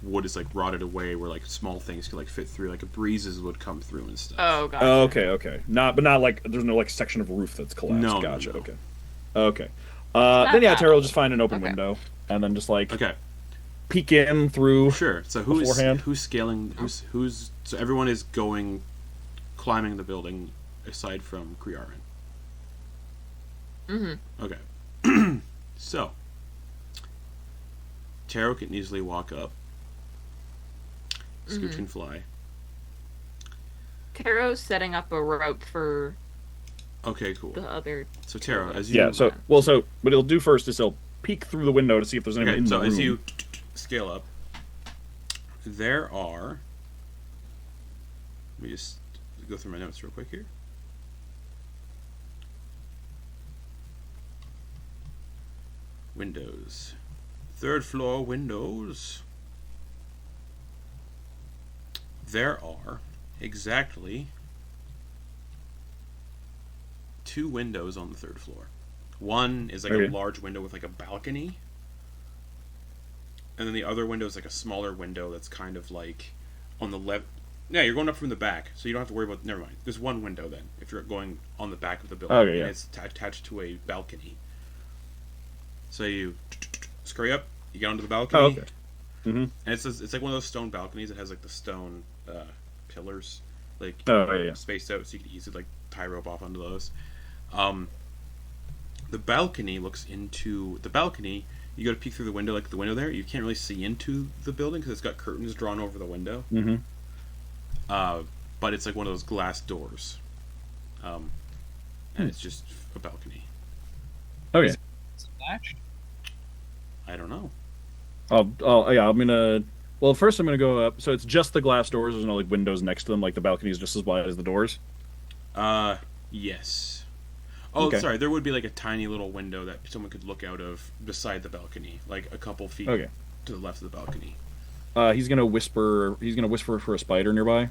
wood is like rotted away, where like small things could like fit through, like breezes would come through and stuff. Oh, gotcha. Oh, okay. Not like there's no like section of roof that's collapsed. No, Gotcha. no. Okay. Then yeah, bad. Tero will just find an open Okay. window and then just like Okay. peek in through. Sure. So who's beforehand. scaling? Who's so everyone is climbing the building aside from Crearyn. Mm-hmm. Okay. So Tero can easily walk up. Scooch can fly. Tero's setting up a rope for Okay, cool. the other. So Tero, as you Yeah. So what he'll do first is he'll peek through the window to see if there's anyone in the room. as you scale up, there are. Let me just go through my notes real quick here. Windows. Third floor windows. There are exactly 2 windows on the 3rd floor. One is like Okay. a large window with like a balcony. And then the other window is like a smaller window that's kind of like on the left. Yeah, you're going up from the back, so you don't have to worry about. Never mind. There's one window then if you're going on the back of the building. Okay, yeah. And it's attached to a balcony. So you scurry up, you get onto the balcony. Oh, okay. Mm-hmm. And it's like one of those stone balconies. It has like the stone pillars, like spaced out, so you can easily like tie rope off onto those. The balcony looks into the balcony. You go to peek through the window, like the window there. You can't really see into the building because it's got curtains drawn over the window. Mm-hmm. But it's like one of those glass doors, and it's just a balcony. Okay. Is it latched? I don't know. Yeah. I'm gonna. Well, first I'm gonna go up. So it's just the glass doors. There's no like windows next to them. Like the balcony is just as wide as the doors. Yes. Oh, Okay. sorry. There would be like a tiny little window that someone could look out of beside the balcony, like a couple feet Okay. to the left of the balcony. He's gonna whisper. He's gonna whisper for a spider nearby.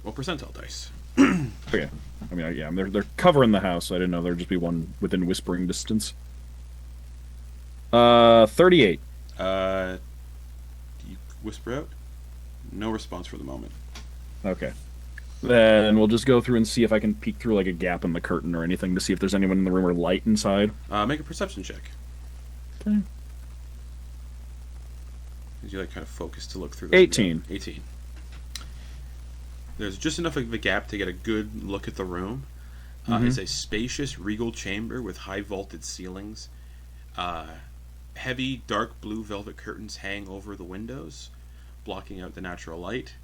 Well, percentile dice. Okay. I mean, yeah. They're covering the house. So I didn't know there'd just be one within whispering distance. 38. Do you whisper out? No response for the moment. Okay. Then we'll just go through and see if I can peek through like a gap in the curtain or anything to see if there's anyone in the room or light inside. Make a perception check. Okay. As you like kind of focus to look through. The 18. 18. There's just enough of a gap to get a good look at the room. It's a spacious, regal chamber with high vaulted ceilings. Heavy, dark blue velvet curtains hang over the windows, blocking out the natural light.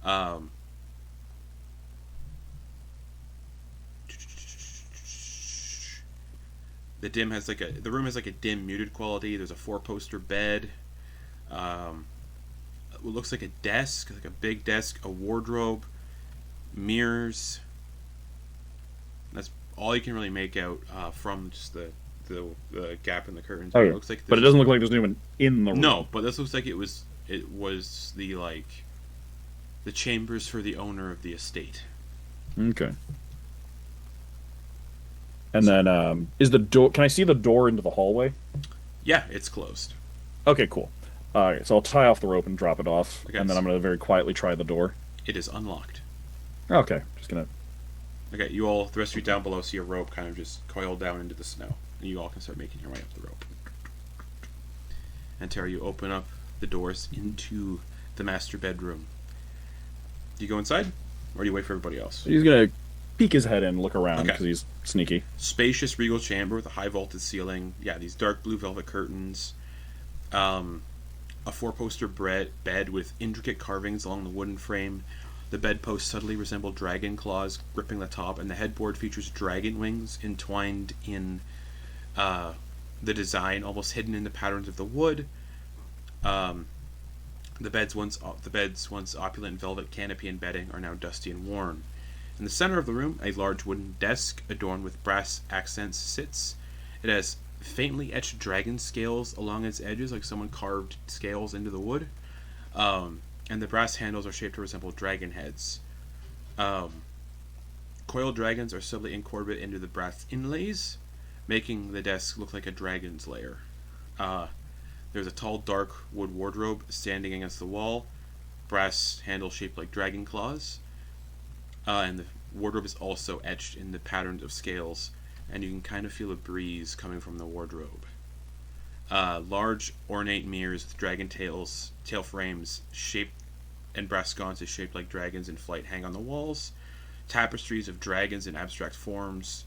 The room has like a dim, muted quality. There's a 4-poster bed. It looks like a desk, like a big desk, a wardrobe, mirrors. That's all you can really make out from just the gap in the curtains. Okay. It looks like But it doesn't look like there's anyone in the room. No, but this looks like it was the the chambers for the owner of the estate. Okay. And then, is the door? Can I see the door into the hallway? Yeah, it's closed. Okay, cool. Alright, so I'll tie off the rope and drop it off, Okay. and then I'm gonna very quietly try the door. It is unlocked. Okay, just gonna. Okay, the rest of you down below see a rope kind of just coiled down into the snow, and you all can start making your way up the rope. And Tero, you open up the doors into the master bedroom. Do you go inside, or do you wait for everybody else? He's gonna peek his head in, look around Okay. because he's sneaky. Spacious regal chamber with a high vaulted ceiling. Yeah, these dark blue velvet curtains. A 4-poster bed with intricate carvings along the wooden frame. The bedposts subtly resemble dragon claws gripping the top, and the headboard features dragon wings entwined in the design, almost hidden in the patterns of the wood. The bed's once opulent velvet canopy and bedding are now dusty and worn. In the center of the room, a large wooden desk adorned with brass accents sits. It has faintly etched dragon scales along its edges, like someone carved scales into the wood. And the brass handles are shaped to resemble dragon heads. Coiled dragons are subtly incorporated into the brass inlays, making the desk look like a dragon's lair. There's a tall, dark wood wardrobe standing against the wall, brass handle shaped like dragon claws, and the wardrobe is also etched in the patterns of scales, and you can kind of feel a breeze coming from the wardrobe. Large, ornate mirrors with dragon tail frames shaped and brass sconces shaped like dragons in flight hang on the walls. Tapestries of dragons in abstract forms.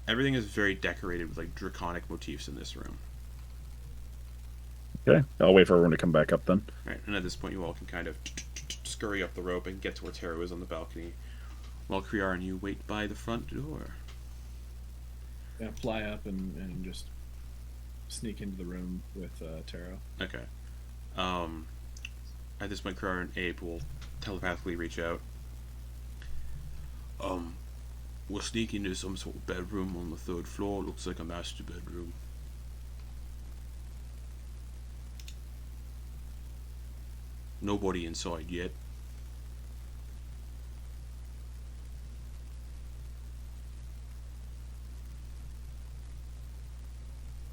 Everything is very decorated with like draconic motifs in this room. Okay, I'll wait for everyone to come back up then. Right, and at this point, you all can kind of scurry up the rope and get to where Tero is on the balcony, while Crearyn, you wait by the front door. Yeah, fly up and just sneak into the room with Tero. Okay. At this point, Crearyn and Abe will telepathically reach out. We'll sneak into some sort of bedroom on the 3rd floor. Looks like a master bedroom. Nobody inside yet.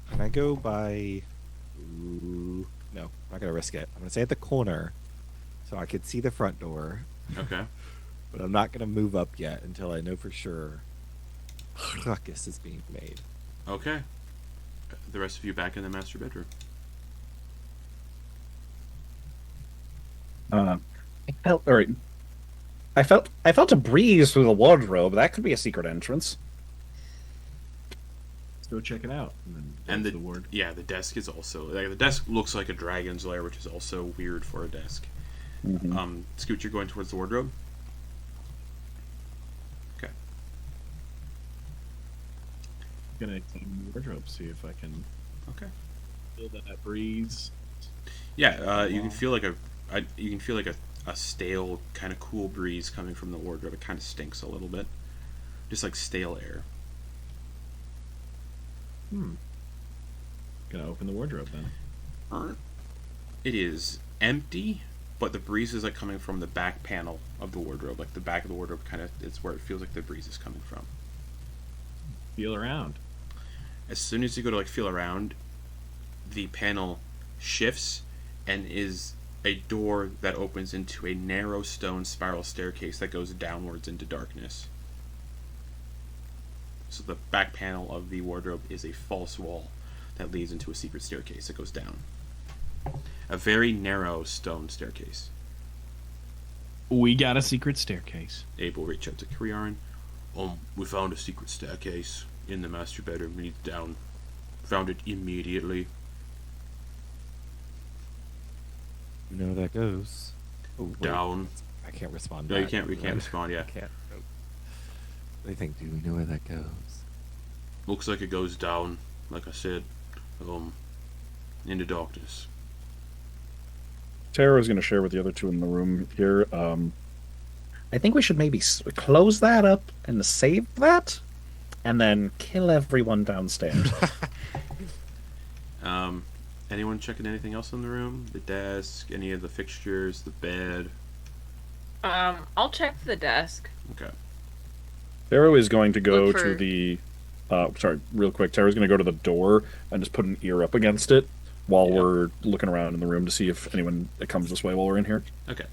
Can I go by... Ooh, no, I'm not going to risk it. I'm going to stay at the corner so I could see the front door. Okay. But I'm not going to move up yet until I know for sure ruckus is being made. Okay. The rest of you back in the master bedroom. I felt a breeze through the wardrobe. That could be a secret entrance. Let's go check it out. And the ward. Yeah, the desk is also like, the desk looks like a dragon's lair, which is also weird for a desk. Mm-hmm. Scooch, you're going towards the wardrobe. Okay. Gonna examine the wardrobe, see if I can Okay. feel that breeze. Yeah, you can feel like a stale kind of cool breeze coming from the wardrobe. It kind of stinks a little bit, just like stale air. Gonna open the wardrobe then. It is empty, but the breeze is like coming from the back panel of the wardrobe. Like the back of the wardrobe kind of, it's where it feels like the breeze is coming from. Feel around. As soon as you go to like feel around, the panel shifts and is a door that opens into a narrow stone spiral staircase that goes downwards into darkness. So the back panel of the wardrobe is a false wall that leads into a secret staircase that goes down. A very narrow stone staircase. We got a secret staircase. Abe will reach out to Crearyn. We found a secret staircase in the master bedroom. We need down. Found it immediately. You know where that goes. Oh, wait. Down. I can't respond. No, you back. can't. We can't respond yet. I can't. Nope. I think, do we know where that goes? Looks like it goes down. Like I said, into darkness. Tero is going to share with the other two in the room here. I think we should maybe close that up and save that, and then kill everyone downstairs. Anyone checking anything else in the room? The desk, any of the fixtures, the bed? I'll check the desk. Okay. Tero is going to go Look for- to the... sorry, real quick. Tero's going to go to the door and just put an ear up against it while we're looking around in the room to see if anyone comes this way while we're in here. Okay.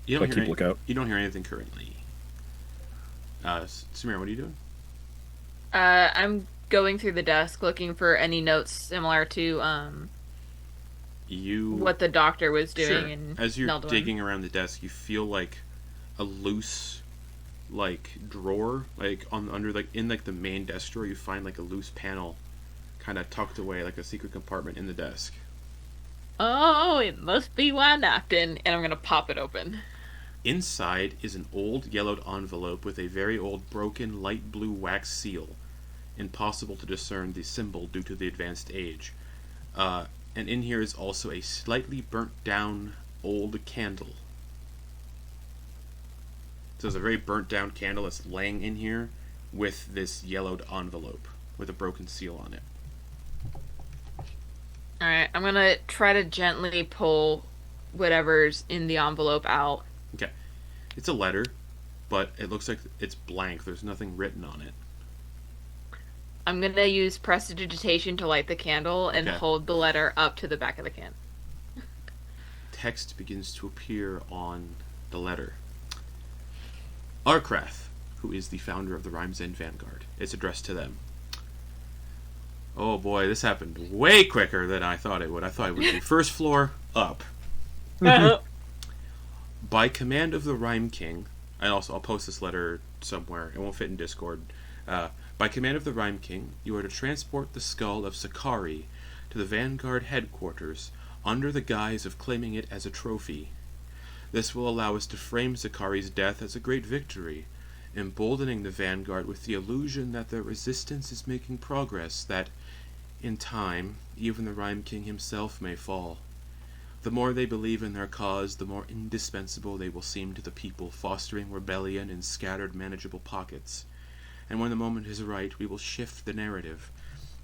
You So don't keep lookout. You don't hear anything currently. Samira, what are you doing? I'm going through the desk looking for any notes similar to what the doctor was doing. Sure. In As you're Neldwyn. digging around the desk, you feel like a loose, like drawer, like under like in like the main desk drawer. You find like a loose panel, kind of tucked away, like a secret compartment in the desk. Oh, it must be why napkin, and I'm gonna pop it open. Inside is an old yellowed envelope with a very old broken light blue wax seal. Impossible to discern the symbol due to the advanced age. And in here is also a slightly burnt down old candle. So there's a very burnt down candle that's laying in here with this yellowed envelope with a broken seal on it. Alright, I'm gonna try to gently pull whatever's in the envelope out. Okay. It's a letter, but it looks like it's blank. There's nothing written on it. I'm gonna use prestidigitation to light the candle and Okay. hold the letter up to the back of the can. Text begins to appear on the letter. Arkrath, who is the founder of the Rime's End Vanguard. It's addressed to them. Oh boy, this happened way quicker than I thought it would. I thought it would be first floor up. By command of the Rime King, I'll post this letter somewhere. It won't fit in Discord. By command of the Rime King, you are to transport the skull of Sakari to the Vanguard headquarters under the guise of claiming it as a trophy. This will allow us to frame Sakari's death as a great victory, emboldening the Vanguard with the illusion that their resistance is making progress, that, in time, even the Rime King himself may fall. The more they believe in their cause, the more indispensable they will seem to the people, fostering rebellion in scattered, manageable pockets. And when the moment is right, we will shift the narrative,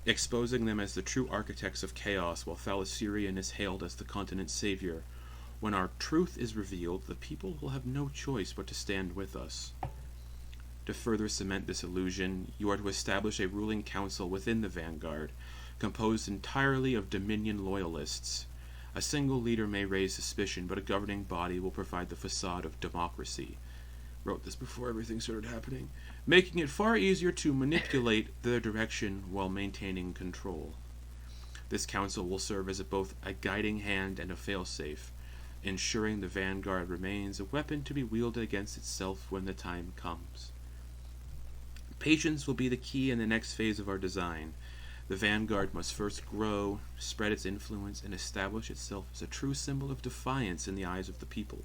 exposing them as the true architects of chaos, while Thalassirian is hailed as the continent's savior. When our truth is revealed, the people will have no choice but to stand with us. To further cement this illusion, you are to establish a ruling council within the Vanguard, composed entirely of Dominion loyalists. A single leader may raise suspicion, but a governing body will provide the facade of democracy. Wrote this before everything started happening, making it far easier to manipulate their direction while maintaining control. This council will serve as both a guiding hand and a failsafe, ensuring the Vanguard remains a weapon to be wielded against itself when the time comes. Patience will be the key in the next phase of our design. The Vanguard must first grow, spread its influence, and establish itself as a true symbol of defiance in the eyes of the people.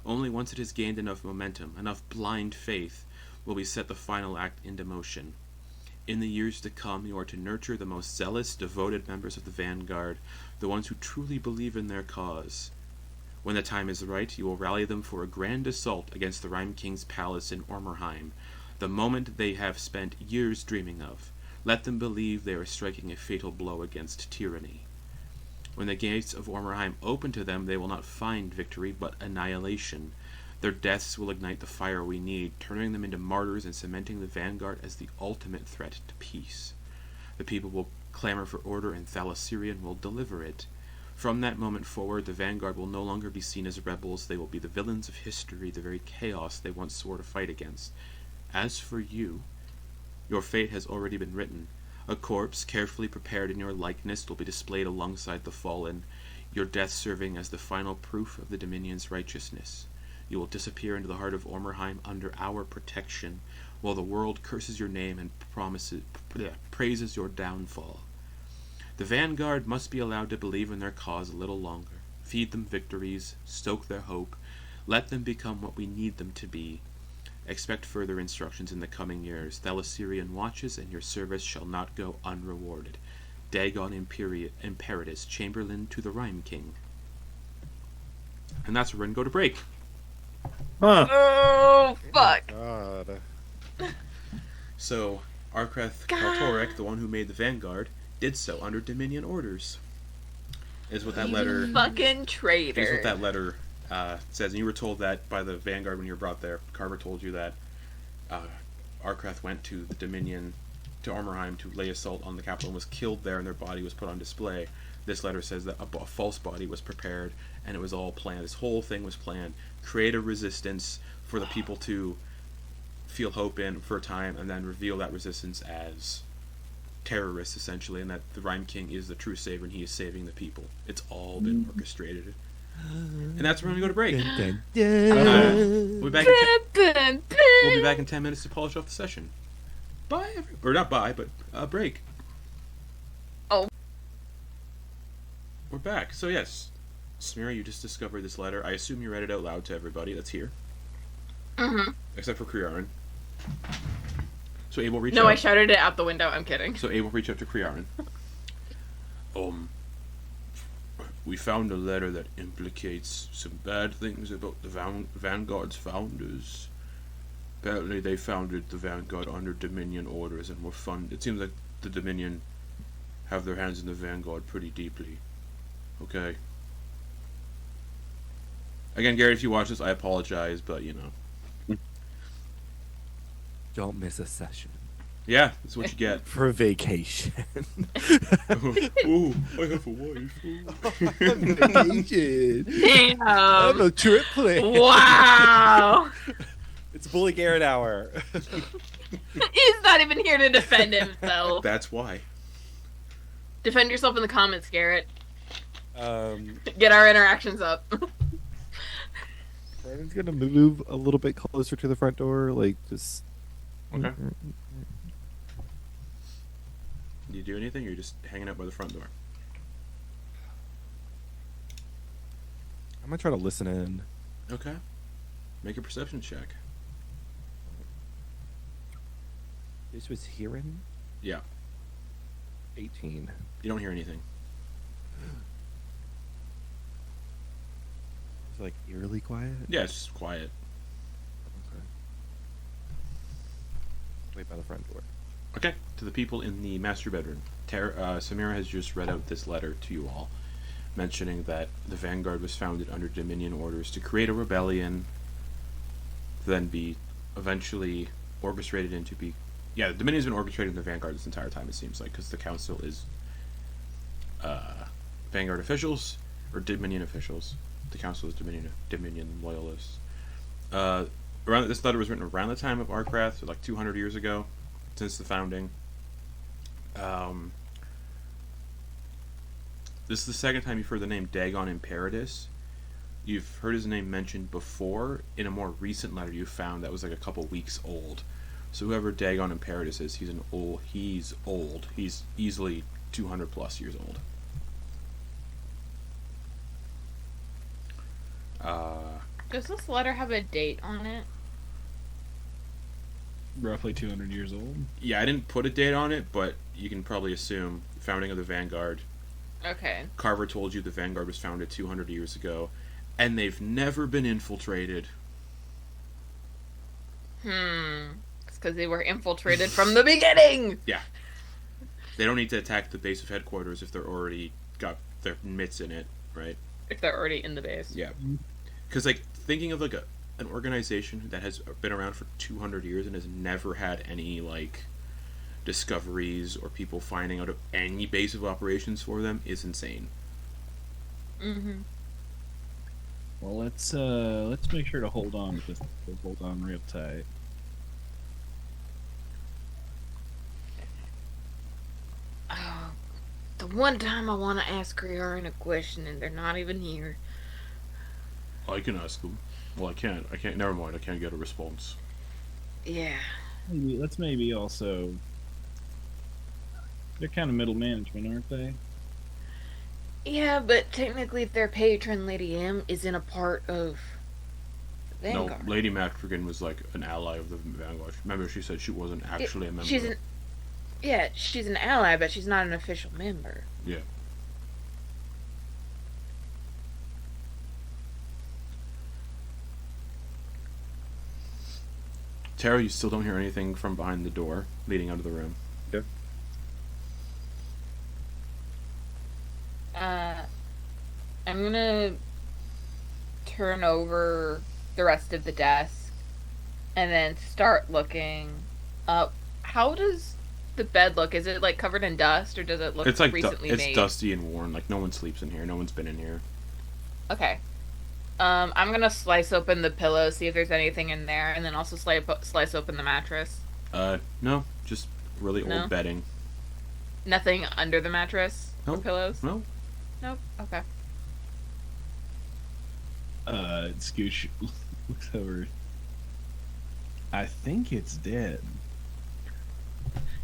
Only once it has gained enough momentum, enough blind faith, will we set the final act into motion. In the years to come, you are to nurture the most zealous, devoted members of the Vanguard, the ones who truly believe in their cause. When the time is right, you will rally them for a grand assault against the Rime King's palace in Ormerheim, the moment they have spent years dreaming of. Let them believe they are striking a fatal blow against tyranny. When the gates of Ormerheim open to them, they will not find victory, but annihilation. Their deaths will ignite the fire we need, turning them into martyrs and cementing the Vanguard as the ultimate threat to peace. The people will clamor for order, and Thalassirian will deliver it. From that moment forward, the Vanguard will no longer be seen as rebels. They will be the villains of history, the very chaos they once swore to fight against. As for you, your fate has already been written. A corpse, carefully prepared in your likeness, will be displayed alongside the fallen, your death serving as the final proof of the Dominion's righteousness. You will disappear into the heart of Ormerheim under our protection, while the world curses your name and praises your downfall. The Vanguard must be allowed to believe in their cause a little longer. Feed them victories, stoke their hope, let them become what we need them to be. Expect further instructions in the coming years. Thalassirian watches, and your service shall not go unrewarded. Dagon Imperatus, Chamberlain to the Rime King. And that's where we're going to go to break. Huh. Oh, fuck. God. So, Arkrath Kaltorrak, the one who made the Vanguard, did so under Dominion orders. Is what that letter... Fucking traitor. Is what that letter says. And you were told that by the Vanguard when you were brought there. Carver told you that Arkrath went to the Dominion, to Ormerheim, to lay assault on the capital and was killed there, and their body was put on display. This letter says that a false body was prepared, and it was all planned. This whole thing was planned. Create a resistance for the people to feel hope in for a time, and then reveal that resistance as terrorists, essentially, and that the Rime King is the true savior, and he is saving the people. It's all been orchestrated. And that's where we're going to go to break. We'll be back in 10 minutes to polish off the session. Bye, or not bye, but break. Oh. We're back. So yes, Samira, you just discovered this letter. I assume you read it out loud to everybody that's here. Mm-hmm. Except for Crearyn. So Abel reached out. No, I shouted it out the window. I'm kidding. So Abel reached out to Crearyn. We found a letter that implicates some bad things about the Vanguard's founders. Apparently they founded the Vanguard under Dominion orders and were funded. It seems like the Dominion have their hands in the Vanguard pretty deeply. Okay? Again, Garrett, if you watch this, I apologize, but you know. Don't miss a session. Yeah, that's what you get. For vacation. Ooh, I have a wife. Vacation. Damn. I have a trip planned. Wow. It's Bully Garrett hour. He's not even here to defend himself. That's why. Defend yourself in the comments, Garrett. Um, Get our interactions up. Brandon's gonna move a little bit closer to the front door, like just. Okay. Do you do anything, or you're just hanging out by the front door? I'm gonna try to listen in. Okay. Make a perception check. This was hearing. Yeah. 18. You don't hear anything. It's like eerily quiet. Yeah, it's just quiet. Okay. Wait by the front door. Okay. To the people in the master bedroom. Samira has just read out this letter to you all, mentioning that the Vanguard was founded under Dominion orders to create a rebellion, then be eventually orchestrated into be. Yeah, the Dominion's been orchestrating the Vanguard this entire time, it seems like, because the Council is Vanguard officials, or Dominion officials. The Council is Dominion loyalists. This letter was written around the time of Arcrath, so like 200 years ago, since the founding. This is the second time you've heard the name Dagon Imperatus. You've heard his name mentioned before in a more recent letter you found that was like a couple weeks old. So whoever Dagon Imperatus is, he's old. He's easily 200 plus years old. Does this letter have a date on it? Roughly 200 years old. Yeah, I didn't put a date on it, but you can probably assume founding of the Vanguard. Okay. Carver told you the Vanguard was founded 200 years ago, and they've never been infiltrated. It's because they were infiltrated from the beginning! Yeah. They don't need to attack the base of headquarters if they're already got their mitts in it, right? If they're already in the base. Yeah. Because, like, thinking of, like, an organization that has been around for 200 years and has never had any, like, discoveries or people finding out of any base of operations for them is insane. Mm-hmm. Well, let's make sure to hold on to this. Hold on real tight. The one time I want to ask Crearyn a question and they're not even here. I can ask them. Well, I can't. Never mind. I can't get a response. Yeah. Let's maybe also. They're kind of middle management, aren't they? Yeah, but technically their patron, Lady M, isn't a part of Vanguard. No, Lady Mactrigan was like an ally of the Vanguard. Remember, she said she wasn't actually a member. She's an ally, but she's not an official member. Yeah. Tero, you still don't hear anything from behind the door leading out of the room. Yeah. I'm gonna turn over the rest of the desk and then start looking up. How does the bed look? Is it like covered in dust, or does it look It's like recently it's made? dusty and worn. Like no one sleeps in here. No one's been in here. Okay. I'm gonna slice open the pillow, see if there's anything in there, and then also slice open the mattress. No, just really No? old bedding. Nothing under the mattress or Nope. pillows? No. Nope. Okay. Scooch looks over. I think it's dead.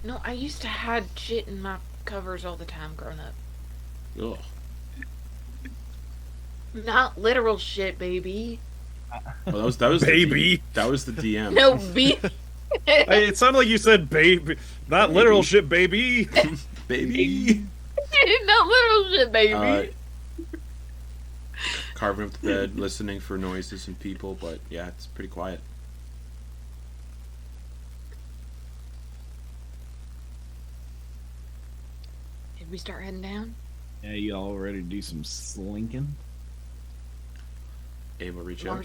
No, I used to had shit in my covers all the time growing up. Ugh. Not literal shit, baby. Well, that was Baby. that was the DM. No, be. Hey, it sounded like you said baby, not literal shit, baby. Baby. Not literal shit, baby. Carving up the bed, listening for noises and people, but yeah, it's pretty quiet. Did we start heading down? Yeah, y'all ready to do some slinking? Abel, reach out.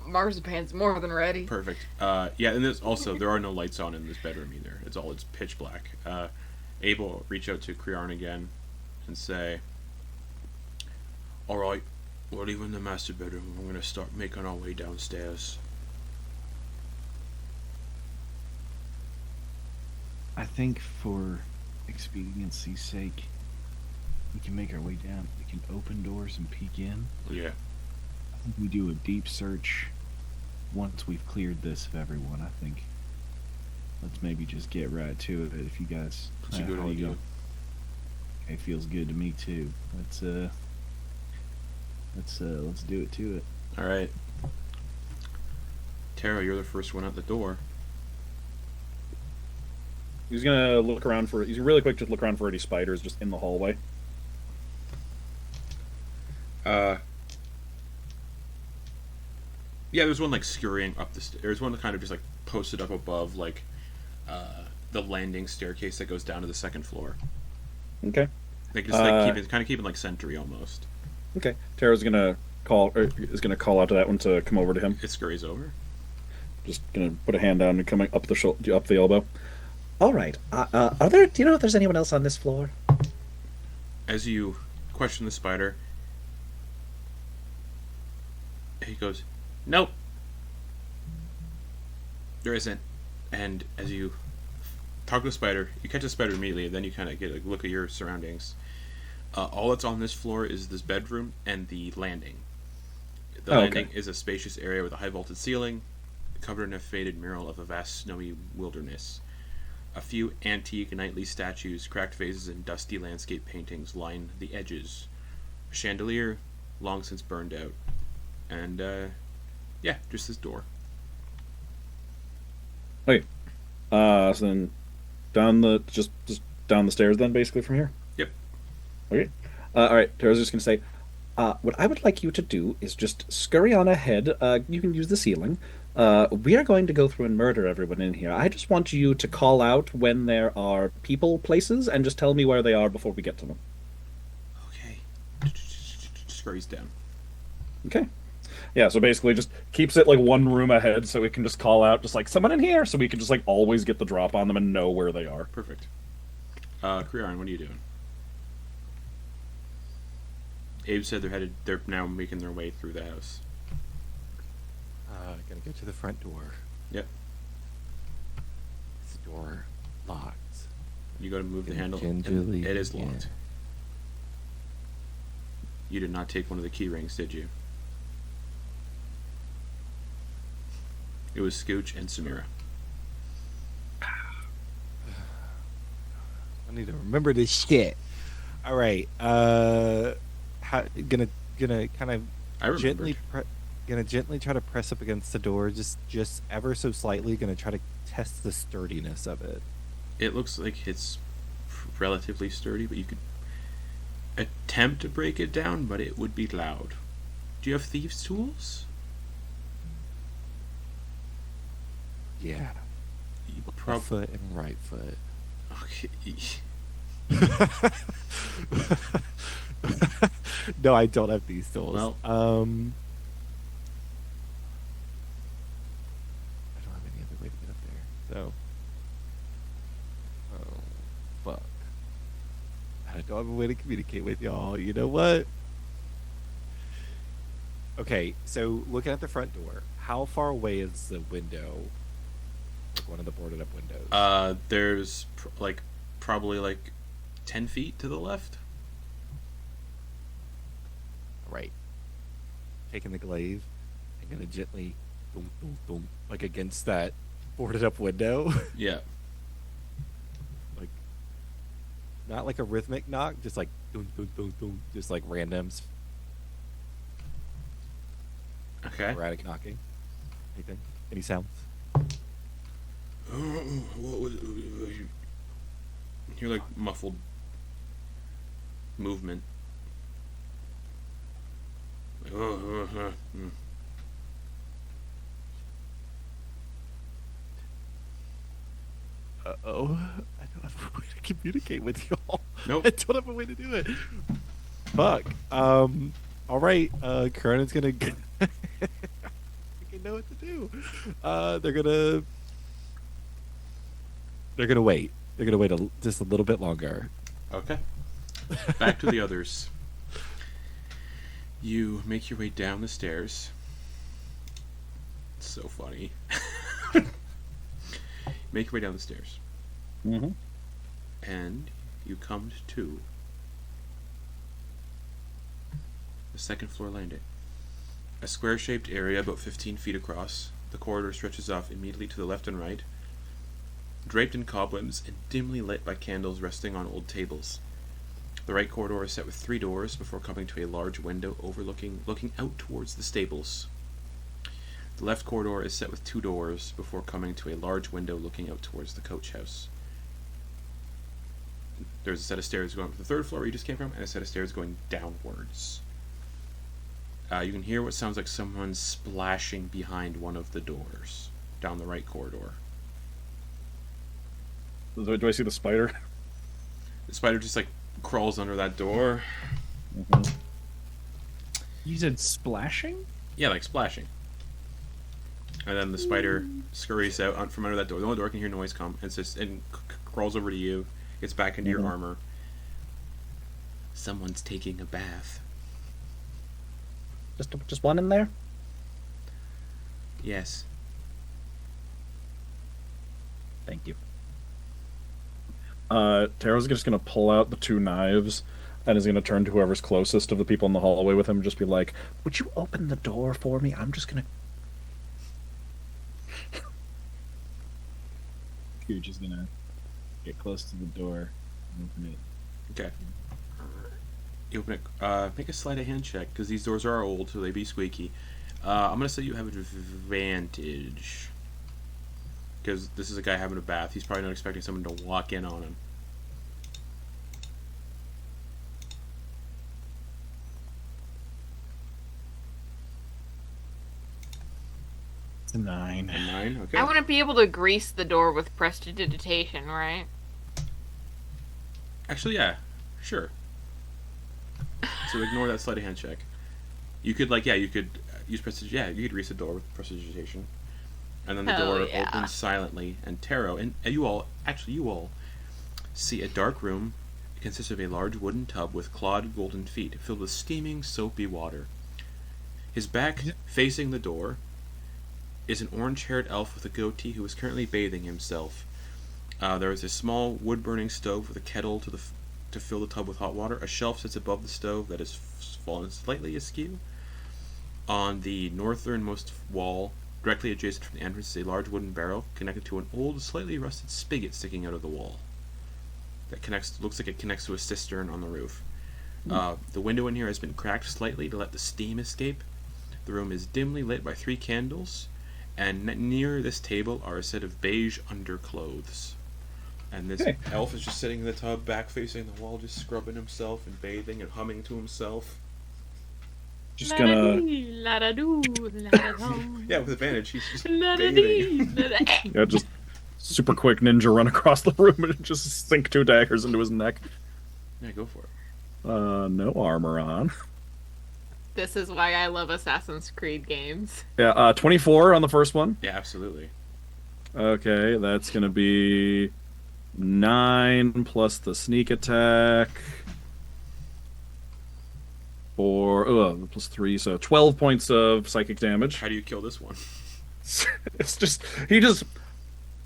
Marzipan's more than ready. Perfect. Yeah, and there are no lights on in this bedroom either. It's pitch black. Abel, reach out to Crearyn again and say, "Alright, we're leaving the master bedroom. We're going to start making our way downstairs." I think for expediency's sake, we can make our way down. We can open doors and peek in. Yeah. I think we do a deep search once we've cleared this of everyone. I think let's maybe just get right to it. If you guys, That's a good idea. It feels good to me too. Let's do it to it. All right. Tero, you're the first one out the door. He's gonna look around for. He's really quick to look around for any spiders just in the hallway. Yeah, there's one like scurrying up the stairs. There's one that kind of just like posted up above like the landing staircase that goes down to the second floor. Okay. Like just like keeping like sentry almost. Okay. Tero's gonna call out to that one to come over to him. It scurries over. Just gonna put a hand down and coming up up the elbow. All right. Are there? Do you know if there's anyone else on this floor? As you question the spider, he goes, "Nope, there isn't." And as you talk to the spider, you catch the spider immediately, and then you kind of get a look at your surroundings. All that's on this floor is this bedroom and the landing. The landing is a spacious area with a high vaulted ceiling, covered in a faded mural of a vast snowy wilderness. A few antique knightly statues, cracked vases, and dusty landscape paintings line the edges. A chandelier, long since burned out. And, yeah, just this door. Okay. So then down just down the stairs then, basically, from here? Yep. Okay. Alright, Tero's just gonna say, what I would like you to do is just scurry on ahead. You can use the ceiling. We are going to go through and murder everyone in here. I just want you to call out when there are people, places, and just tell me where they are before we get to them. Okay. Scurries down. Okay. Yeah, so basically just keeps it like one room ahead so we can just call out just like someone in here so we can just like always get the drop on them and know where they are. Perfect. Crearyn, what are you doing? Abe said they're now making their way through the house. Gonna go to the front door. Yep. This door locked. You go to move the handle. Gingerly It is begin. locked. You did not take one of the key rings, did you? It was Scooch and Samira. I need to remember this shit. All right. Gonna kind of I remembered. gently try to press up against the door, just ever so slightly. Gonna try to test the sturdiness of it. It looks like it's relatively sturdy, but you could attempt to break it down, but it would be loud. Do you have thieves' tools? Yeah. Left foot and right foot. Okay. No, I don't have these tools. Well, I don't have any other way to get up there. So, oh fuck! I don't have a way to communicate with y'all. You know what? Okay, so looking at the front door, how far away is the window? Like one of the boarded up windows. There's probably like 10 feet to the left. Right. Taking the glaive and gonna gently boom, boom, boom, like against that boarded up window. Yeah. Like not like a rhythmic knock, just like boom, boom, boom, boom, just like randoms. Okay. Erratic knocking. Anything? Any sounds? What was you hear like muffled movement. Uh-oh. I don't have a way to communicate with y'all. Nope. I don't have a way to do it. Fuck. All right, Crearyn's gonna. You know what to do. They're gonna wait. They're gonna wait just a little bit longer. Okay. Back to the others. You make your way down the stairs. It's so funny. Make your way down the stairs. Mm-hmm. And you come to the second floor landing. A square-shaped area about 15 feet across. The corridor stretches off immediately to the left and right, draped in cobwebs and dimly lit by candles resting on old tables. The right corridor is set with 3 doors before coming to a large window looking out towards the stables. The left corridor is set with 2 doors before coming to a large window looking out towards the coach house. There's a set of stairs going up to the 3rd floor where you just came from, and a set of stairs going downwards. You can hear what sounds like someone splashing behind one of the doors down the right corridor. Do I see the spider? The spider just like crawls under that door. Mm-hmm. You said splashing? Yeah, like splashing. And then the spider scurries out from under that door. The only door can hear noise come, and crawls over to you. Gets back into your armor. Someone's taking a bath. Just one in there? Yes. Thank you. Tero's just gonna pull out the 2 knives and is gonna turn to whoever's closest of the people in the hallway with him and just be like, Would you open the door for me? I'm just gonna... Scooch is gonna get close to the door and open it. Okay. You open it. Make a sleight of hand check, because these doors are old, so they be squeaky. I'm gonna say you have an advantage. Because this is a guy having a bath. He's probably not expecting someone to walk in on him. It's a 9. A 9? Okay. I wouldn't be able to grease the door with prestidigitation, right? Actually, yeah. Sure. So ignore that sleight of hand check. You could, you could use prestidigitation. Yeah, you could grease the door with prestidigitation. And then the door opens silently, and Tero, and you all see a dark room. It consists of a large wooden tub with clawed golden feet, filled with steaming, soapy water. His back facing the door is an orange-haired elf with a goatee who is currently bathing himself. There is a small wood-burning stove with a kettle to fill the tub with hot water. A shelf sits above the stove that has fallen slightly askew. On the northernmost wall, directly adjacent from the entrance, is a large wooden barrel connected to an old, slightly rusted spigot sticking out of the wall. Looks like it connects to a cistern on the roof. The window in here has been cracked slightly to let the steam escape. The room is dimly lit by 3 candles, and near this table are a set of beige underclothes. And this elf is just sitting in the tub, back facing the wall, just scrubbing himself and bathing and humming to himself. just gonna... Yeah, with advantage, he's just bathing. Yeah, just super quick ninja run across the room and just sink 2 daggers into his neck. Yeah, go for it. No armor on. This is why I love Assassin's Creed games. Yeah, 24 on the first one. Yeah, absolutely. Okay, that's gonna be 9 plus the sneak attack. Plus 3, so 12 points of psychic damage. How do you kill this one? It's just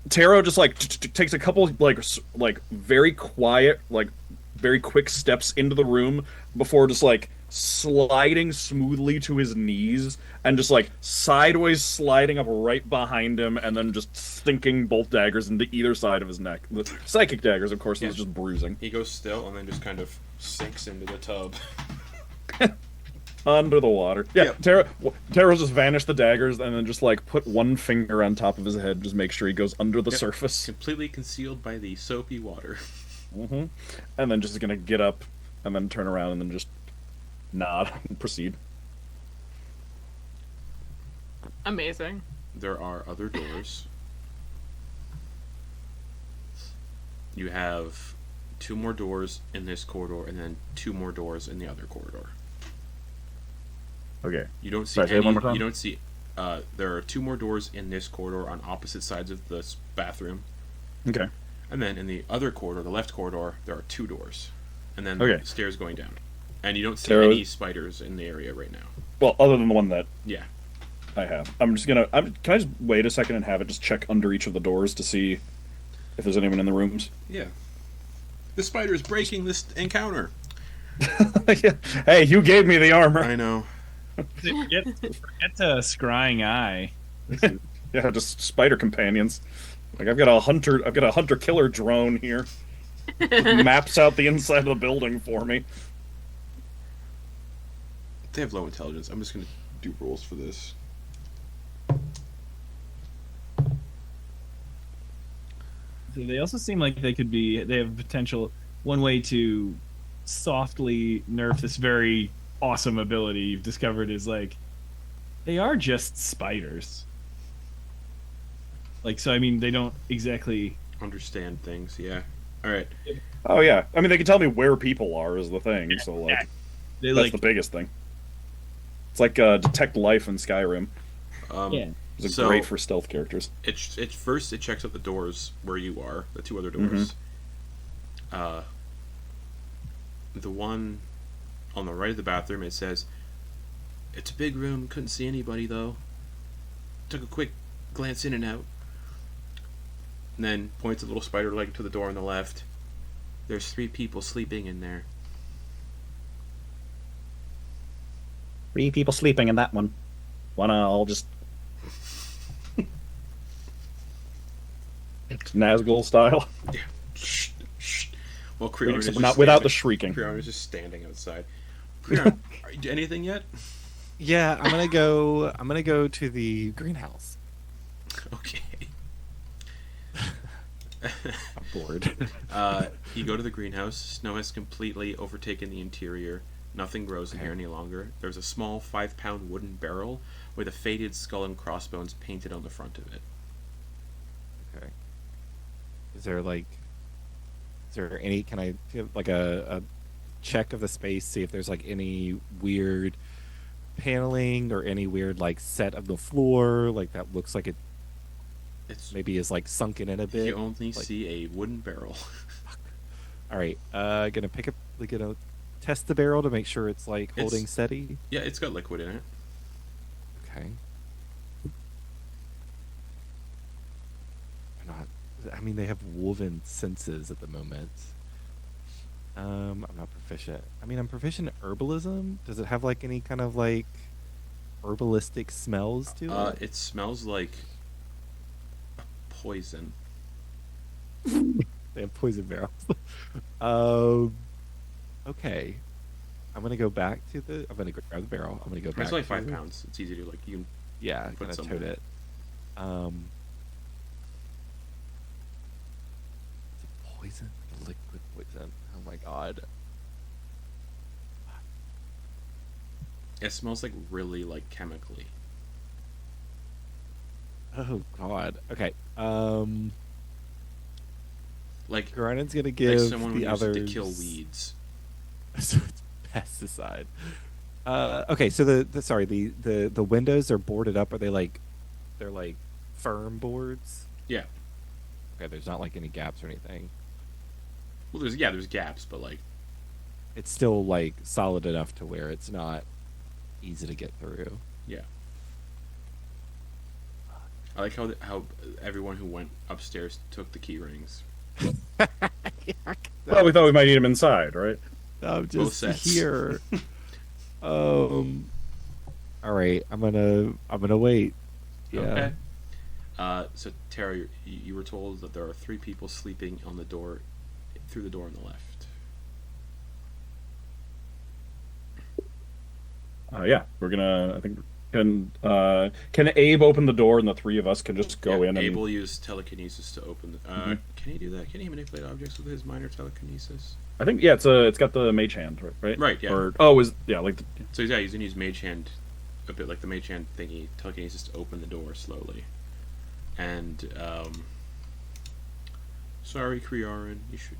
Tero just takes a couple very quiet, very quick steps into the room before just sliding smoothly to his knees and just sideways sliding up right behind him and then just sinking both daggers into either side of his neck. The psychic daggers, of course, is just bruising. He goes still and then just kind of sinks into the tub. Under the water. Yeah, Tero's just vanished the daggers and then just put one finger on top of his head, just make sure he goes under the surface. Completely concealed by the soapy water. Mm-hmm. And then just gonna get up and then turn around and then just nod and proceed. Amazing. There are other doors. You have 2 more doors in this corridor and then 2 more doors in the other corridor. Okay. You don't see Sorry, say it one more time? You don't see. There are 2 more doors in this corridor on opposite sides of this bathroom. Okay. And then in the other corridor, the left corridor, there are 2 doors. And then Okay. stairs going down. And you don't see Tero- any spiders in the area right now. Well, other than the one that Yeah. I have. I'm just gonna. Can I just wait a second and have it just check under each of the doors to see if there's anyone in the rooms? Yeah. The spider is breaking this encounter. Yeah. Hey, you gave me the armor. I know. Forget the scrying eye. Yeah, just spider companions. Like I've got a hunter killer drone here. Maps out the inside of the building for me. They have low intelligence. I'm just going to do rules for this. They also seem like they have potential. One way to softly nerf this very awesome ability you've discovered is like they are just spiders. Like, so I mean, they don't exactly Understand things, yeah. Alright. Oh yeah, I mean they can tell me where people are is the thing. So like they that's the biggest thing. It's like detect life in Skyrim. Yeah. It's So- great for stealth characters. It first it checks out the doors where you are, the 2 other doors. The one on the right of the bathroom, it says, "It's a big room, couldn't see anybody though. Took a quick glance in and out." And then points a little spider leg to the door on the left. "There's 3 people sleeping in there." 3 people sleeping in that one. Wanna all just Nazgul style. Shh, shh. Well, Crearyn is Except just not without the standing- shrieking. Crearyn is just standing outside. Crearyn, are you anything yet? Yeah, I'm gonna go. I'm gonna go to the greenhouse. Okay. I'm bored. You go to the greenhouse. Snow has completely overtaken the interior. Nothing grows in here any longer. There's a small 5-pound wooden barrel with a faded skull and crossbones painted on the front of it. Okay. Is there any? Can I do like a check of the space, see if there's like any weird paneling or any weird like set of the floor like that looks like it It's maybe is like sunken in a bit. you only like- see a wooden barrel. All right, gonna test the barrel to make sure it's like holding It's- steady. Yeah, it's got liquid in it. Okay. I mean, they have woven senses at the moment. I'm not proficient. I mean, I'm proficient in herbalism. Does it have like any kind of like herbalistic smells to it? It smells like a poison. They have poison barrels. Okay. I'm gonna go back to the. I'm gonna grab the barrel. I'm gonna go back. It's only to 5 the- pounds. It's easy to like you. Yeah, I'm Put gonna some tote in. it. It's a poison, like a liquid poison. Oh my god. It smells like really like chemically. Oh god. Okay. Like Garrett gonna like give someone would the use it others to kill weeds. So it's pesticide. Okay, so the windows are boarded up. Are they like they're like firm boards? Yeah. Okay, there's not like any gaps or anything. Well, there's gaps, but like It's still like solid enough to where it's not easy to get through. yeah. I like how everyone who went upstairs took the key rings. Well, we thought we might need him inside, right? I'm Both just sets. here. All right, I'm gonna wait. Yeah. Okay. So Tero, you were told that there are 3 people sleeping on the door, through the door on the left. Yeah, we're gonna. I think can Abe open the door and the 3 of us can just go Yeah, in and Abe will use telekinesis to open. Can he do that? Can he manipulate objects with his minor telekinesis? I think it's got the mage hand, right? Right, yeah. Or like So yeah, he's gonna use mage hand, a bit like the mage hand thingy, telekinesis to open the door slowly. And sorry, Crearyn, you should.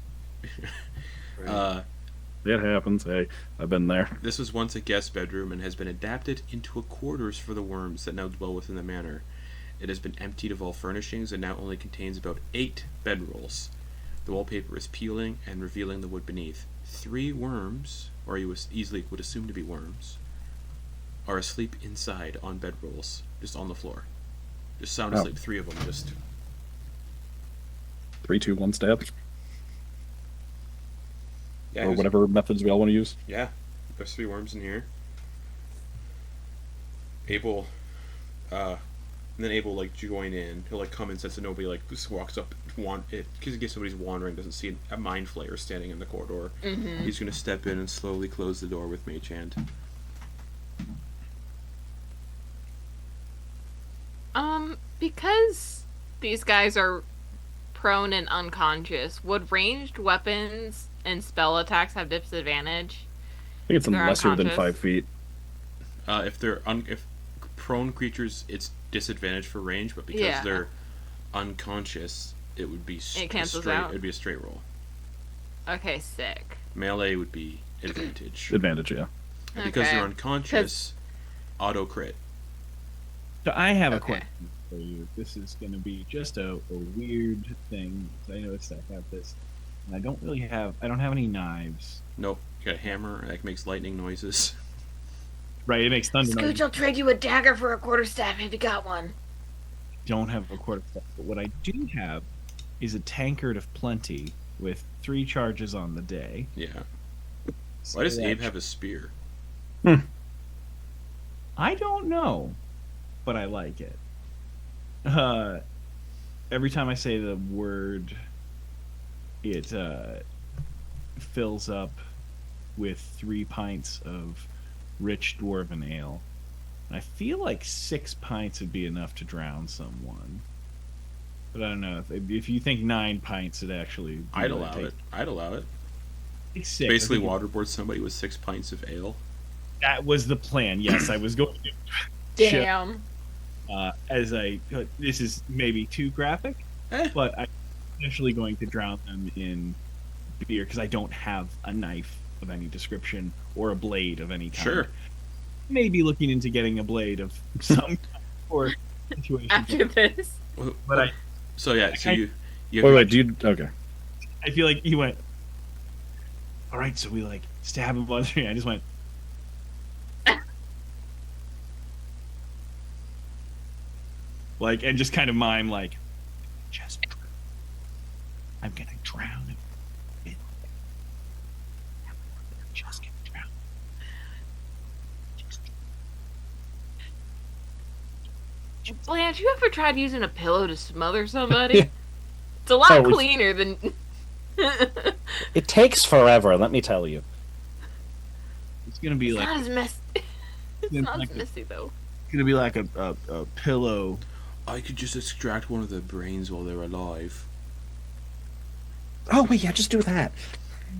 It happens. Hey, I've been there. This was once a guest bedroom and has been adapted into a quarters for the worms that now dwell within the manor. It has been emptied of all furnishings and now only contains about 8 bedrolls. The wallpaper is peeling and revealing the wood beneath. 3 worms, or you easily would assume to be worms, are asleep inside on bedrolls, just on the floor. Just sound asleep. 3 of them just... 3, 2, 1 stab. Yeah, Or whatever methods we all want to use. Yeah, there's 3 worms in here. Abel, and then Abel like join in. He'll like come in, says to nobody, like just walks up, because in case somebody's wandering, doesn't see a mind flayer standing in the corridor. Mm-hmm. He's gonna step in and slowly close the door with Mage Hand. Because these guys are prone and unconscious, would ranged weapons and spell attacks have disadvantage? I think it's They're lesser than unconscious. 5 feet. If they're if prone creatures, it's disadvantage for range, but because Yeah. they're unconscious, it would be It cancels straight. out? It'd be a straight roll. Okay, sick. Melee would be advantage. Advantage, yeah. And because Okay. they're unconscious, auto crit. So I have a Okay. question for you. This is going to be just a weird thing. I noticed I have this, and I don't have any knives. Nope. You got a hammer that makes lightning noises. Right, it makes thunder noise. Scooch, I'll trade you a dagger for a quarterstaff if you got one. Don't have a quarterstaff, but what I do have is a tankard of plenty with 3 charges on the day. Yeah. So Why does that- Abe have a spear? I don't know, but I like it. Every time I say the word, it fills up with 3 pints of rich dwarven ale. And I feel like 6 pints would be enough to drown someone. But I don't know if you think 9 pints would actually. I'd allow it. I'd allow it. Take 6. Basically, I think waterboard somebody with 6 pints of ale. that was the plan. Yes, I was going to. Damn. This is maybe too graphic, but I'm essentially going to drown them in beer because I don't have a knife of any description or a blade of any kind. Sure. Maybe looking into getting a blade of some kind or situation. After this. But I So yeah, so you Wait, do you... Okay. I feel like he went. All right, so we like stab him on the. I just went. Like, and just kind of mime like, just, I'm gonna drown him. Just gonna drown. Blanche, you ever tried using a pillow to smother somebody? It's a lot Oh, we- cleaner than. It takes forever, let me tell you. It's gonna be It's like not as messy. It's Yeah, not like as a- messy though. it's gonna be like a pillow. I could just extract one of their brains while they're alive. Oh, wait, yeah, just do that.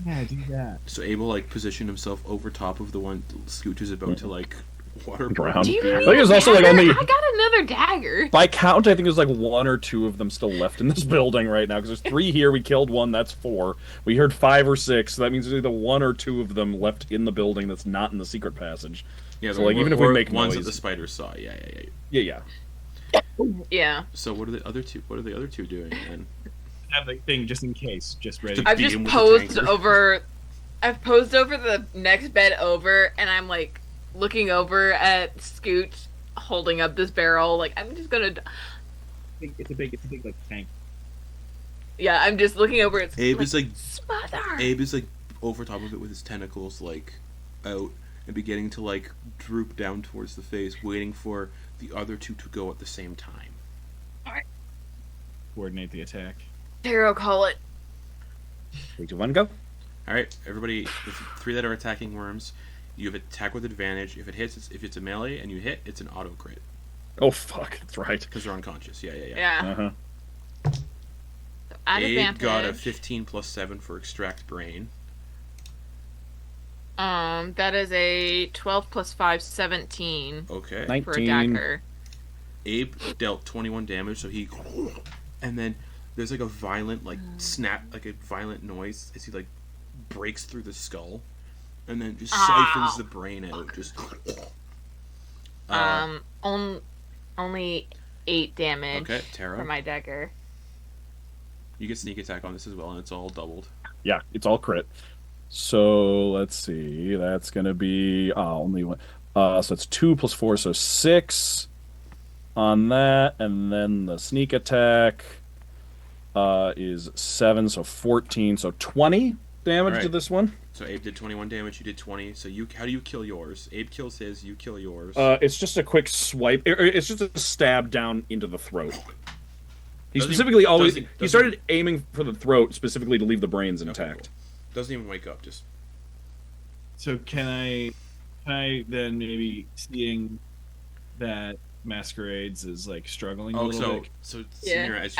Yeah, do that. So Abel like position himself over top of the one Scooch is about to like waterboard. Drown. Do you I need think a it's also, like, dagger? only- I got another dagger. By count, I think there's like 1 or 2 of them still left in this building right now. Because there's 3 here. We killed 1. That's 4. We heard 5 or 6. So that means there's either 1 or 2 of them left in the building that's not in the secret passage. Yeah, So, like, even if we make ones that noise- the spider saw. Yeah. Yeah. Yeah. So what are the other two? What are the other 2 doing then? Have the thing just in case, just ready. I've beat just him with the posed tanker. over. I've posed over the next bed over, and I'm like looking over at Scooch holding up this barrel. Like I'm just gonna. It's a big like tank. Yeah, I'm just looking over at. Abe is like smother. Abe is like over top of it with his tentacles like out and beginning to like droop down towards the face, waiting for the other 2 to go at the same time. Coordinate the attack. Tero, call it. 3, 2, 1, go. All right, everybody. The 3 that are attacking worms, you have attack with advantage. If it hits, if it's a melee and you hit, it's an auto crit Oh, fuck. That's right. because they're unconscious. Yeah. Yeah. Uh-huh. At Abe advantage. got a 15 plus 7 for extract brain. That is a 12 plus 5, 17 Okay. for a 19. dagger. Abe dealt 21 damage, so he, and then there's like a violent like snap, like a violent noise as he like breaks through the skull, and then just siphons the brain out. Just only 8 damage. Okay, Tero. For my dagger. You get sneak attack on this as well, and it's all doubled. Yeah, it's all crit. So let's see. That's gonna be only one. So it's 2 + 4, so 6 on that, and then the sneak attack is 7, so 14, so 20 damage to this one. So Abe did 21 damage. You did 20. So how do you kill yours? Abe kills his. You kill yours. It's just a quick swipe. It's just a stab down into the throat. He specifically he started aiming for the throat specifically to leave the brains intact. Cool. Doesn't even wake up. Just. So can I then maybe seeing that Masquerades is like struggling a little bit? So Yeah, Samira, as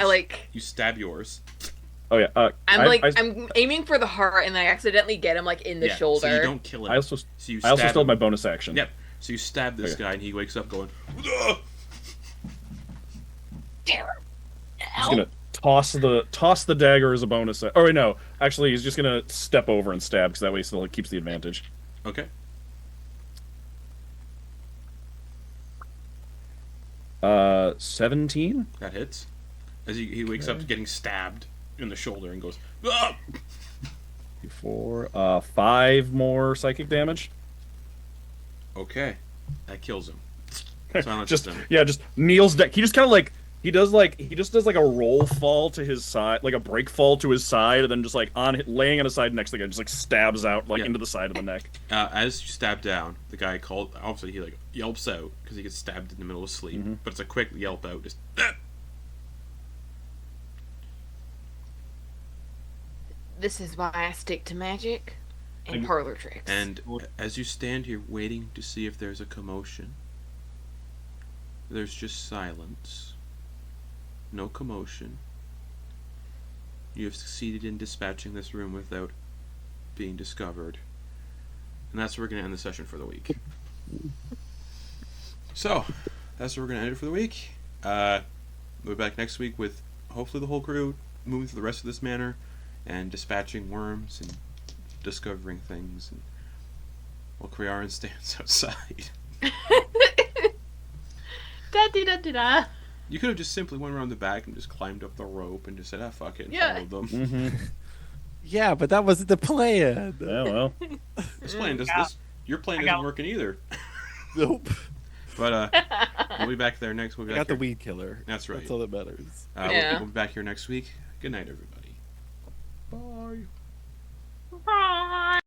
you stab yours. Oh yeah. I'm aiming for the heart, and I accidentally get him like in the shoulder. So you don't kill him. I also still have my bonus action. Yep. So you stab this guy, and he wakes up going. Tero. He's gonna toss the dagger as a bonus. Oh wait, no. Actually, he's just gonna step over and stab because that way he still keeps the advantage. Okay. 17. That hits. As he wakes up getting stabbed in the shoulder and goes. Ah! 4. 5 more psychic damage. Okay, that kills him. Silence just him. just kneels down. He just kind of like he does like a roll fall to his side, like a break fall to his side, and then just like laying on his side next to the guy, just like stabs out into the side of the neck. As you stab down, the guy obviously he like yelps out because he gets stabbed in the middle of sleep, but it's a quick yelp out. Just. This is why I stick to magic and parlor tricks. And as you stand here waiting to see if there's a commotion, there's just silence. No commotion. You have succeeded in dispatching this room without being discovered. And that's where we're going to end the session for the week. So, that's where we're going to end it for the week. We'll be back next week with hopefully the whole crew moving through the rest of this manor and dispatching worms and discovering things. And while Crearyn stands outside. Da-dee-da-dee-da. You could have just simply went around the back and just climbed up the rope and just said, fuck it, and followed them. Mm-hmm. Yeah, but that wasn't the plan. Yeah, well. Your plan isn't working either. Nope. But we'll be back there next week. I got the weed killer. That's right. That's all that matters. We'll be back here next week. Good night, everybody. Bye. Bye.